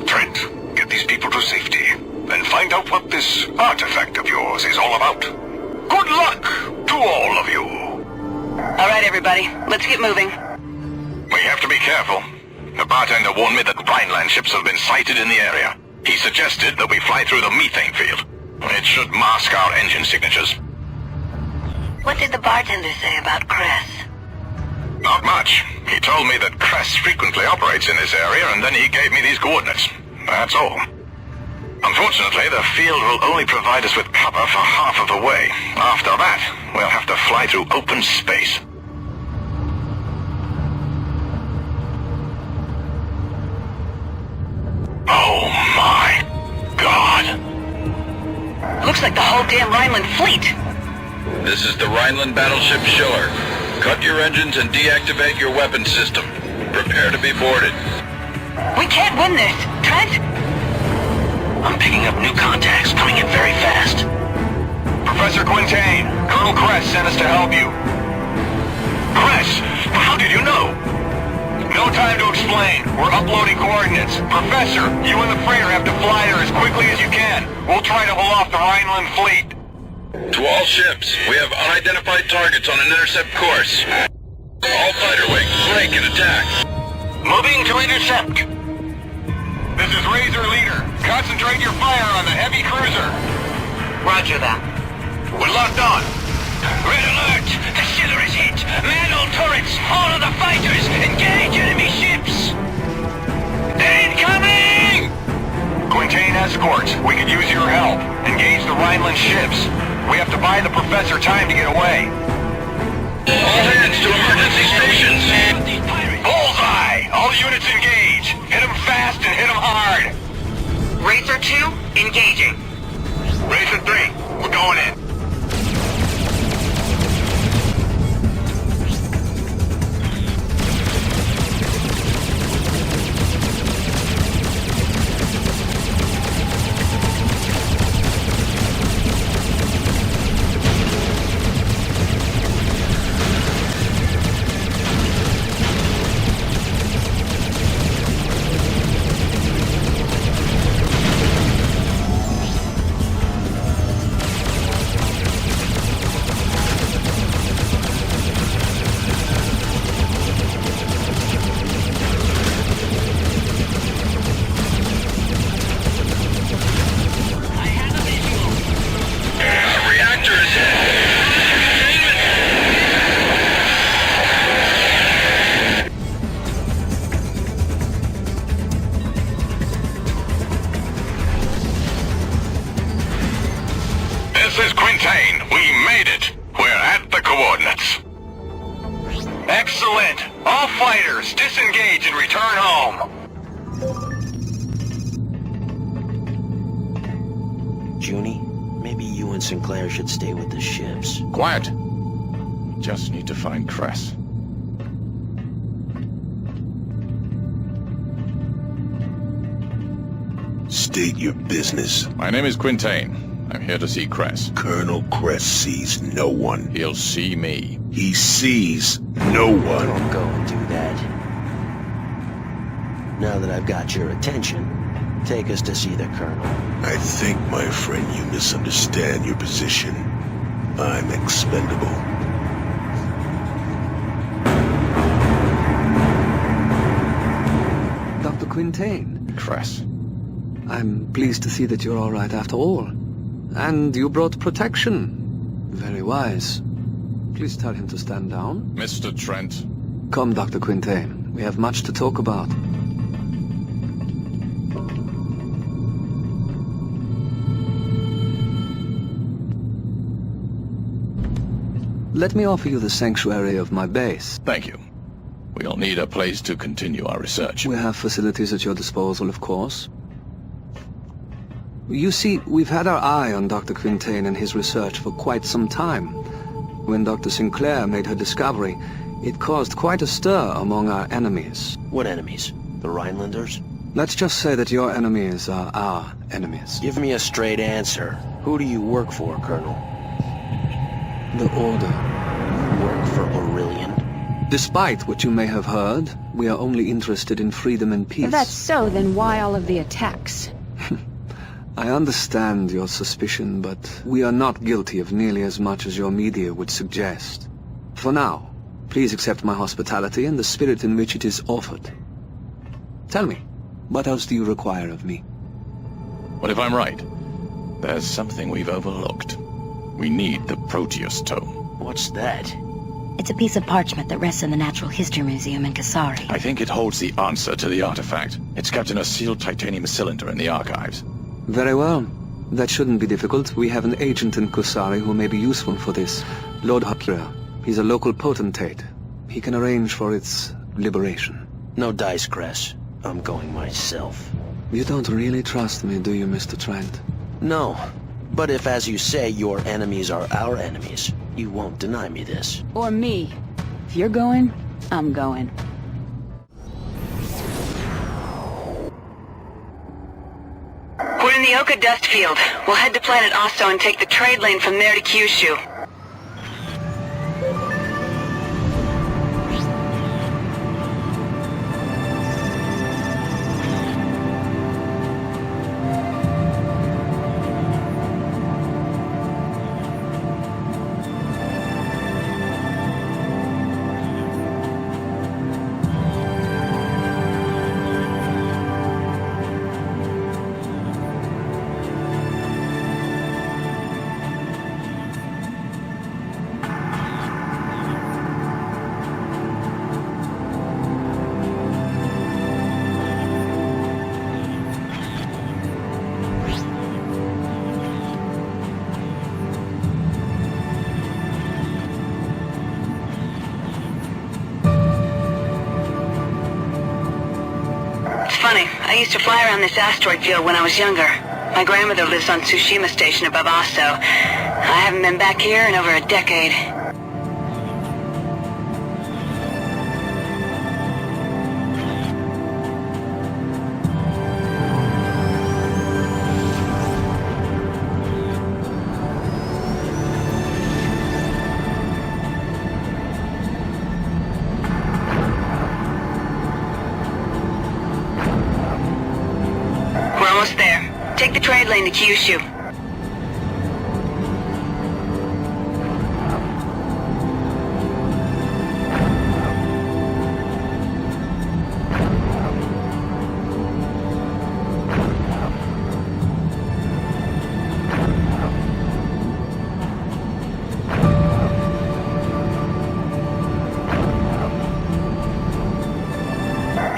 Trent, get these people to safety, and find out what this artifact of yours is all about. Good luck to all of you. All right, everybody. Let's get moving. We have to be careful. The bartender warned me that Rhineland ships have been sighted in the area. He suggested that we fly through the methane field. It should mask our engine signatures. What did the bartender say about Cress? Not much. He told me that Cress frequently operates in this area, and then he gave me these coordinates. That's all. Unfortunately, the field will only provide us with cover for half of the way. After that, we'll have to fly through open space. Oh my God. Looks like the whole damn Rhineland fleet. This is the Rhineland battleship Schiller. Cut your engines and deactivate your weapon system. Prepare to be boarded. We can't win this. Trent? I'm picking up new contacts, coming in very fast. Professor Quintain, Colonel Cress sent us to help you. Cress, how did you know? No time to explain. We're uploading coordinates. Professor, you and the freighter have to fly there as quickly as you can. We'll try to hold off the Rhineland fleet. To all ships, we have unidentified targets on an intercept course. All fighter wings, break and attack. Moving to intercept. This is Razor Leader. Concentrate your fire on the heavy cruiser. Roger that. We're locked on. Red alert! The Schiller is hit! Man on turrets! All of the fighters! Engage enemy ships! Incoming! Quintain escorts. We could use your help. Engage the Rhineland ships. We have to buy the Professor time to get away. All hands to emergency stations! Bullseye! All units engage! Hit them fast and hit them hard! Razor 2, engaging. Razor 3, we're going in. Excellent! All fighters, disengage and return home! Junie, maybe you and Sinclair should stay with the ships. Quiet! Just need to find Cress. State your business. My name is Quintain. I'm here to see Cress. Colonel Cress sees no one. He'll see me. He sees no one. Don't go and do that. Now that I've got your attention, take us to see the Colonel. I think, my friend, you misunderstand your position. I'm expendable. Dr. Quintain. Cress. I'm pleased to see that you're all right after all. And you brought protection. Very wise. Please tell him to stand down. Mr. Trent. Come, Dr. Quintain. We have much to talk about. Let me offer you the sanctuary of my base. Thank you. We'll need a place to continue our research. We have facilities at your disposal, of course. You see, we've had our eye on Dr. Quintain and his research for quite some time. When Dr. Sinclair made her discovery, it caused quite a stir among our enemies. What enemies? The Rhinelanders? Let's just say that your enemies are our enemies. Give me a straight answer. Who do you work for, Colonel? The Order. Work for Aurelian? Despite what you may have heard, we are only interested in freedom and peace. If that's so, then why all of the attacks? I understand your suspicion, but we are not guilty of nearly as much as your media would suggest. For now, please accept my hospitality and the spirit in which it is offered. Tell me, what else do you require of me? What if I'm right? There's something we've overlooked. We need the Proteus tome. What's that? It's a piece of parchment that rests in the Natural History Museum in Kasari. I think it holds the answer to the artifact. It's kept in a sealed titanium cylinder in the archives. Very well. That shouldn't be difficult. We have an agent in Kusari who may be useful for this. Lord Hakira. He's a local potentate. He can arrange for its liberation. No dice, Cress. I'm going myself. You don't really trust me, do you, Mr. Trent? No. But if, as you say, your enemies are our enemies, you won't deny me this. Or me. If you're going, I'm going. We're in the Oka dust field. We'll head to planet Osto and take the trade lane from there to Kyushu. Funny, I used to fly around this asteroid field when I was younger. My grandmother lives on Tsushima Station above Osto. I haven't been back here in over a decade. Almost there. Take the trade lane to Kyushu.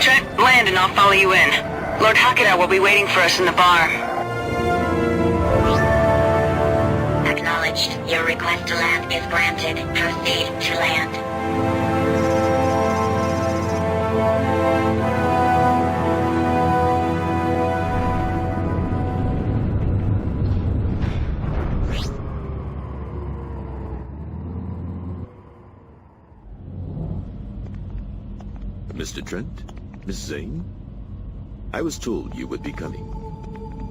Trent, land and I'll follow you in. Lord Hakira will be waiting for us in the bar. Acknowledged. Your request to land is granted. Proceed to land. Mr. Trent? Miss Zane? I was told you would be coming.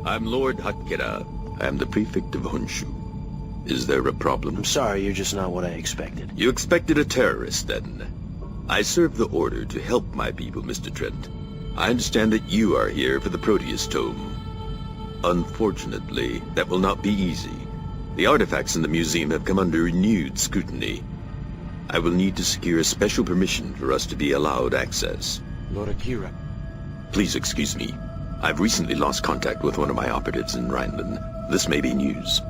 I'm Lord Hakira. I am the prefect of Honshu. Is there a problem? I'm sorry, you're just not what I expected. You expected a terrorist, then? I serve the order to help my people, Mr. Trent. I understand that you are here for the Proteus Tome. Unfortunately, that will not be easy. The artifacts in the museum have come under renewed scrutiny. I will need to secure a special permission for us to be allowed access. Lord Akira. Please excuse me. I've recently lost contact with one of my operatives in Rhineland. This may be news.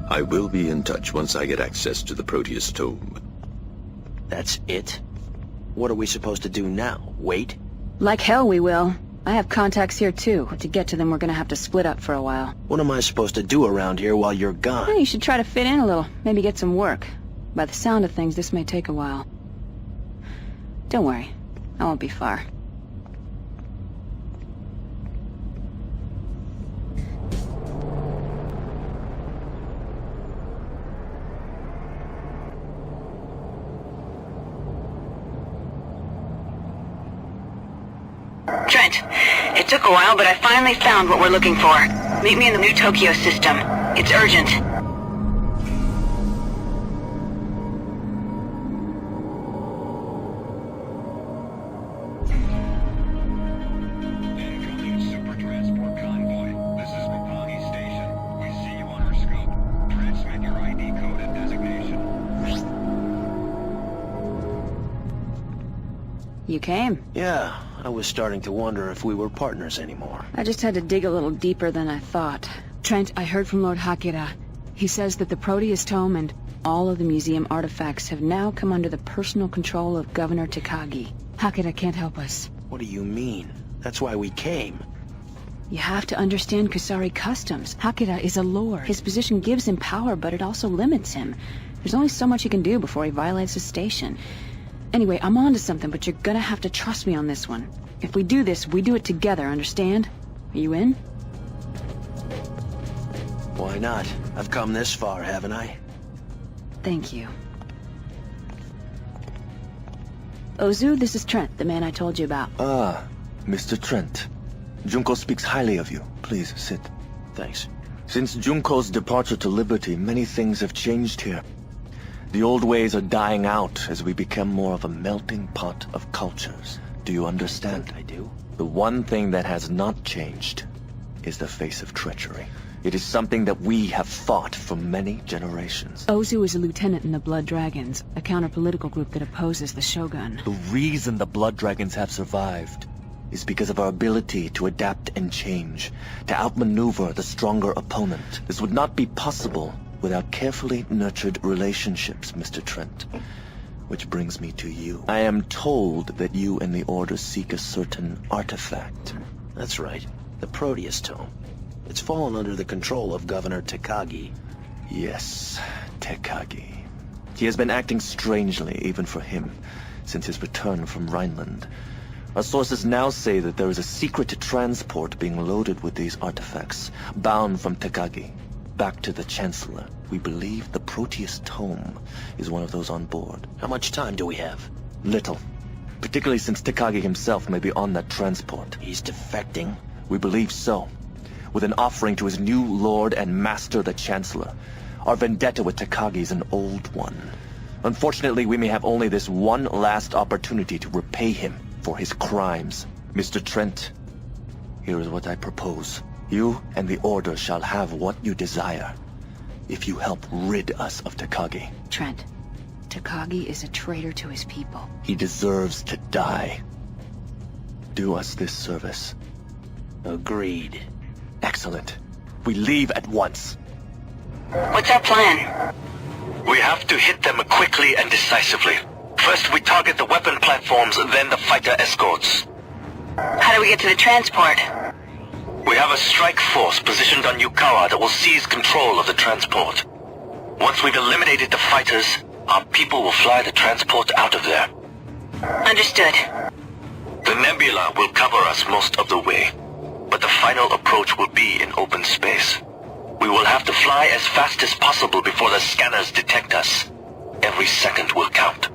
I will be in touch once I get access to the Proteus Tome. That's it? What are we supposed to do now? Wait? Like hell we will. I have contacts here too. To get to them, we're gonna have to split up for a while. What am I supposed to do around here while you're gone? Well, you should try to fit in a little. Maybe get some work. By the sound of things, this may take a while. Don't worry. I won't be far. Trent, it took a while, but I finally found what we're looking for. Meet me in the New Tokyo system. It's urgent. Incoming super transport convoy. This is Roppongi Station. We see you on our scope. Transmit your ID code and designation. You came? Yeah, I was starting to wonder if we were partners anymore. I just had to dig a little deeper than I thought. Trent, I heard from Lord Hakira. He says that the Proteus Tome and all of the museum artifacts have now come under the personal control of Governor Takagi. Hakira can't help us. What do you mean? That's why we came. You have to understand Kusari customs. Hakira is a lord. His position gives him power, but it also limits him. There's only so much he can do before he violates the station. Anyway, I'm onto something, but you're gonna have to trust me on this one. If we do this, we do it together, understand? Are you in? Why not? I've come this far, haven't I? Thank you. Ozu, this is Trent, the man I told you about. Ah, Mr. Trent. Junko speaks highly of you. Please, sit. Thanks. Since Junko's departure to Liberty, many things have changed here. The old ways are dying out as we become more of a melting pot of cultures. Do you understand? I do. The one thing that has not changed is the face of treachery. It is something that we have fought for many generations. Ozu is a lieutenant in the Blood Dragons, a counter-political group that opposes the Shogun. The reason the Blood Dragons have survived is because of our ability to adapt and change, to outmaneuver the stronger opponent. This would not be possible without carefully nurtured relationships, Mr. Trent. Which brings me to you. I am told that you and the Order seek a certain artifact. That's right. The Proteus Tome. It's fallen under the control of Governor Takagi. Yes, Takagi. He has been acting strangely, even for him, since his return from Rhineland. Our sources now say that there is a secret transport being loaded with these artifacts, bound from Takagi back to the Chancellor. We believe the Proteus Tome is one of those on board. How much time do we have? Little. Particularly since Takagi himself may be on that transport. He's defecting? We believe so. With an offering to his new lord and master, the Chancellor. Our vendetta with Takagi is an old one. Unfortunately, we may have only this one last opportunity to repay him for his crimes. Mr. Trent, here is what I propose. You and the Order shall have what you desire, if you help rid us of Takagi. Trent, Takagi is a traitor to his people. He deserves to die. Do us this service. Agreed. Excellent. We leave at once. What's our plan? We have to hit them quickly and decisively. First we target the weapon platforms, then the fighter escorts. How do we get to the transport? We have a strike force positioned on Yukawa that will seize control of the transport. Once we've eliminated the fighters, our people will fly the transport out of there. Understood. The nebula will cover us most of the way, but the final approach will be in open space. We will have to fly as fast as possible before the scanners detect us. Every second will count.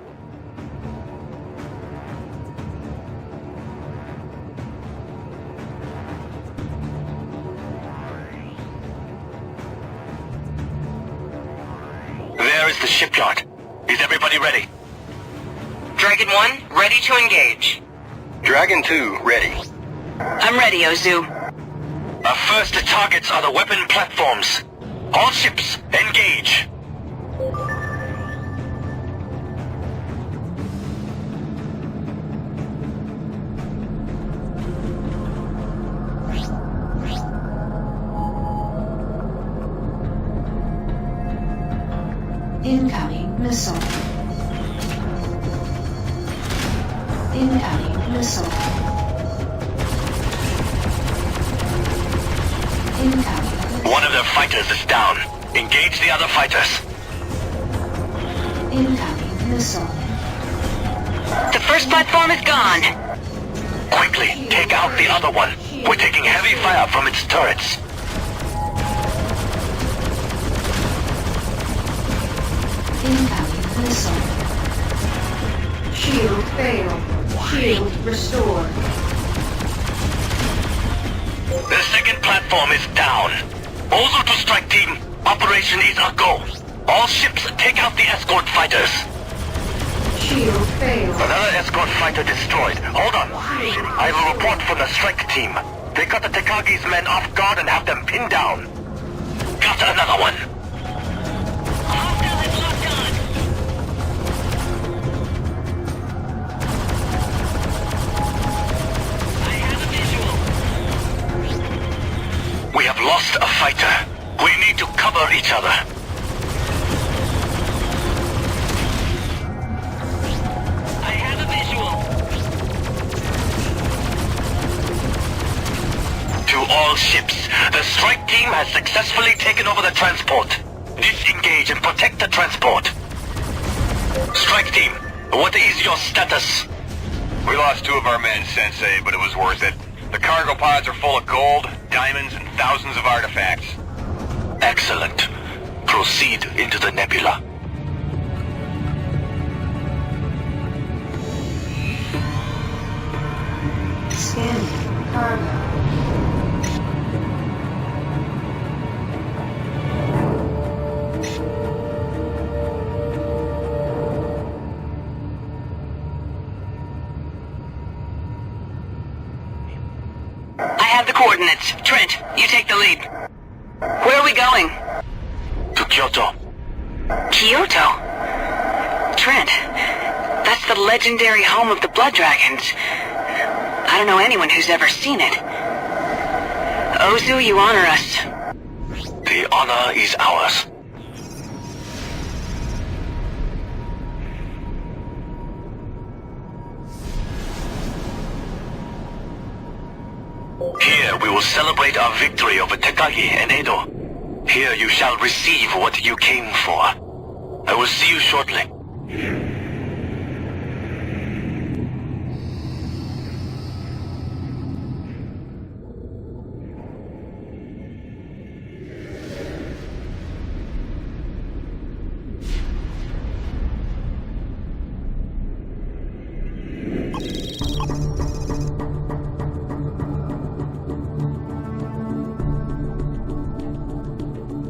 shipyard. Is everybody ready? Dragon 1, ready to engage. Dragon 2, ready. I'm ready, Ozu. Our first targets are the weapon platforms. All ships, engage. Incoming missile. Incoming missile. Incoming. One of their fighters is down. Engage the other fighters. Incoming missile. The first platform is gone. Quickly, take out the other one. We're taking heavy fire from its turrets. Incoming missile. Shield failed. Shield restored. The second platform is down. Also to strike team, operation is a go. All ships take out the escort fighters. Shield failed. Another escort fighter destroyed. Hold on. I have a report from the strike team. They got the Takagi's men off guard and have them pinned down. Got another one. We have lost a fighter. We need to cover each other. I have a visual. To all ships, the strike team has successfully taken over the transport. Disengage and protect the transport. Strike team, what is your status? We lost 2 of our men, Sensei, but it was worth it. The cargo pods are full of gold, diamonds, and thousands of artifacts. Excellent. Proceed into the nebula. Scanning cargo. I have the coordinates. Trent, you take the lead. Where are we going? To Kyoto. Kyoto? Trent, that's the legendary home of the Blood Dragons. I don't know anyone who's ever seen it. Ozu, you honor us. The honor is ours. Here we will celebrate our victory over Takagi and Edo. Here you shall receive what you came for. I will see you shortly.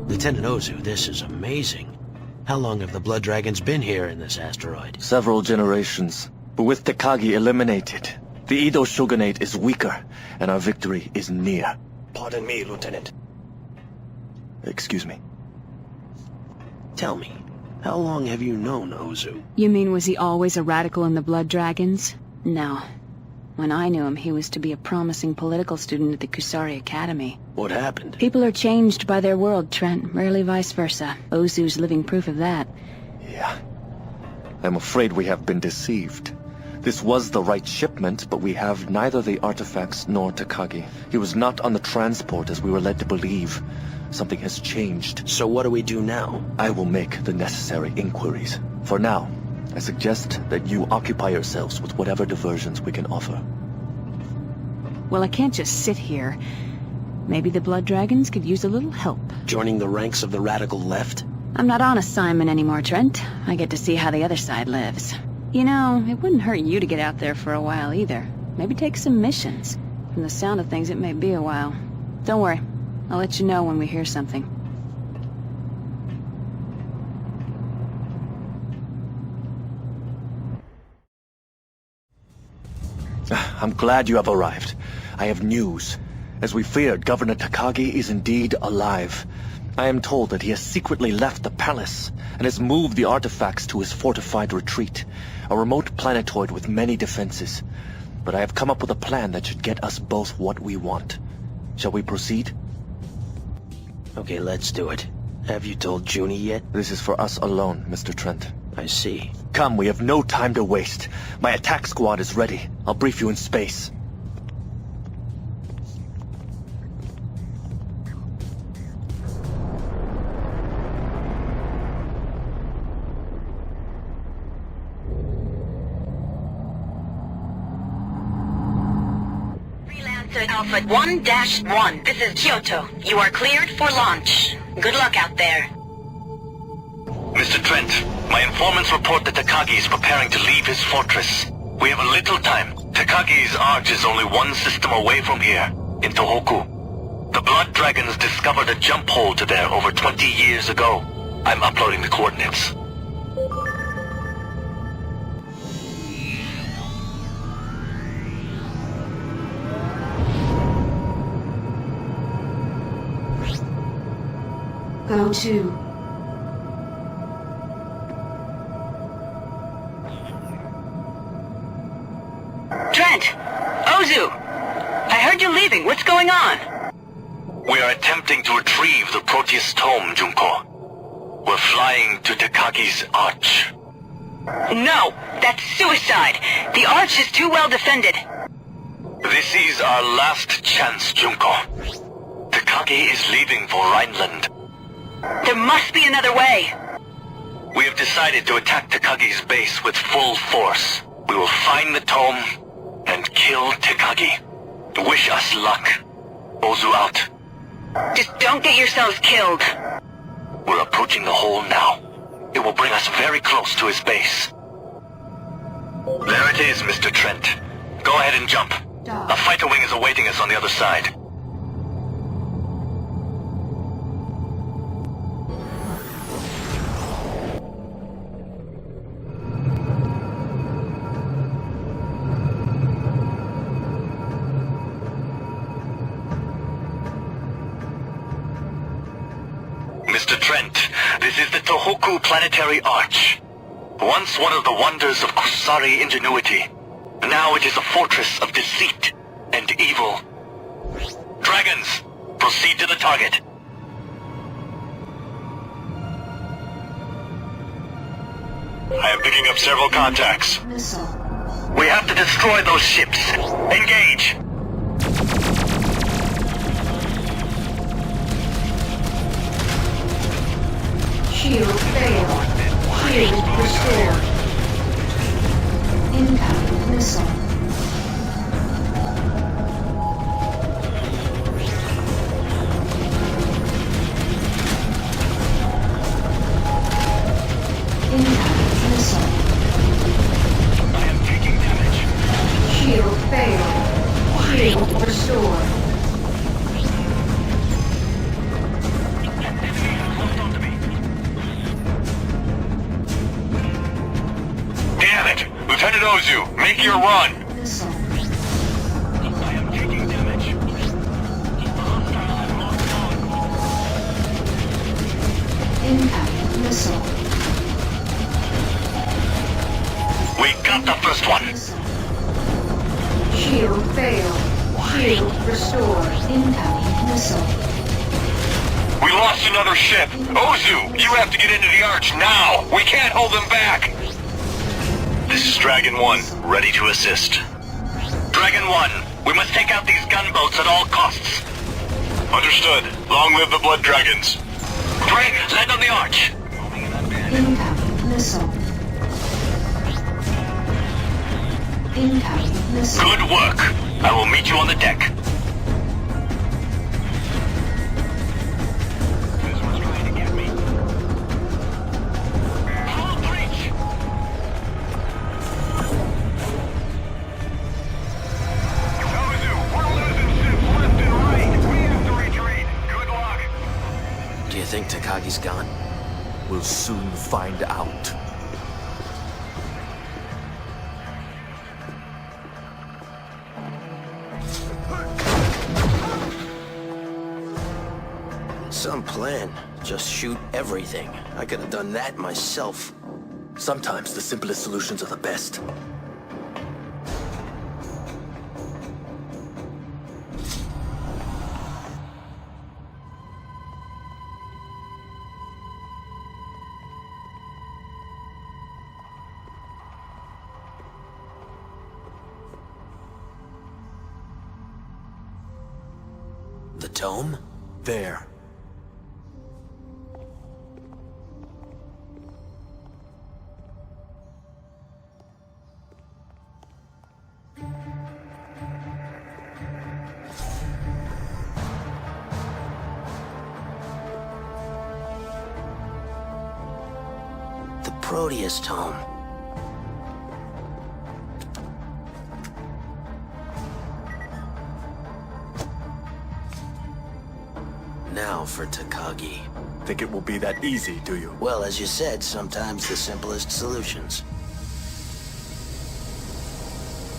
Lieutenant Ozu, this is amazing. How long have the Blood Dragons been here in this asteroid? Several generations. But with Takagi eliminated, the Edo shogunate is weaker, and our victory is near. Pardon me, Lieutenant. Excuse me. Tell me, how long have you known Ozu? You mean, was he always a radical in the Blood Dragons? No. When I knew him, he was to be a promising political student at the Kusari Academy. What happened? People are changed by their world, Trent. Rarely vice versa. Ozu's living proof of that. Yeah. I'm afraid we have been deceived. This was the right shipment, but we have neither the artifacts nor Takagi. He was not on the transport as we were led to believe. Something has changed. So what do we do now? I will make the necessary inquiries. For now, I suggest that you occupy yourselves with whatever diversions we can offer. Well, I can't just sit here. Maybe the Blood Dragons could use a little help. Joining the ranks of the radical left? I'm not on assignment anymore, Trent. I get to see how the other side lives. You know, it wouldn't hurt you to get out there for a while either. Maybe take some missions. From the sound of things, it may be a while. Don't worry. I'll let you know when we hear something. I'm glad you have arrived. I have news. As we feared, Governor Takagi is indeed alive. I am told that he has secretly left the palace and has moved the artifacts to his fortified retreat, a remote planetoid with many defenses. But I have come up with a plan that should get us both what we want. Shall we proceed? Okay, let's do it. Have you told Junie yet? This is for us alone, Mr. Trent. I see. Come, we have no time to waste. My attack squad is ready. I'll brief you in space. Freelancer Alpha 1-1. This is Kyoto. You are cleared for launch. Good luck out there. Mr. Trent, my informants report that Takagi is preparing to leave his fortress. We have a little time. Takagi's arch is only one system away from here, in Tohoku. The Blood Dragons discovered a jump hole to there over 20 years ago. I'm uploading the coordinates. Go to. Trent! Ozu! I heard you leaving. What's going on? We are attempting to retrieve the Proteus Tome, Junko. We're flying to Takagi's arch. No! That's suicide! The arch is too well defended. This is our last chance, Junko. Takagi is leaving for Rhineland. There must be another way. We have decided to attack Takagi's base with full force. We will find the tome and kill Takagi. Wish us luck. Ozu out. Just don't get yourselves killed. We're approaching the hole now. It will bring us very close to his base. There it is, Mr. Trent. Go ahead and jump. A fighter wing is awaiting us on the other side. Mr. Trent, this is the Tohoku Planetary Arch. Once one of the wonders of Kusari ingenuity. Now it is a fortress of deceit and evil. Dragons, proceed to the target. I am picking up several contacts. We have to destroy those ships. Engage! Shield failed. Shield restored. Incoming missile. Incoming missile. I am taking damage. Shield failed. Shield restored. Lieutenant Ozu, make your run! Missile. I am taking damage. Incoming missile. We got the first one. Missile. Shield failed. Shield restored. Incoming missile. We lost another ship. Ozu, you have to get into the arch now. We can't hold them back. This is Dragon 1, ready to assist. Dragon 1, we must take out these gunboats at all costs. Understood. Long live the Blood Dragons. Drake, land on the arch. Incoming missile. Incoming missile. Good work. I will meet you on the deck. This one's trying to get me. Hold breach. Do you think Takagi's gone? We'll soon find out. Some plan. Just shoot everything. I could have done that myself. Sometimes the simplest solutions are the best. The tome? There. The Proteus tome. Now for Takagi. Think it will be that easy, do you? Well, as you said, sometimes the simplest solutions.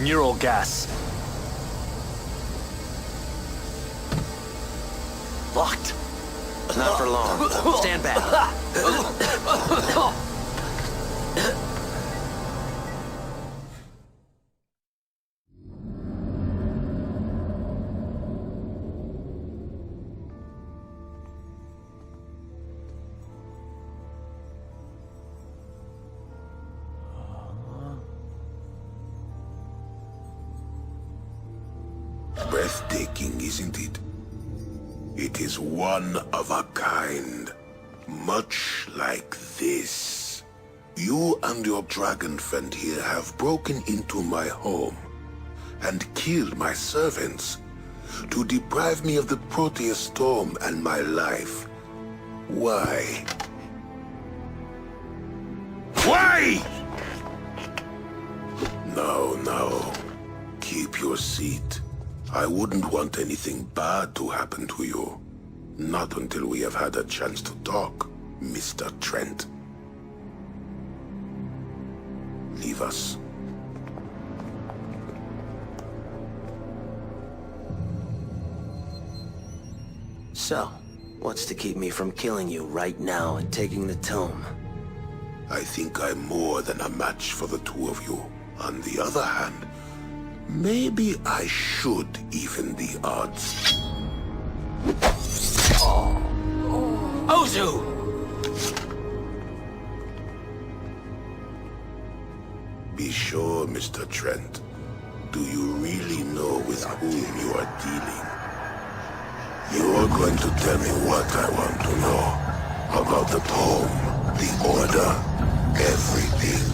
Neural gas. Locked. Not for long. Stand back. Breathtaking, isn't it? It is one of a kind. Much like this. You and your dragon friend here have broken into my home and killed my servants to deprive me of the Proteus tome and my life. Why? Why? No. Keep your seat. I wouldn't want anything bad to happen to you. Not until we have had a chance to talk, Mr. Trent. Leave us. So, what's to keep me from killing you right now and taking the tome? I think I'm more than a match for the two of you. On the other hand, maybe I should even the odds. Ozu! Be sure, Mr. Trent. Do you really know with whom you are dealing? You're going to tell me what I want to know. About the tome, the order, everything.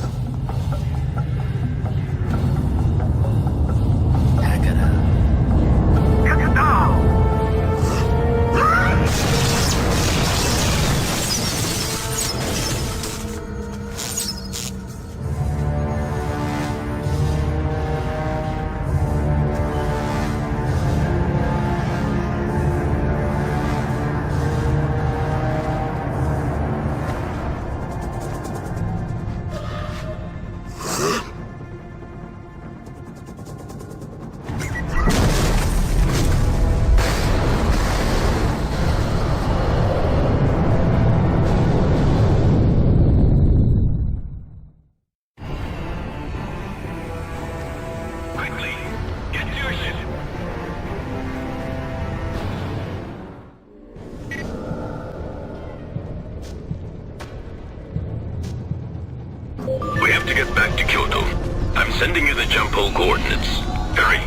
We have to get back to Kyoto. I'm sending you the jump hole coordinates. Hurry.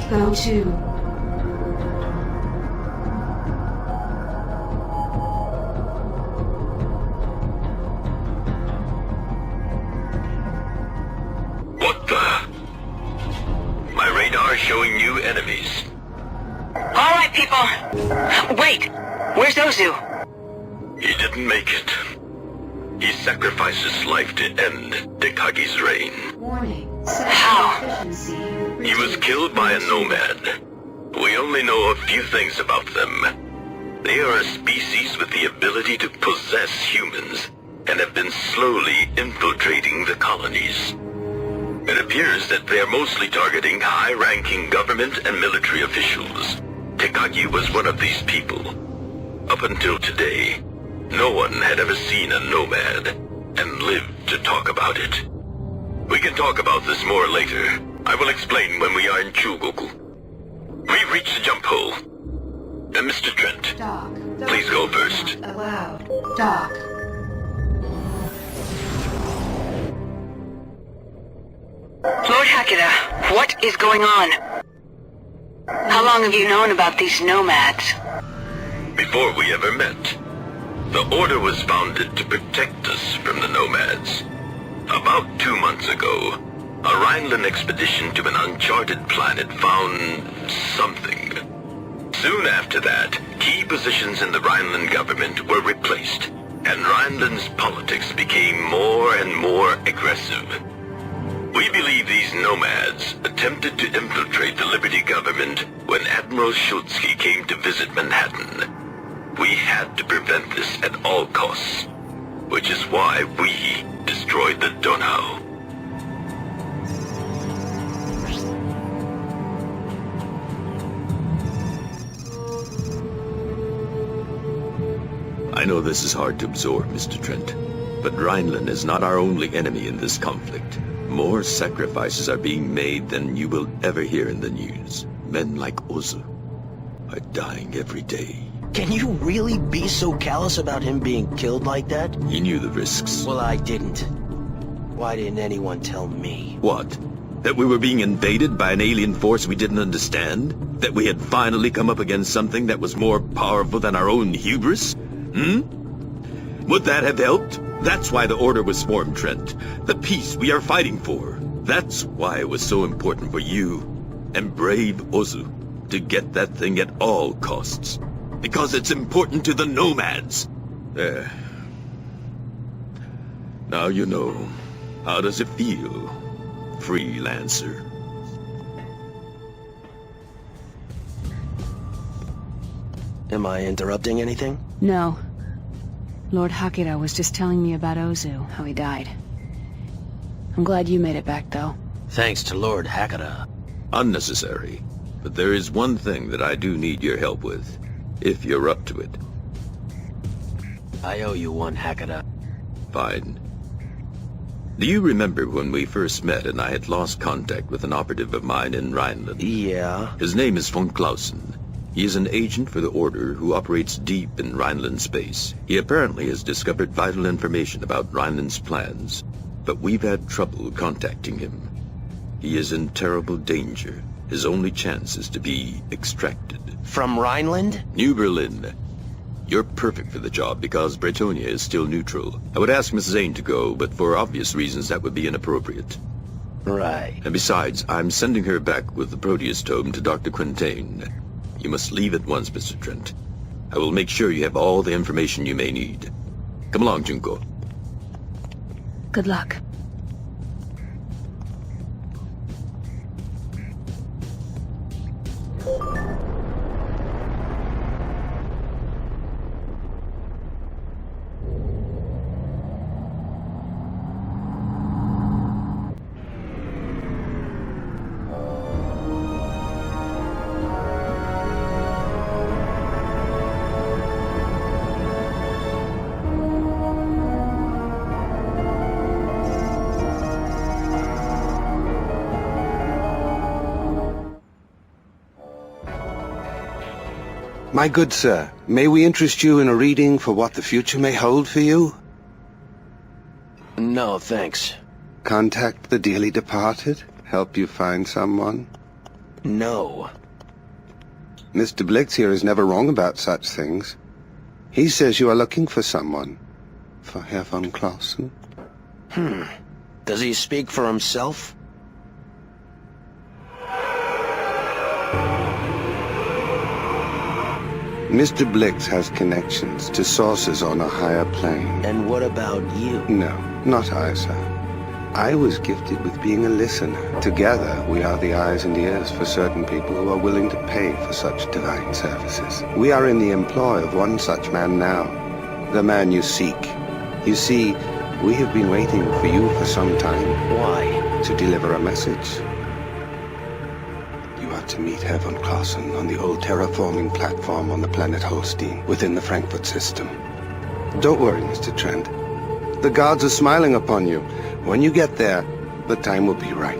Go to. What the? My radar showing new enemies. All right, people. Wait, where's Ozu? He didn't make it. He sacrificed his life to end Takagi's reign. Warning. How? Efficiency. He was killed by a nomad. We only know a few things about them. They are a species with the ability to possess humans, and have been slowly infiltrating the colonies. It appears that they are mostly targeting high-ranking government and military officials. Tekagi was one of these people. Up until today, no one had ever seen a nomad and lived to talk about it. We can talk about this more later. I will explain when we are in Chugoku. We've reached the jump hole. And Mr. Trent, please go first. Allowed. Dock. Lord Hakeda, what is going on? How long have you known about these nomads? Before we ever met, the Order was founded to protect us from the nomads. About 2 months ago, a Rhineland expedition to an uncharted planet found something. Soon after that, key positions in the Rhineland government were replaced, and Rhineland's politics became more and more aggressive. We believe these nomads attempted to infiltrate the Liberty government when Admiral Schultzky came to visit Manhattan. We had to prevent this at all costs, which is why we destroyed the Donau. I know this is hard to absorb, Mr. Trent, but Rhineland is not our only enemy in this conflict. More sacrifices are being made than you will ever hear in the news. Men like Ozu are dying every day. Can you really be so callous about him being killed like that? He knew the risks. Well, I didn't. Why didn't anyone tell me? What? That we were being invaded by an alien force we didn't understand? That we had finally come up against something that was more powerful than our own hubris? Would that have helped? That's why the Order was formed, Trent. The peace we are fighting for. That's why it was so important for you and brave Ozu to get that thing at all costs. Because it's important to the nomads. There. Now you know. How does it feel, Freelancer? Am I interrupting anything? No. Lord Hakeda was just telling me about Ozu, how he died. I'm glad you made it back, though. Thanks to Lord Hakeda. Unnecessary. But there is one thing that I do need your help with, if you're up to it. I owe you one, Hakeda. Fine. Do you remember when we first met and I had lost contact with an operative of mine in Rhineland? Yeah. His name is von Clausen. He is an agent for the Order who operates deep in Rhineland space. He apparently has discovered vital information about Rhineland's plans, but we've had trouble contacting him. He is in terrible danger. His only chance is to be extracted. From Rhineland? New Berlin. You're perfect for the job because Bretonia is still neutral. I would ask Miss Zane to go, but for obvious reasons that would be inappropriate. Right. And besides, I'm sending her back with the Proteus tome to Dr. Quintain. You must leave at once, Mr. Trent. I will make sure you have all the information you may need. Come along, Junko. Good luck. My good sir, may we interest you in a reading for what the future may hold for you? No, thanks. Contact the dearly departed? Help you find someone? No. Mr. Blix here is never wrong about such things. He says you are looking for someone. For Herr von Clausen? Does he speak for himself? Mr. Blix has connections to sources on a higher plane. And what about you? No, not I, sir. I was gifted with being a listener. Together, we are the eyes and ears for certain people who are willing to pay for such divine services. We are in the employ of one such man now. The man you seek. You see, we have been waiting for you for some time. Why? to deliver a message. You are to meet Herr von Clausen on the old terraforming platform on the planet Holstein, within the Frankfurt system. Don't worry, Mr. Trent. The gods are smiling upon you. When you get there, the time will be right.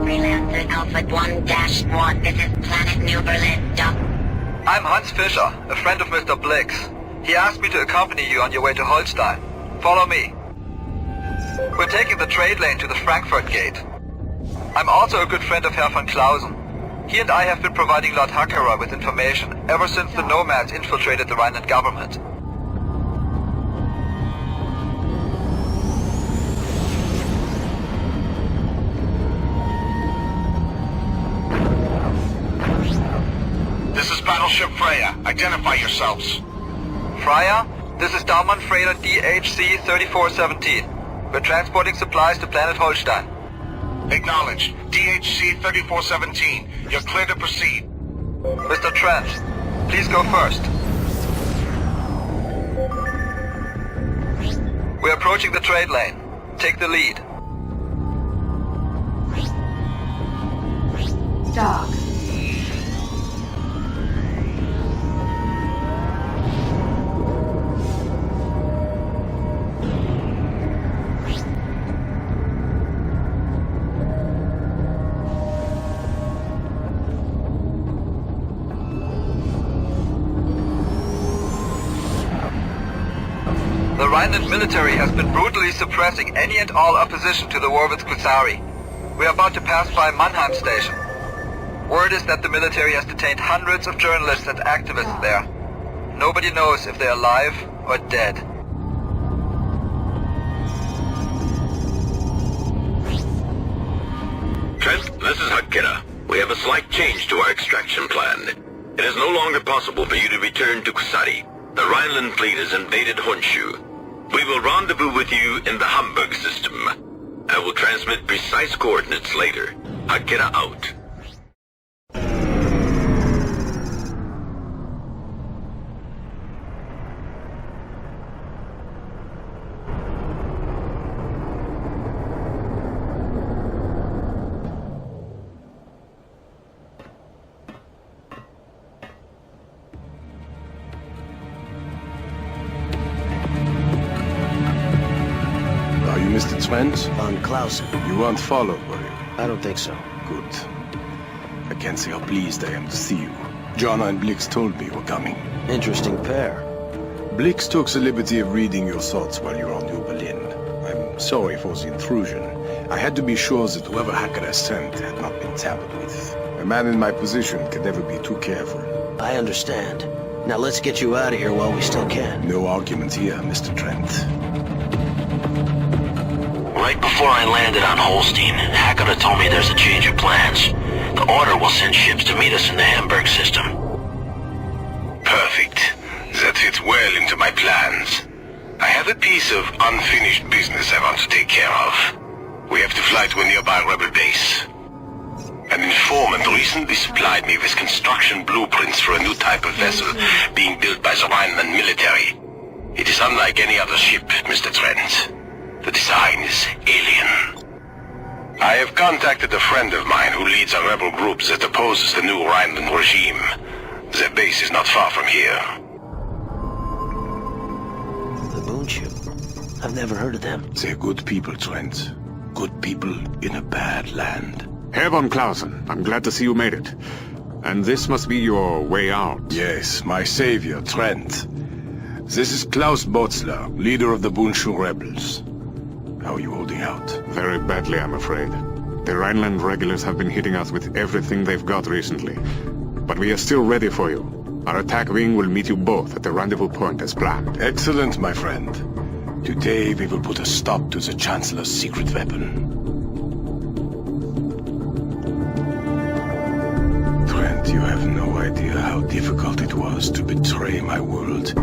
Freelancer Alpha 1-1, this is Planet New Berlin, Doc. I'm Hans Fischer, a friend of Mr. Blix. He asked me to accompany you on your way to Holstein. Follow me. We're taking the trade lane to the Frankfurt Gate. I'm also a good friend of Herr von Clausen. He and I have been providing Lord Hackera with information ever since the nomads infiltrated the Rhineland government. This is Battleship Freya. Identify yourselves. Freya, this is Daumann Freighter DHC 3417. We're transporting supplies to Planet Holstein. Acknowledged. DHC 3417. You're clear to proceed. Mr. Trent, please go first. We're approaching the trade lane. Take the lead. Doc. The Rhineland military has been brutally suppressing any and all opposition to the war with Kusari. We are about to pass by Mannheim station. Word is that the military has detained hundreds of journalists and activists there. Nobody knows if they're alive or dead. Trent, this is Hackera. We have a slight change to our extraction plan. It is no longer possible for you to return to Kusari. The Rhineland fleet has invaded Honshu. We will rendezvous with you in the Hamburg system. I will transmit precise coordinates later. Hackera out. Mr. Trent? Von Clausen. You weren't followed, were you? I don't think so. Good. I can't say how pleased I am to see you. Jana and Blix told me you were coming. Interesting pair. Blix took the liberty of reading your thoughts while you were on New Berlin. I'm sorry for the intrusion. I had to be sure that whoever Hackera sent had not been tampered with. A man in my position can never be too careful. I understand. Now let's get you out of here while we still can. No argument here, Mr. Trent. Right before I landed on Holstein, Hackera told me there's a change of plans. The Order will send ships to meet us in the Hamburg system. Perfect. That fits well into my plans. I have a piece of unfinished business I want to take care of. We have to fly to a nearby rebel base. An informant recently supplied me with construction blueprints for a new type of vessel being built by the Rhineland military. It is unlike any other ship, Mr. Trent. The design is alien. I have contacted a friend of mine who leads a rebel group that opposes the new Rhineland regime. Their base is not far from here. The Moon Ship? I've never heard of them. They're good people, Trent. Good people in a bad land. Herr von Clausen, I'm glad to see you made it. And this must be your way out. Yes, my savior, Trent. This is Klaus Botzler, leader of the Bundschuh rebels. How are you holding out? Very badly, I'm afraid. The Rhineland regulars have been hitting us with everything they've got recently. But we are still ready for you. Our attack wing will meet you both at the rendezvous point as planned. Excellent, my friend. Today we will put a stop to the Chancellor's secret weapon. Trent, you have no idea how difficult it was to betray my world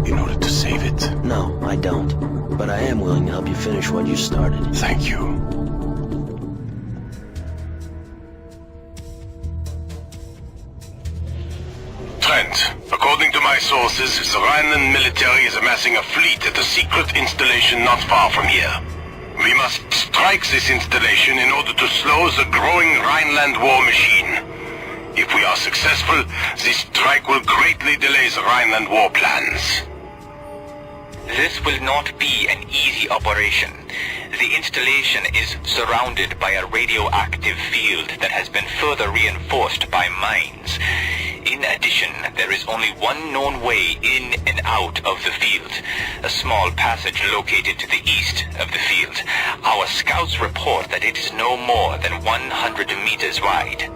in order to save it. No, I don't. But I am willing to help you finish what you started. Thank you. sources, the Rhineland military is amassing a fleet at a secret installation not far from here. We must strike this installation in order to slow the growing Rhineland war machine. If we are successful, this strike will greatly delay the Rhineland war plans. This will not be an easy operation. The installation is surrounded by a radioactive field that has been further reinforced by mines. In addition, there is only one known way in and out of the field, a small passage located to the east of the field. Our scouts report that it is no more than 100 meters wide.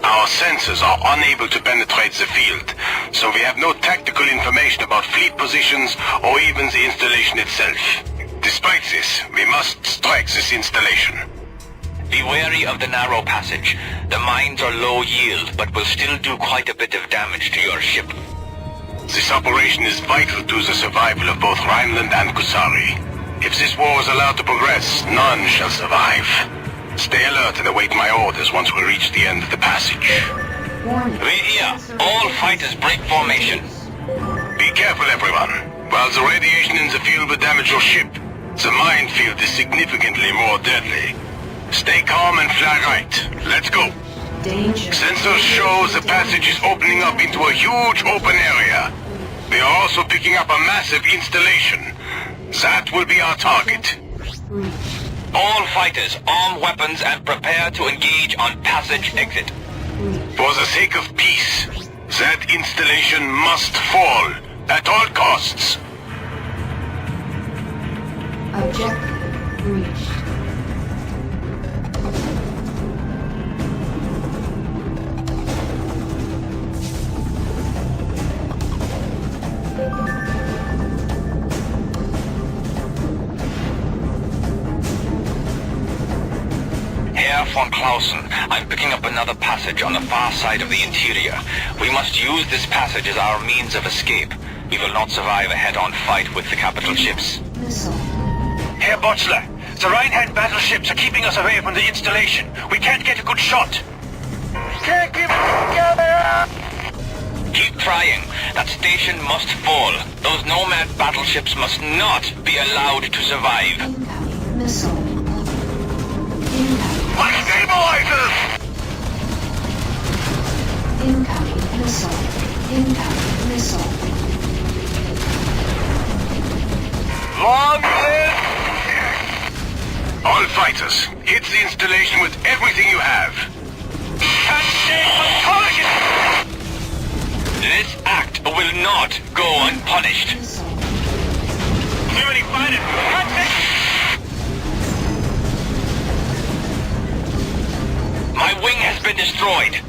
Our sensors are unable to penetrate the field, so we have no tactical information about fleet positions or even the installation itself. Despite this, we must strike this installation. Be wary of the narrow passage. The mines are low yield, but will still do quite a bit of damage to your ship. This operation is vital to the survival of both Rhineland and Kusari. If this war is allowed to progress, none shall survive. Stay alert and await my orders once we reach the end of the passage. Read here. All fighters break formation. Be careful, everyone. While the radiation in the field will damage your ship, the minefield is significantly more deadly. Stay calm and fly right. Let's go. Danger. Sensors show the passage is opening up into a huge open area. They are also picking up a massive installation. That will be our target. All fighters, arm weapons and prepare to engage on passage exit. For the sake of peace, that installation must fall at all costs. Objective reached. Herr von Clausen, I'm picking up another passage on the far side of the interior. We must use this passage as our means of escape. We will not survive a head-on fight with the capital ships. Herr Botzler, the Rheinland battleships are keeping us away from the installation. We can't get a good shot. Can't keep it together! Keep trying. That station must fall. Those nomad battleships must not be allowed to survive. Missile. My stabilizers! Incoming missile. Incoming missile. Long live! All fighters, hit the installation with everything you have. Can't stay on target! This act will not go unpunished. Too many fighters! My wing has been destroyed.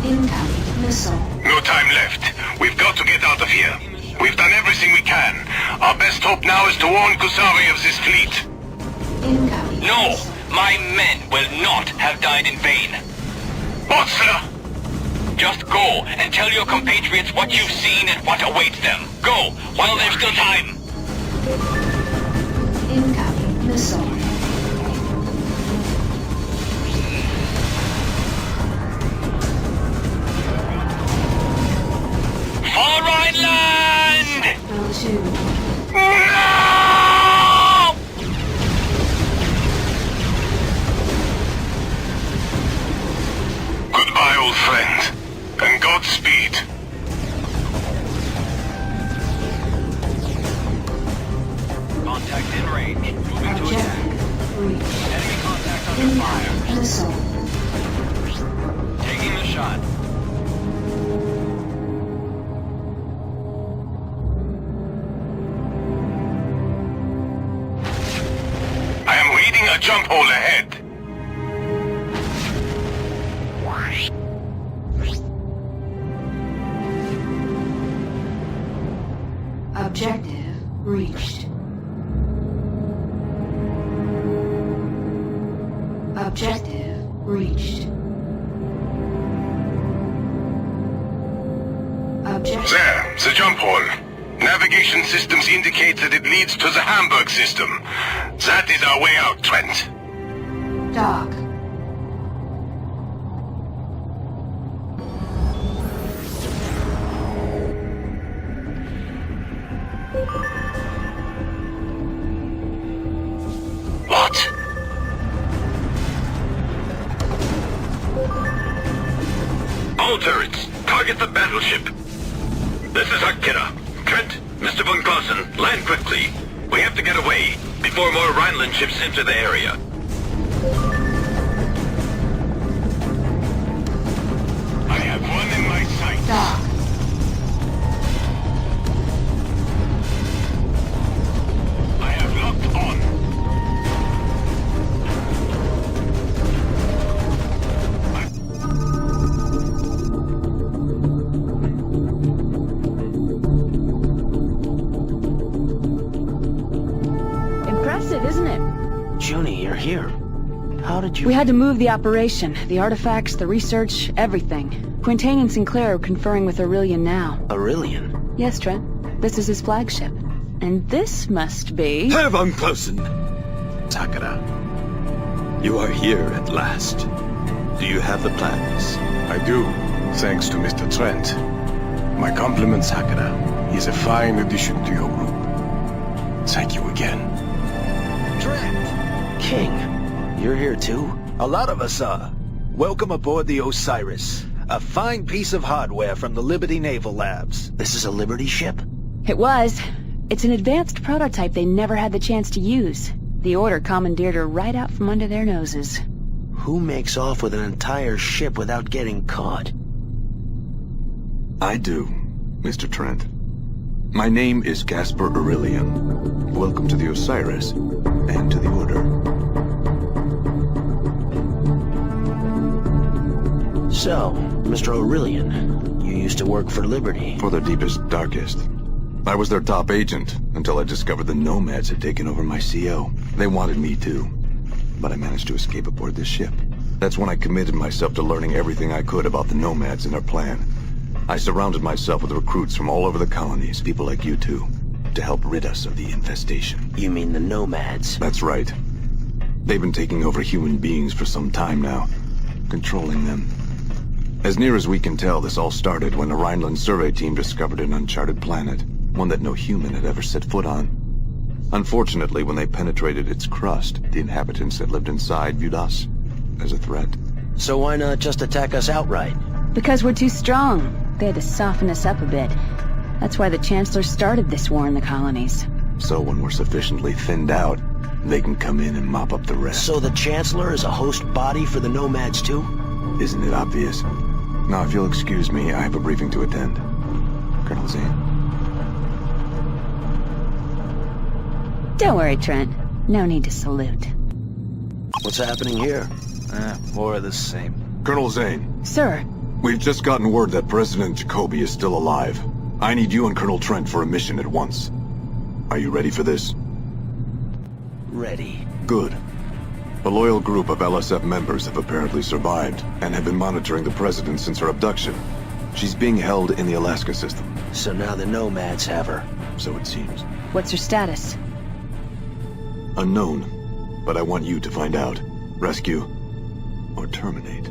Incoming missile. No time left. We've got to get out of here. We've done everything we can. Our best hope now is to warn Kusari of this fleet. Incoming. No! My men will not have died in vain. What, sir? Just go and tell your compatriots what you've seen and what awaits them. Go, while there's still time. Incoming missile. For Rhineland! L2. No! Goodbye, old friend. And Godspeed. Contact in range. Moving to attack. Objective reached. Enemy contact under fire. Incoming missile. Taking the shot. I am reading a jump hole ahead. Objective reached. Objective reached. Objective. There, the jump hole. Navigation systems indicate that it leads to the Hamburg system. That is our way out, Trent. Dock. Mr. von Clausen, land quickly. We have to get away before more Rhineland ships enter the area. I have one in my sights. Dock. I have locked on. Impressive, isn't it? Junie, you're here. How did you... We had to move the operation. The artifacts, the research, everything. Quintain and Sinclair are conferring with Aurelian now. Aurelian? Yes, Trent. This is his flagship. And this must be... Herr von Clausen! Takara, you are here at last. Do you have the plans? I do, thanks to Mr. Trent. My compliments, Hakata. He's a fine addition to your group. Thank you again. Trent! King, you're here too? A lot of us are. Welcome aboard the Osiris. A fine piece of hardware from the Liberty Naval Labs. This is a Liberty ship? It was. It's an advanced prototype they never had the chance to use. The Order commandeered her right out from under their noses. Who makes off with an entire ship without getting caught? I do, Mr. Trent. My name is Caspar Aurelian. Welcome to the Osiris, and to the Order. So, Mr. Aurelian, you used to work for Liberty. For their deepest, darkest. I was their top agent, until I discovered the Nomads had taken over my CO. They wanted me too, but I managed to escape aboard this ship. That's when I committed myself to learning everything I could about the Nomads and their plan. I surrounded myself with recruits from all over the colonies, people like you two, to help rid us of the infestation. You mean the Nomads? That's right. They've been taking over human beings for some time now, controlling them. As near as we can tell, this all started when a Rhineland survey team discovered an uncharted planet, one that no human had ever set foot on. Unfortunately, when they penetrated its crust, the inhabitants that lived inside viewed us as a threat. So why not just attack us outright? Because we're too strong. They had to soften us up a bit. That's why the Chancellor started this war in the colonies. So when we're sufficiently thinned out, they can come in and mop up the rest. So the Chancellor is a host body for the Nomads too? Isn't it obvious? Now, if you'll excuse me, I have a briefing to attend. Colonel Zane. Don't worry, Trent. No need to salute. What's happening here? More of the same. Colonel Zane. Sir. We've just gotten word that President Jacoby is still alive. I need you and Colonel Trent for a mission at once. Are you ready for this? Ready. Good. A loyal group of LSF members have apparently survived, and have been monitoring the President since her abduction. She's being held in the Alaska system. So now the Nomads have her. So it seems. What's her status? Unknown. But I want you to find out. Rescue or terminate.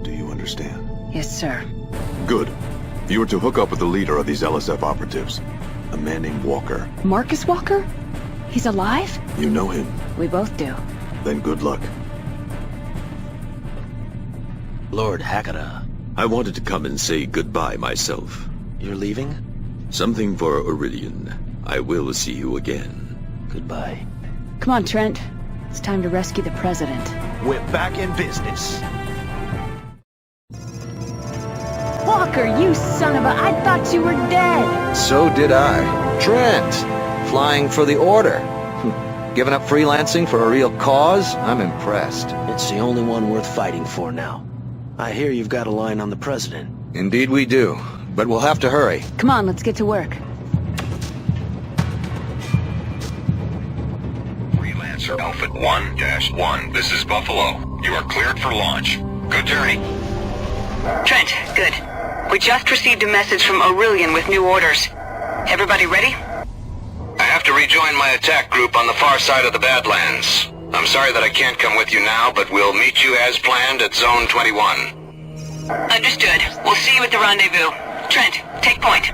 Do you understand? Yes, sir. Good. You are to hook up with the leader of these LSF operatives, a man named Walker. Marcus Walker? He's alive? You know him. We both do. Then good luck. Lord Hakata. I wanted to come and say goodbye myself. You're leaving? Something for Aurelian. I will see you again. Goodbye. Come on, Trent. It's time to rescue the President. We're back in business. Walker, you son of a... I thought you were dead! So did I. Trent, flying for the Order. Giving up freelancing for a real cause? I'm impressed. It's the only one worth fighting for now. I hear you've got a line on the President. Indeed we do, but we'll have to hurry. Come on, let's get to work. Freelancer Outfit 1-1. This is Buffalo. You are cleared for launch. Good journey. Trent, good. We just received a message from Aurelian with new orders. Everybody ready? I have to rejoin my attack group on the far side of the Badlands. I'm sorry that I can't come with you now, but we'll meet you as planned at Zone 21. Understood. We'll see you at the rendezvous. Trent, take point.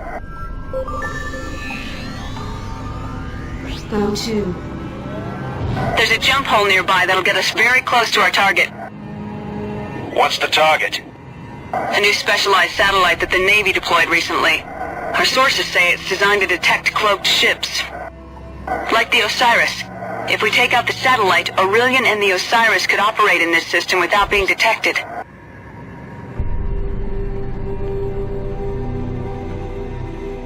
Go to. There's a jump hole nearby that'll get us very close to our target. What's the target? A new specialized satellite that the Navy deployed recently. Our sources say it's designed to detect cloaked ships. Like the Osiris. If we take out the satellite, Aurelian and the Osiris could operate in this system without being detected.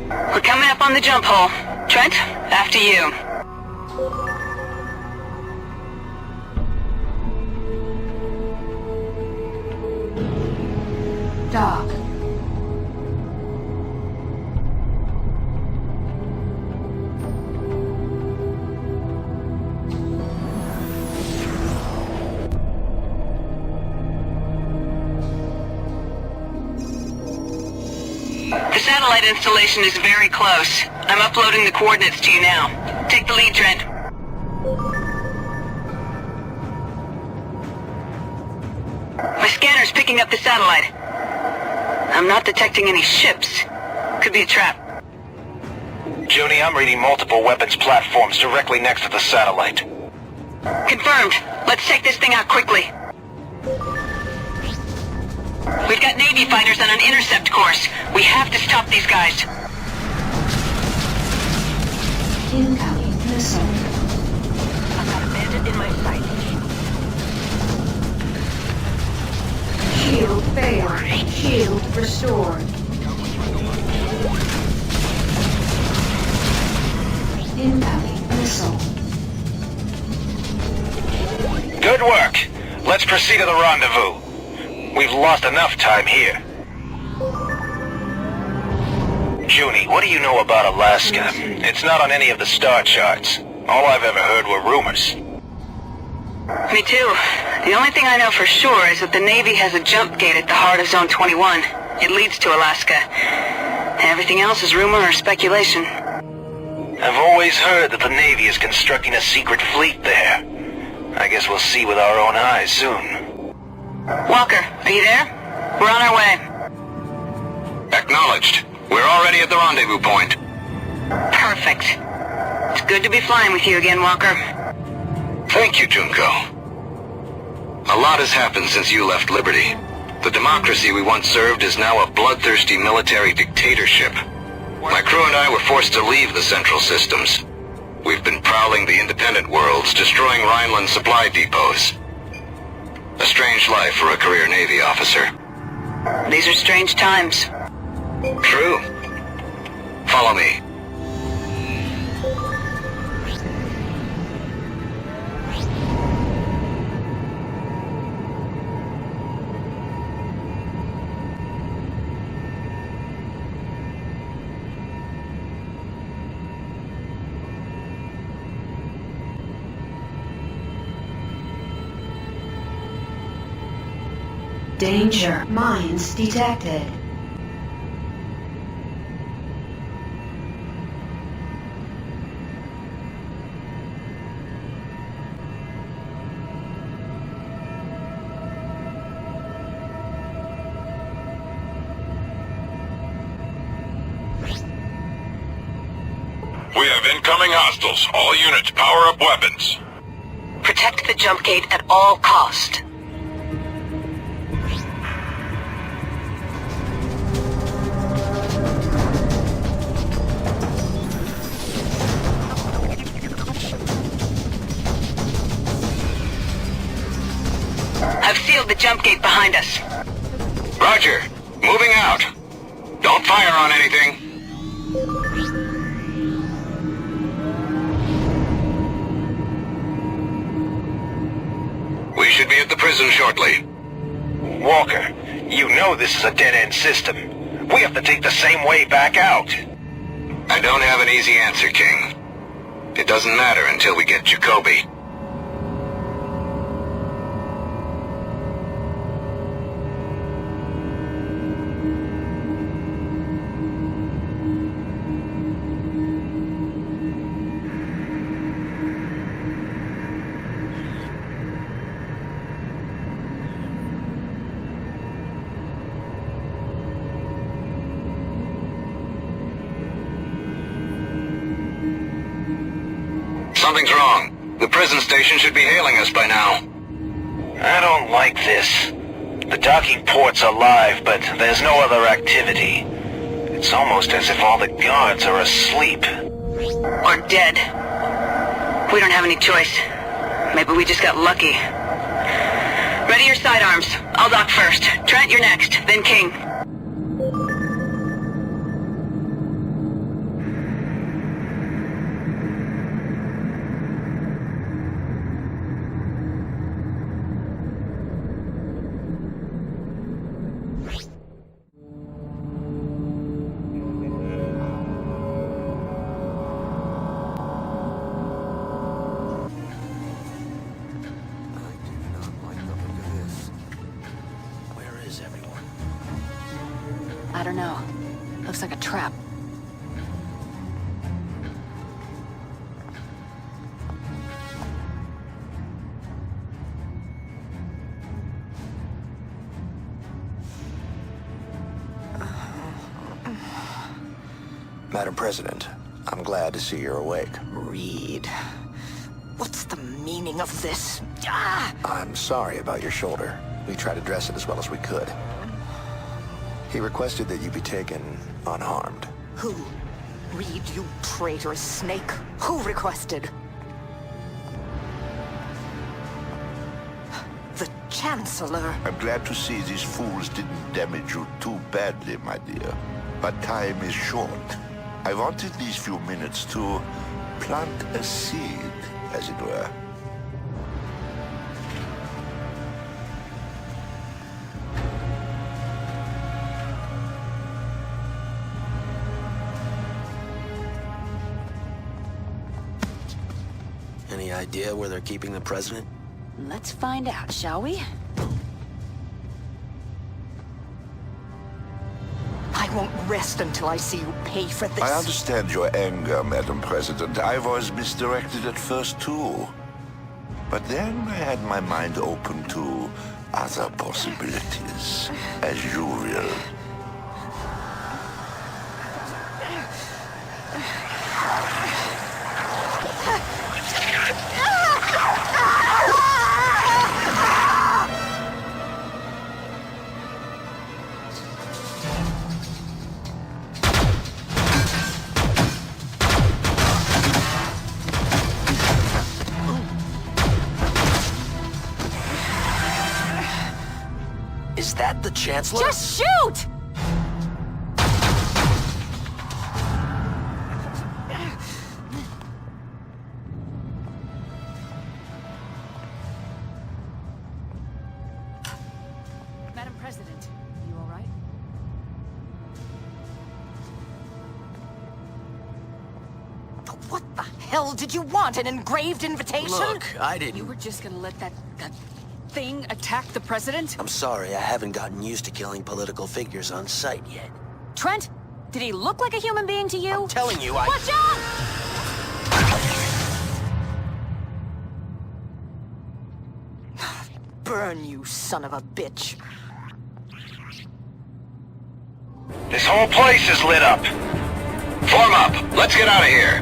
We're coming up on the jump hole. Trent, after you. Dock. The satellite installation is very close. I'm uploading the coordinates to you now. Take the lead, Trent. My scanner's picking up the satellite. I'm not detecting any ships. Could be a trap. Junie, I'm reading multiple weapons platforms directly next to the satellite. Confirmed. Let's take this thing out quickly. We've got Navy fighters on an intercept course. We have to stop these guys. Incoming missile. I've got a bandit in my sight. Shield failed. Shield restored. Incoming missile. Good work. Let's proceed to the rendezvous. We've lost enough time here. Junie, what do you know about Alaska? It's not on any of the star charts. All I've ever heard were rumors. Me too. The only thing I know for sure is that the Navy has a jump gate at the heart of Zone 21. It leads to Alaska. Everything else is rumor or speculation. I've always heard that the Navy is constructing a secret fleet there. I guess we'll see with our own eyes soon. Walker, are you there? We're on our way. Acknowledged. We're already at the rendezvous point. Perfect. It's good to be flying with you again, Walker. Thank you, Junko. A lot has happened since you left Liberty. The democracy we once served is now a bloodthirsty military dictatorship. My crew and I were forced to leave the central systems. We've been prowling the independent worlds, destroying Rhineland supply depots. A strange life for a career Navy officer. These are strange times. True. Follow me. Danger. Mines detected. We have incoming hostiles. All units, power up weapons. Protect the jump gate at all cost. I've sealed the jump gate behind us. Roger. Moving out. Don't fire on anything. We should be at the prison shortly. Walker, you know this is a dead-end system. We have to take the same way back out. I don't have an easy answer, King. It doesn't matter until we get Jacoby. Something's wrong. The prison station should be hailing us by now. I don't like this. The docking port's alive, but there's no other activity. It's almost as if all the guards are asleep. Or dead. We don't have any choice. Maybe we just got lucky. Ready your sidearms. I'll dock first. Trent, you're next. Then King. I don't know. Looks like a trap. Madam President, I'm glad to see you're awake. Reed, what's the meaning of this? I'm sorry about your shoulder. We tried to dress it as well as we could. He requested that you be taken unharmed. Who? Reed, you traitorous snake. Who requested? The Chancellor. I'm glad to see these fools didn't damage you too badly, my dear. But time is short. I wanted these few minutes to plant a seed, as it were. Any idea where they're keeping the president? Let's find out, shall we? I won't rest until I see you pay for this. I understand your anger, Madam President. I was misdirected at first, too. But then I had my mind open to other possibilities, as you will. Is that the Chancellor? Just shoot! Madam President, you all right? What the hell did you want? An engraved invitation? Look, I didn't... You were just gonna let that thing attack the president? I'm sorry, I haven't gotten used to killing political figures on sight yet. Trent, did he look like a human being to you? I'm telling you, I... Watch out! Burn, you son of a bitch. This whole place is lit up. Form up. Let's get out of here.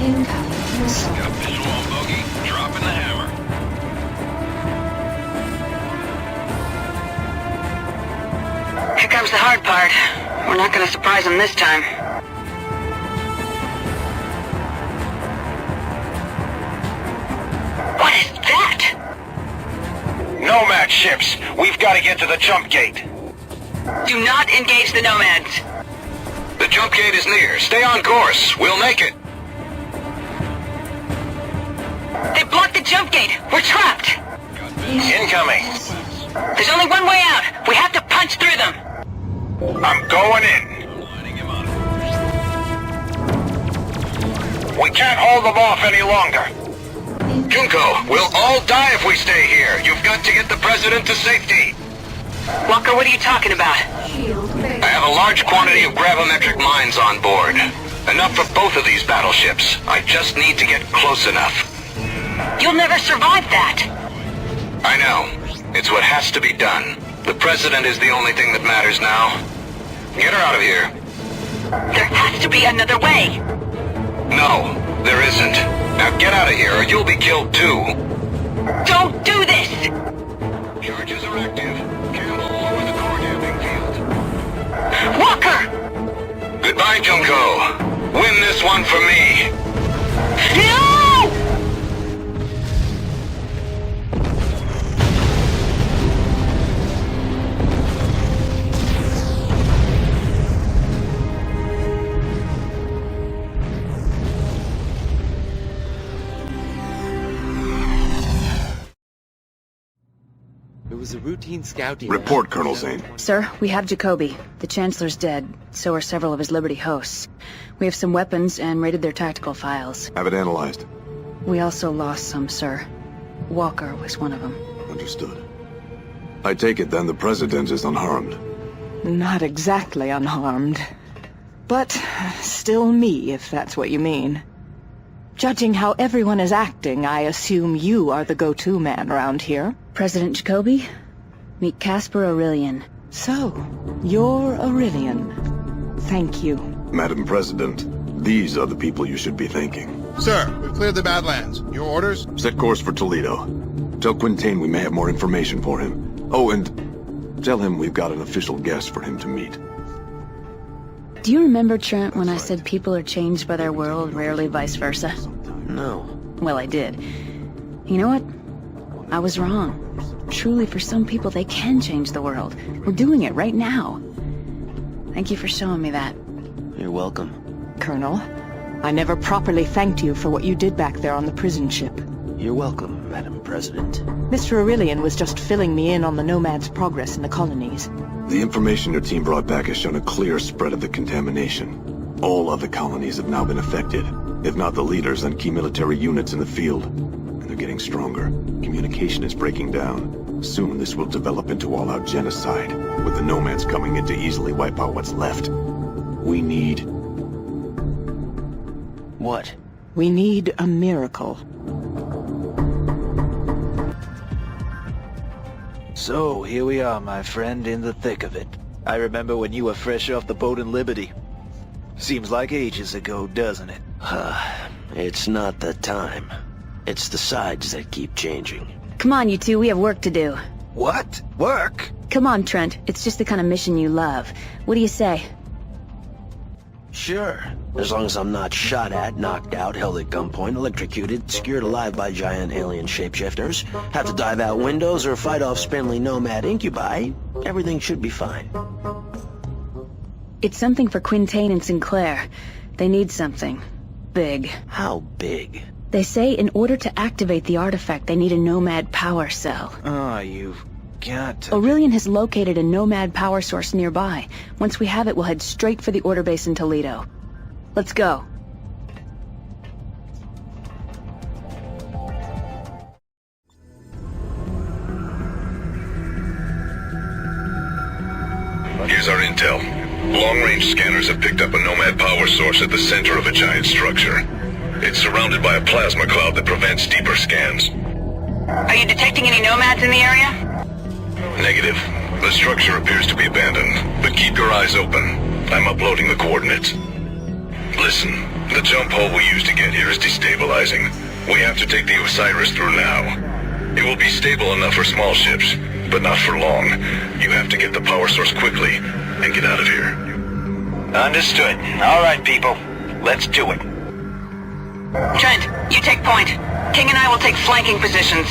Incoming missile. Got visual on bogey. Dropping the hammer. Here comes the hard part. We're not gonna surprise him this time. What is that? Nomad ships. We've got to get to the jump gate. Do not engage the nomads. The jump gate is near. Stay on course. We'll make it. They blocked the jump gate. We're trapped. Incoming. There's only one way out. We have to punch through them. I'm going in. We can't hold them off any longer. Junko, we'll all die if we stay here. You've got to get the president to safety. Walker, what are you talking about? I have a large quantity of gravimetric mines on board. Enough for both of these battleships. I just need to get close enough. You'll never survive that. I know. It's what has to be done. The president is the only thing that matters now. Get her out of here. There has to be another way. No. There isn't. Now get out of here or you'll be killed too. Don't do this! Charges are active. Campbell, lower the core damping field. Walker! Goodbye, Junko. Win this one for me. No! It was a routine scouting. Report, Colonel Zane. Sir, we have Jacoby. The Chancellor's dead. So are several of his Liberty hosts. We have some weapons and raided their tactical files. Have it analyzed. We also lost some, sir. Walker was one of them. Understood. I take it then the President is unharmed. Not exactly unharmed. But still me, if that's what you mean. Judging how everyone is acting, I assume you are the go-to man around here. President Jacoby, meet Casper Aurelian. So, you're Aurelian. Thank you. Madam President, these are the people you should be thanking. Sir, we've cleared the Badlands. Your orders? Set course for Toledo. Tell Quintain we may have more information for him. Oh, and tell him we've got an official guest for him to meet. Do you remember, Trent, when I said people are changed by their world, rarely vice versa? No. Well, I did. You know what? I was wrong. Truly, for some people, they can change the world. We're doing it right now. Thank you for showing me that. You're welcome. Colonel, I never properly thanked you for what you did back there on the prison ship. You're welcome, Madam President. Mr. Aurelian was just filling me in on the Nomads' progress in the colonies. The information your team brought back has shown a clear spread of the contamination. All other colonies have now been affected. If not the leaders, then key military units in the field. And they're getting stronger. Communication is breaking down. Soon this will develop into all-out genocide, with the Nomads coming in to easily wipe out what's left. We need... What? We need a miracle. So, here we are, my friend, in the thick of it. I remember when you were fresh off the boat in Liberty. Seems like ages ago, doesn't it? It's not the time. It's the sides that keep changing. Come on, you two, we have work to do. What? Work? Come on, Trent. It's just the kind of mission you love. What do you say? Sure. As long as I'm not shot at, knocked out, held at gunpoint, electrocuted, skewered alive by giant alien shapeshifters, have to dive out windows or fight off spindly nomad incubi, everything should be fine. It's something for Quintain and Sinclair. They need something. Big. How big? They say in order to activate the artifact, they need a Nomad power cell. Oh, you've got to... Aurelian has located a Nomad power source nearby. Once we have it, we'll head straight for the order base in Toledo. Let's go. Here's our intel. Long-range scanners have picked up a Nomad power source at the center of a giant structure. It's surrounded by a plasma cloud that prevents deeper scans. Are you detecting any Nomads in the area? Negative. The structure appears to be abandoned, but keep your eyes open. I'm uploading the coordinates. Listen, the jump hole we used to get here is destabilizing. We have to take the Osiris through now. It will be stable enough for small ships, but not for long. You have to get the power source quickly and get out of here. Understood. All right, people. Let's do it. Trent, you take point. King and I will take flanking positions.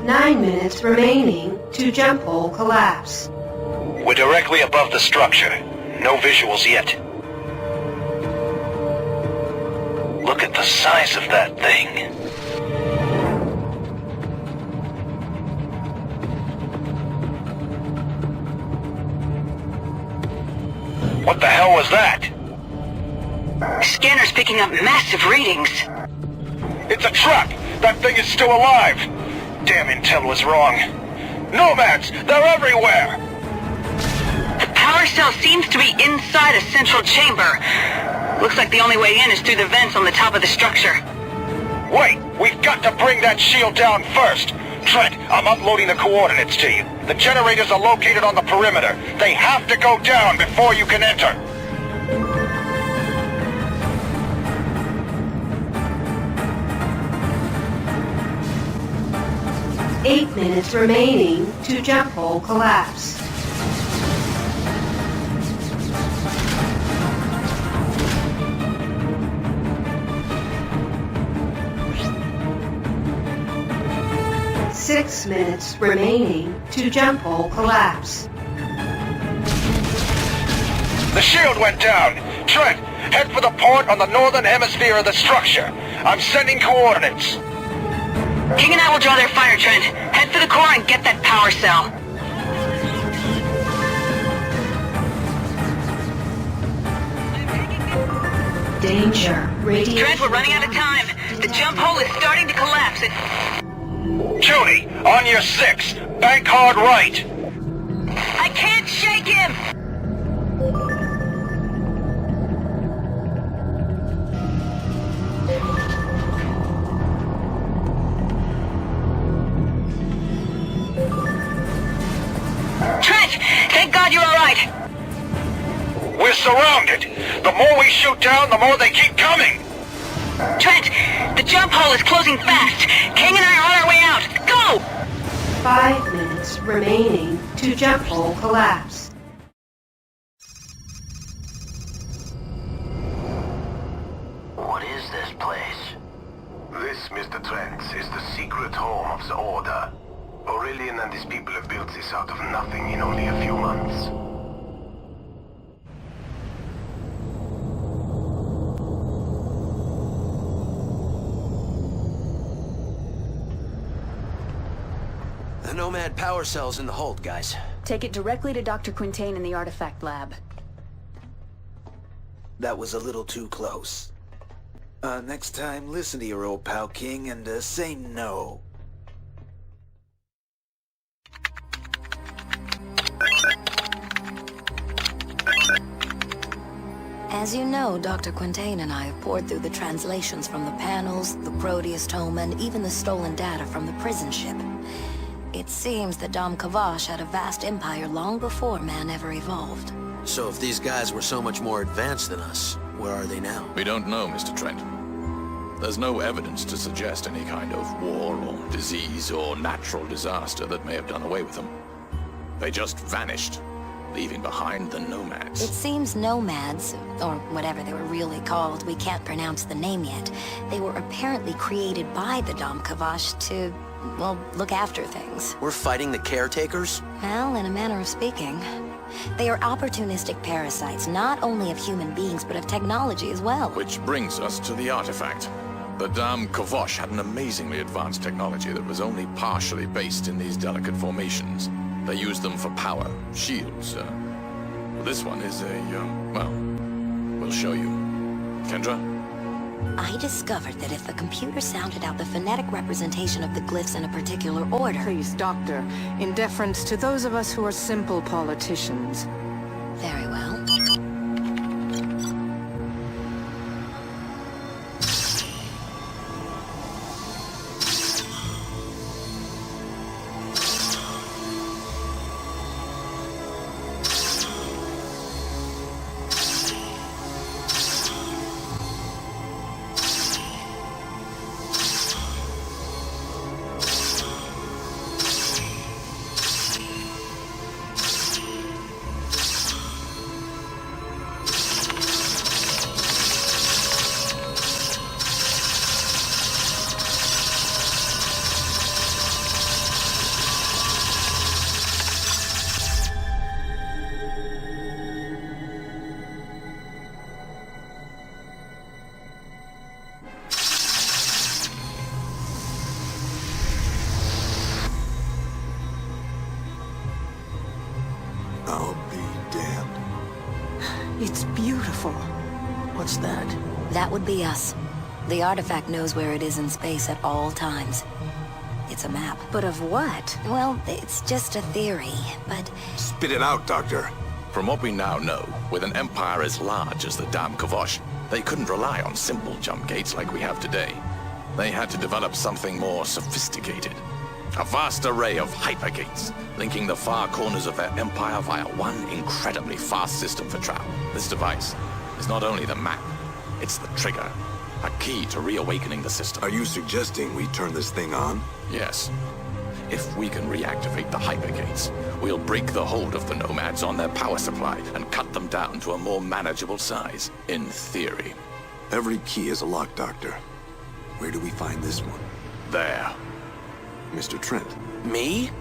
Nine minutes remaining to jump hole collapse. We're directly above the structure. No visuals yet. Look at the size of that thing. What the hell was that? Scanner's picking up massive readings. It's a trap! That thing is still alive! Damn intel was wrong. Nomads! They're everywhere! The power cell seems to be inside a central chamber. Looks like the only way in is through the vents on the top of the structure. Wait! We've got to bring that shield down first! Trent, I'm uploading the coordinates to you. The generators are located on the perimeter. They have to go down before you can enter. 8 minutes remaining to jump hole collapse. Six minutes remaining to jump hole collapse. The shield went down. Trent, head for the port on the northern hemisphere of the structure. I'm sending coordinates. King and I will draw their fire, Trent. Head for the core and get that power cell. Danger. Radiation. Trent, we're running out of time. The jump hole is starting to collapse. Judy, on your 6. Bank hard right. I can't shake him! Trent! Thank God you're alright! We're surrounded. The more we shoot down, the more they keep coming. Trent! The jump hole is closing fast! King and I are on our way out! Go! 5 minutes remaining to jump hole collapse. What is this place? This, Mr. Trent, is the secret home of the Order. Aurelian and his people have built this out of nothing in only a few months. The Nomad power cell's in the hold, guys. Take it directly to Dr. Quintain in the artifact lab. That was a little too close. Next time, listen to your old pal King and say no. As you know, Dr. Quintain and I have poured through the translations from the panels, the Proteus tome, and even the stolen data from the prison ship. It seems that Dom Kavash had a vast empire long before man ever evolved. So if these guys were so much more advanced than us, where are they now? We don't know, Mr. Trent. There's no evidence to suggest any kind of war or disease or natural disaster that may have done away with them. They just vanished, leaving behind the nomads. It seems nomads, or whatever they were really called, we can't pronounce the name yet. They were apparently created by the Dom Kavash to, well, look after things. We're fighting the caretakers? Well, in a manner of speaking. They are opportunistic parasites, not only of human beings, but of technology as well. Which brings us to the artifact. The Dam Kavosh had an amazingly advanced technology that was only partially based in these delicate formations. They used them for power, shields. This one is well, we'll show you. Kendra? I discovered that if the computer sounded out the phonetic representation of the glyphs in a particular order... Please, Doctor, in deference to those of us who are simple politicians. Very well. I'll be damned. It's beautiful. What's that? That would be us. The artifact knows where it is in space at all times. It's a map. But of what? Well, it's just a theory, but... Spit it out, Doctor. From what we now know, with an empire as large as the Dam Kavosh, they couldn't rely on simple jump gates like we have today. They had to develop something more sophisticated. A vast array of hypergates, linking the far corners of their empire via one incredibly fast system for travel. This device is not only the map, it's the trigger. A key to reawakening the system. Are you suggesting we turn this thing on? Yes. If we can reactivate the hypergates, we'll break the hold of the nomads on their power supply and cut them down to a more manageable size, in theory. Every key is a lock, Doctor. Where do we find this one? There. Mr. Trent. Me?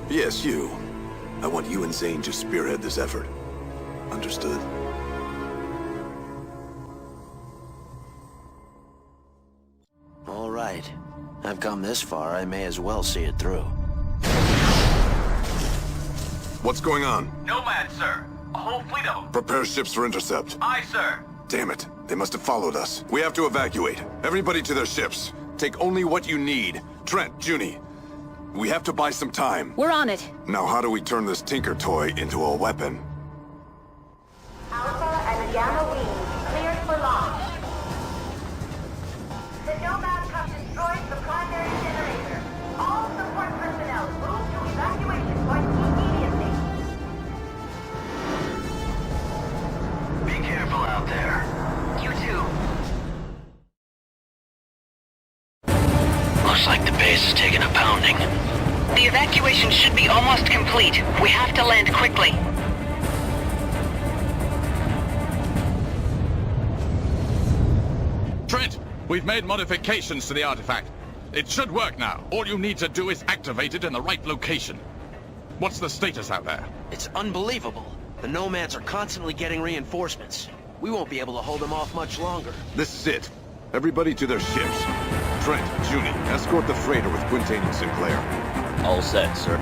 Yes, you. I want you and Zane to spearhead this effort. Understood? All right. I've come this far, I may as well see it through. What's going on? Nomad, sir. A whole fleet of them. Prepare ships for intercept. Aye, sir. Damn it. They must have followed us. We have to evacuate. Everybody to their ships. Take only what you need. Trent, Junie, we have to buy some time. We're on it. Now how do we turn this Tinker toy into a weapon? Alpha and Gamma wings cleared for launch. The Nomad have destroyed the primary generator. All support personnel move to evacuation point immediately. Be careful out there. You too. Looks like the base is taking a pounding. The evacuation should be almost complete. We have to land quickly. Trent, we've made modifications to the artifact. It should work now. All you need to do is activate it in the right location. What's the status out there? It's unbelievable. The Nomads are constantly getting reinforcements. We won't be able to hold them off much longer. This is it. Everybody to their ships. Trent, Junie, escort the freighter with Quintain and Sinclair. All set, sir.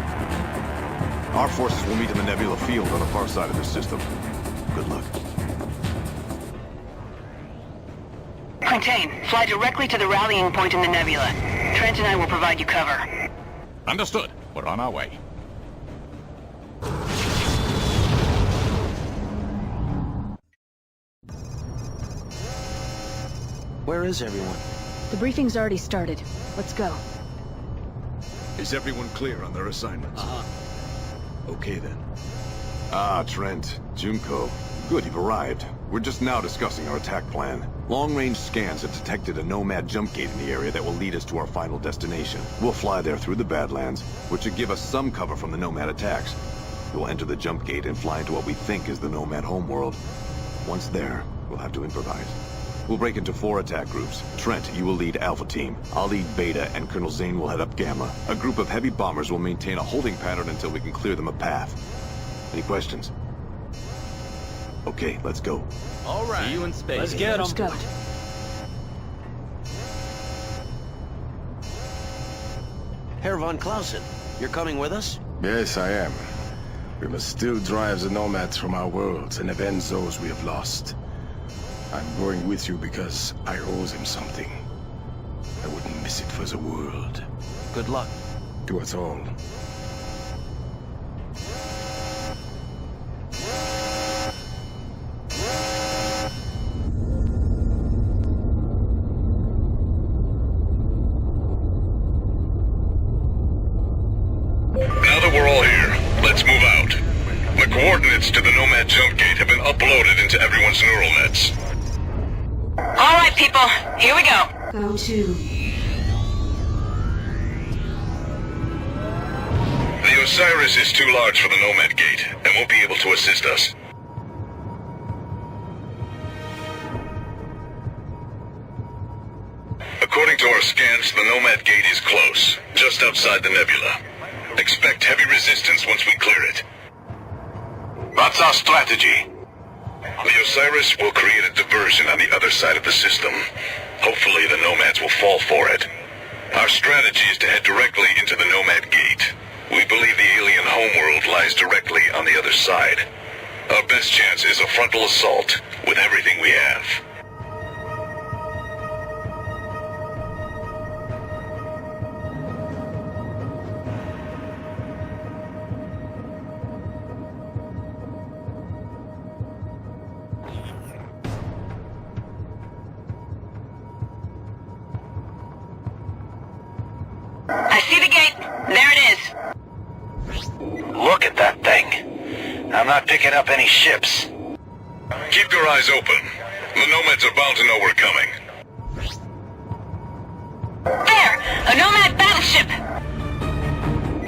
Our forces will meet in the Nebula field on the far side of the system. Good luck. Quintain, fly directly to the rallying point in the nebula. Trent and I will provide you cover. Understood. We're on our way. Where is everyone? The briefing's already started. Let's go. Is everyone clear on their assignments? Okay then. Ah, Trent, Junko. Good, you've arrived. We're just now discussing our attack plan. Long-range scans have detected a Nomad jump gate in the area that will lead us to our final destination. We'll fly there through the Badlands, which should give us some cover from the Nomad attacks. We'll enter the jump gate and fly into what we think is the Nomad homeworld. Once there, we'll have to improvise. We'll break into 4 attack groups. Trent, you will lead Alpha Team. I'll lead Beta, and Colonel Zane will head up Gamma. A group of heavy bombers will maintain a holding pattern until we can clear them a path. Any questions? Okay, let's go. All right. See you in space. Let's get 'em. Let's go. Herr von Clausen, you're coming with us? Yes, I am. We must still drive the Nomads from our worlds and avenge those we have lost. I'm going with you because I owe them something. I wouldn't miss it for the world. Good luck. To us all. Now that we're all here, let's move out. The coordinates to the Nomad jump gate have been uploaded into everyone's neural nets. All right, people. Here we go. Go to. The Osiris is too large for the Nomad gate and won't be able to assist us. According to our scans, the Nomad gate is close, just outside the nebula. Expect heavy resistance once we clear it. That's our strategy. The Osiris will create a diversion on the other side of the system. Hopefully the Nomads will fall for it. Our strategy is to head directly into the Nomad gate. We believe the alien homeworld lies directly on the other side. Our best chance is a frontal assault with everything we have. Alright, there it is. Look at that thing. I'm not picking up any ships. Keep your eyes open. The nomads are bound to know we're coming. There! A Nomad battleship!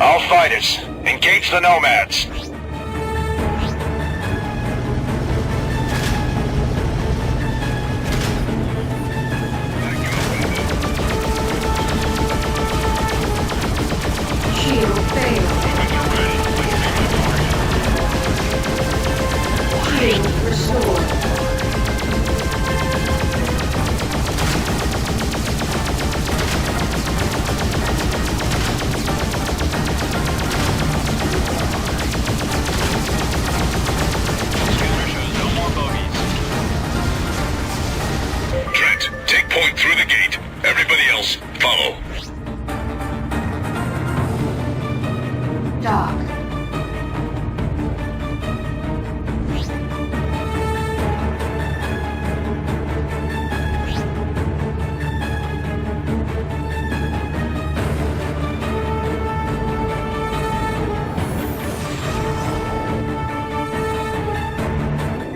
All fighters, engage the nomads. Shield failed. Shield restored. Trent, take point through the gate. Everybody else, follow. Dock.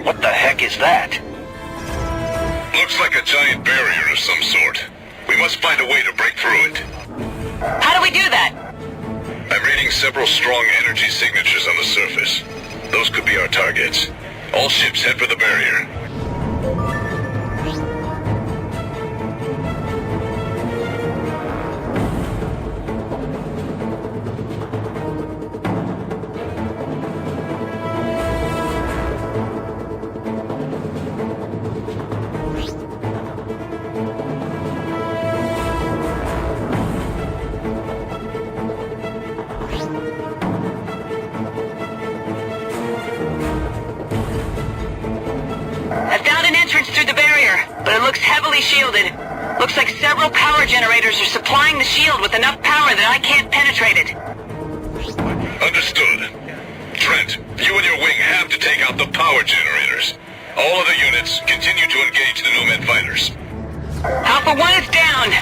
What the heck is that? Looks like a giant barrier of some sort. We must find a way to break through it. How do we do that? I'm reading several strong energy signatures on the surface. Those could be our targets. All ships head for the barrier. I found an entrance through the barrier, but it looks heavily shielded. Looks like several power generators are supplying the shield with enough power that I can't penetrate it. Understood. Trent, you and your wing have to take out the power generators. All other units, continue to engage the Nomad fighters. Alpha 1 is down.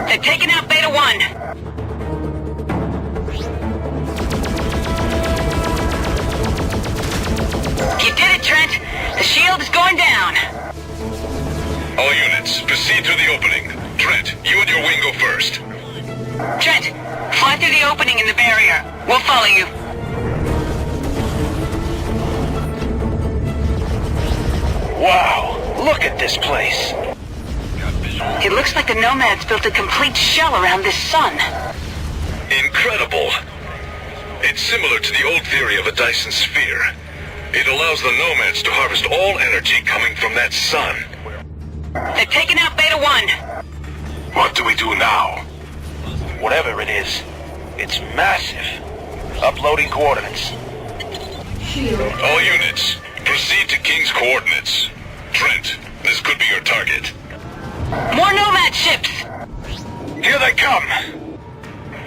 They've taken out Beta 1. You did it, Trent. The shield is going down. All units, proceed through the opening. Trent, you and your wing go first. Trent, fly through the opening in the barrier. We'll follow you. Wow, look at this place. It looks like the Nomads built a complete shell around this sun. Incredible. It's similar to the old theory of a Dyson sphere. It allows the Nomads to harvest all energy coming from that sun. They've taken out Beta 1. What do we do now? Whatever it is, it's massive. Uploading coordinates. Shield. All units, proceed to King's coordinates. Trent, this could be your target. More Nomad ships! Here they come!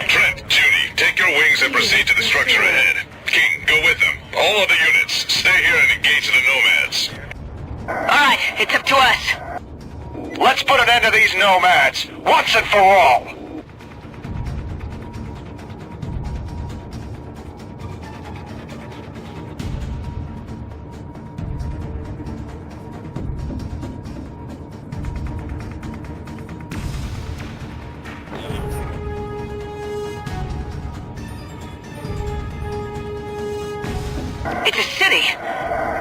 Trent, Judy, take your wings and proceed to the structure ahead. King, go with them. All other units, stay here and engage the Nomads. Alright, it's up to us. Let's put an end to these nomads, once and for all! It's a city.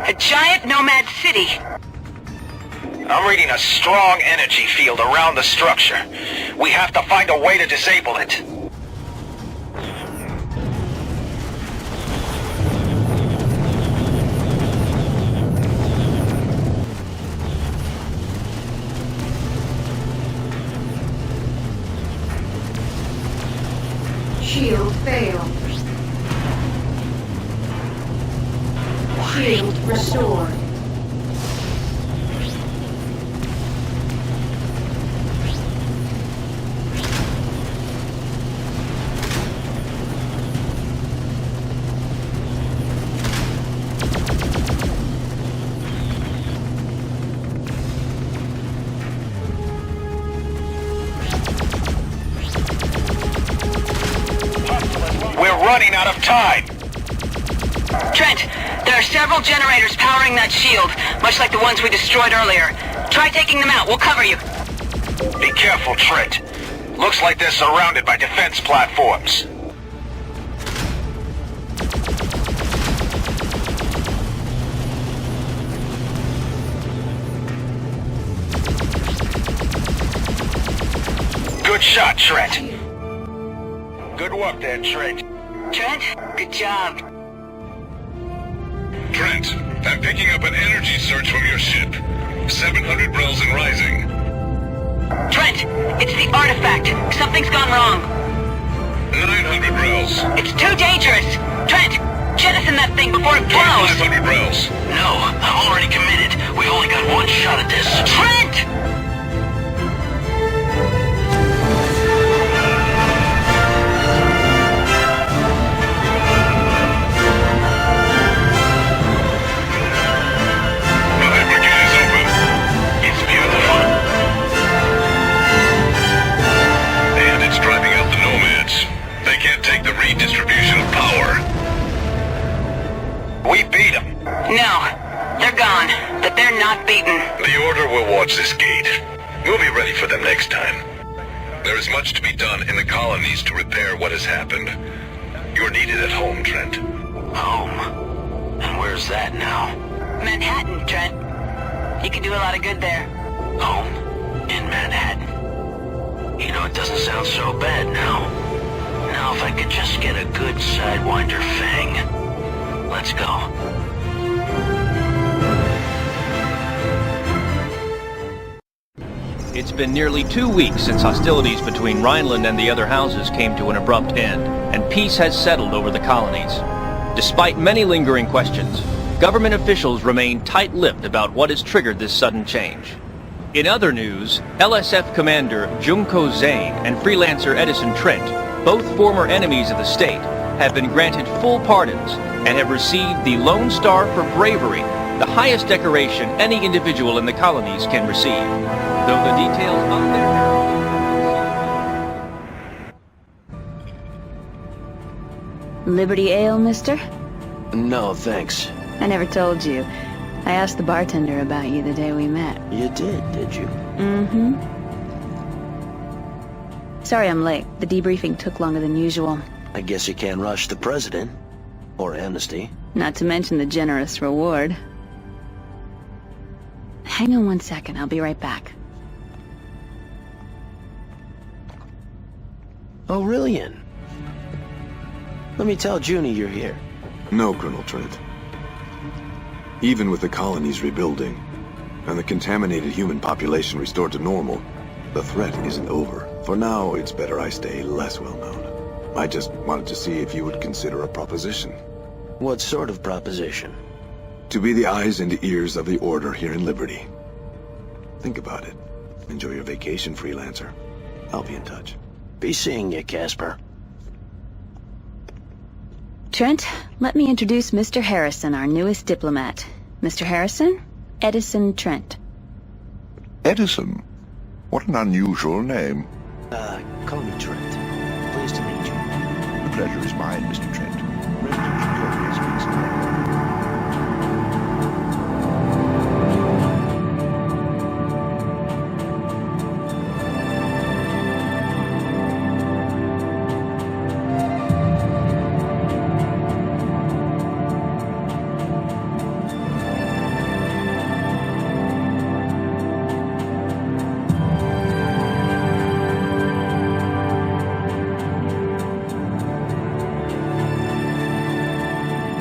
A giant Nomad city. I'm reading a strong energy field around the structure. We have to find a way to disable it. Shield failed. Shield restored. We're running out of time! Trent, there are several generators powering that shield, much like the ones we destroyed earlier. Try taking them out. We'll cover you. Be careful, Trent. Looks like they're surrounded by defense platforms. Good shot, Trent. Good work there, Trent. Trent, good job. Trent, I'm picking up an energy surge from your ship. 700 rels and rising. Trent, it's the artifact. Something's gone wrong. 900 rels. It's too dangerous. Trent, jettison that thing before it blows. 500 rels. No, I'm already committed. We've only got one shot at this. Trent! Redistribution of power. We beat them. No, they're gone, but they're not beaten. The Order will watch this gate. We'll be ready for them next time. There is much to be done in the colonies to repair what has happened. You're needed at home, Trent. Home? And where's that now? Manhattan, Trent. You can do a lot of good there. Home? In Manhattan? You know, it doesn't sound so bad now. Now, if I could just get a good Sidewinder fang. Let's go. It's been nearly 2 weeks since hostilities between Rhineland and the other houses came to an abrupt end, and peace has settled over the colonies. Despite many lingering questions, government officials remain tight-lipped about what has triggered this sudden change. In other news, LSF Commander Junko Zane and Freelancer Edison Trent, both former enemies of the state, have been granted full pardons and have received the Lone Star for Bravery, the highest decoration any individual in the colonies can receive. Though the details of their... Liberty Ale, mister? No, thanks. I never told you. I asked the bartender about you the day we met. You did you? Mm-hmm. Sorry I'm late. The debriefing took longer than usual. I guess you can't rush the president. Or amnesty. Not to mention the generous reward. Hang on 1 second, I'll be right back. Aurelian. Let me tell Junie you're here. No, Colonel Trent. Even with the colonies rebuilding, and the contaminated human population restored to normal, the threat isn't over. For now, it's better I stay less well-known. I just wanted to see if you would consider a proposition. What sort of proposition? To be the eyes and ears of the Order here in Liberty. Think about it. Enjoy your vacation, Freelancer. I'll be in touch. Be seeing you, Casper. Trent, let me introduce Mr. Harrison, our newest diplomat. Mr. Harrison, Edison Trent. Edison? What an unusual name. Call me Trent. Pleased to meet you. The pleasure is mine, Mr. Trent. Resident Victoria speaks now.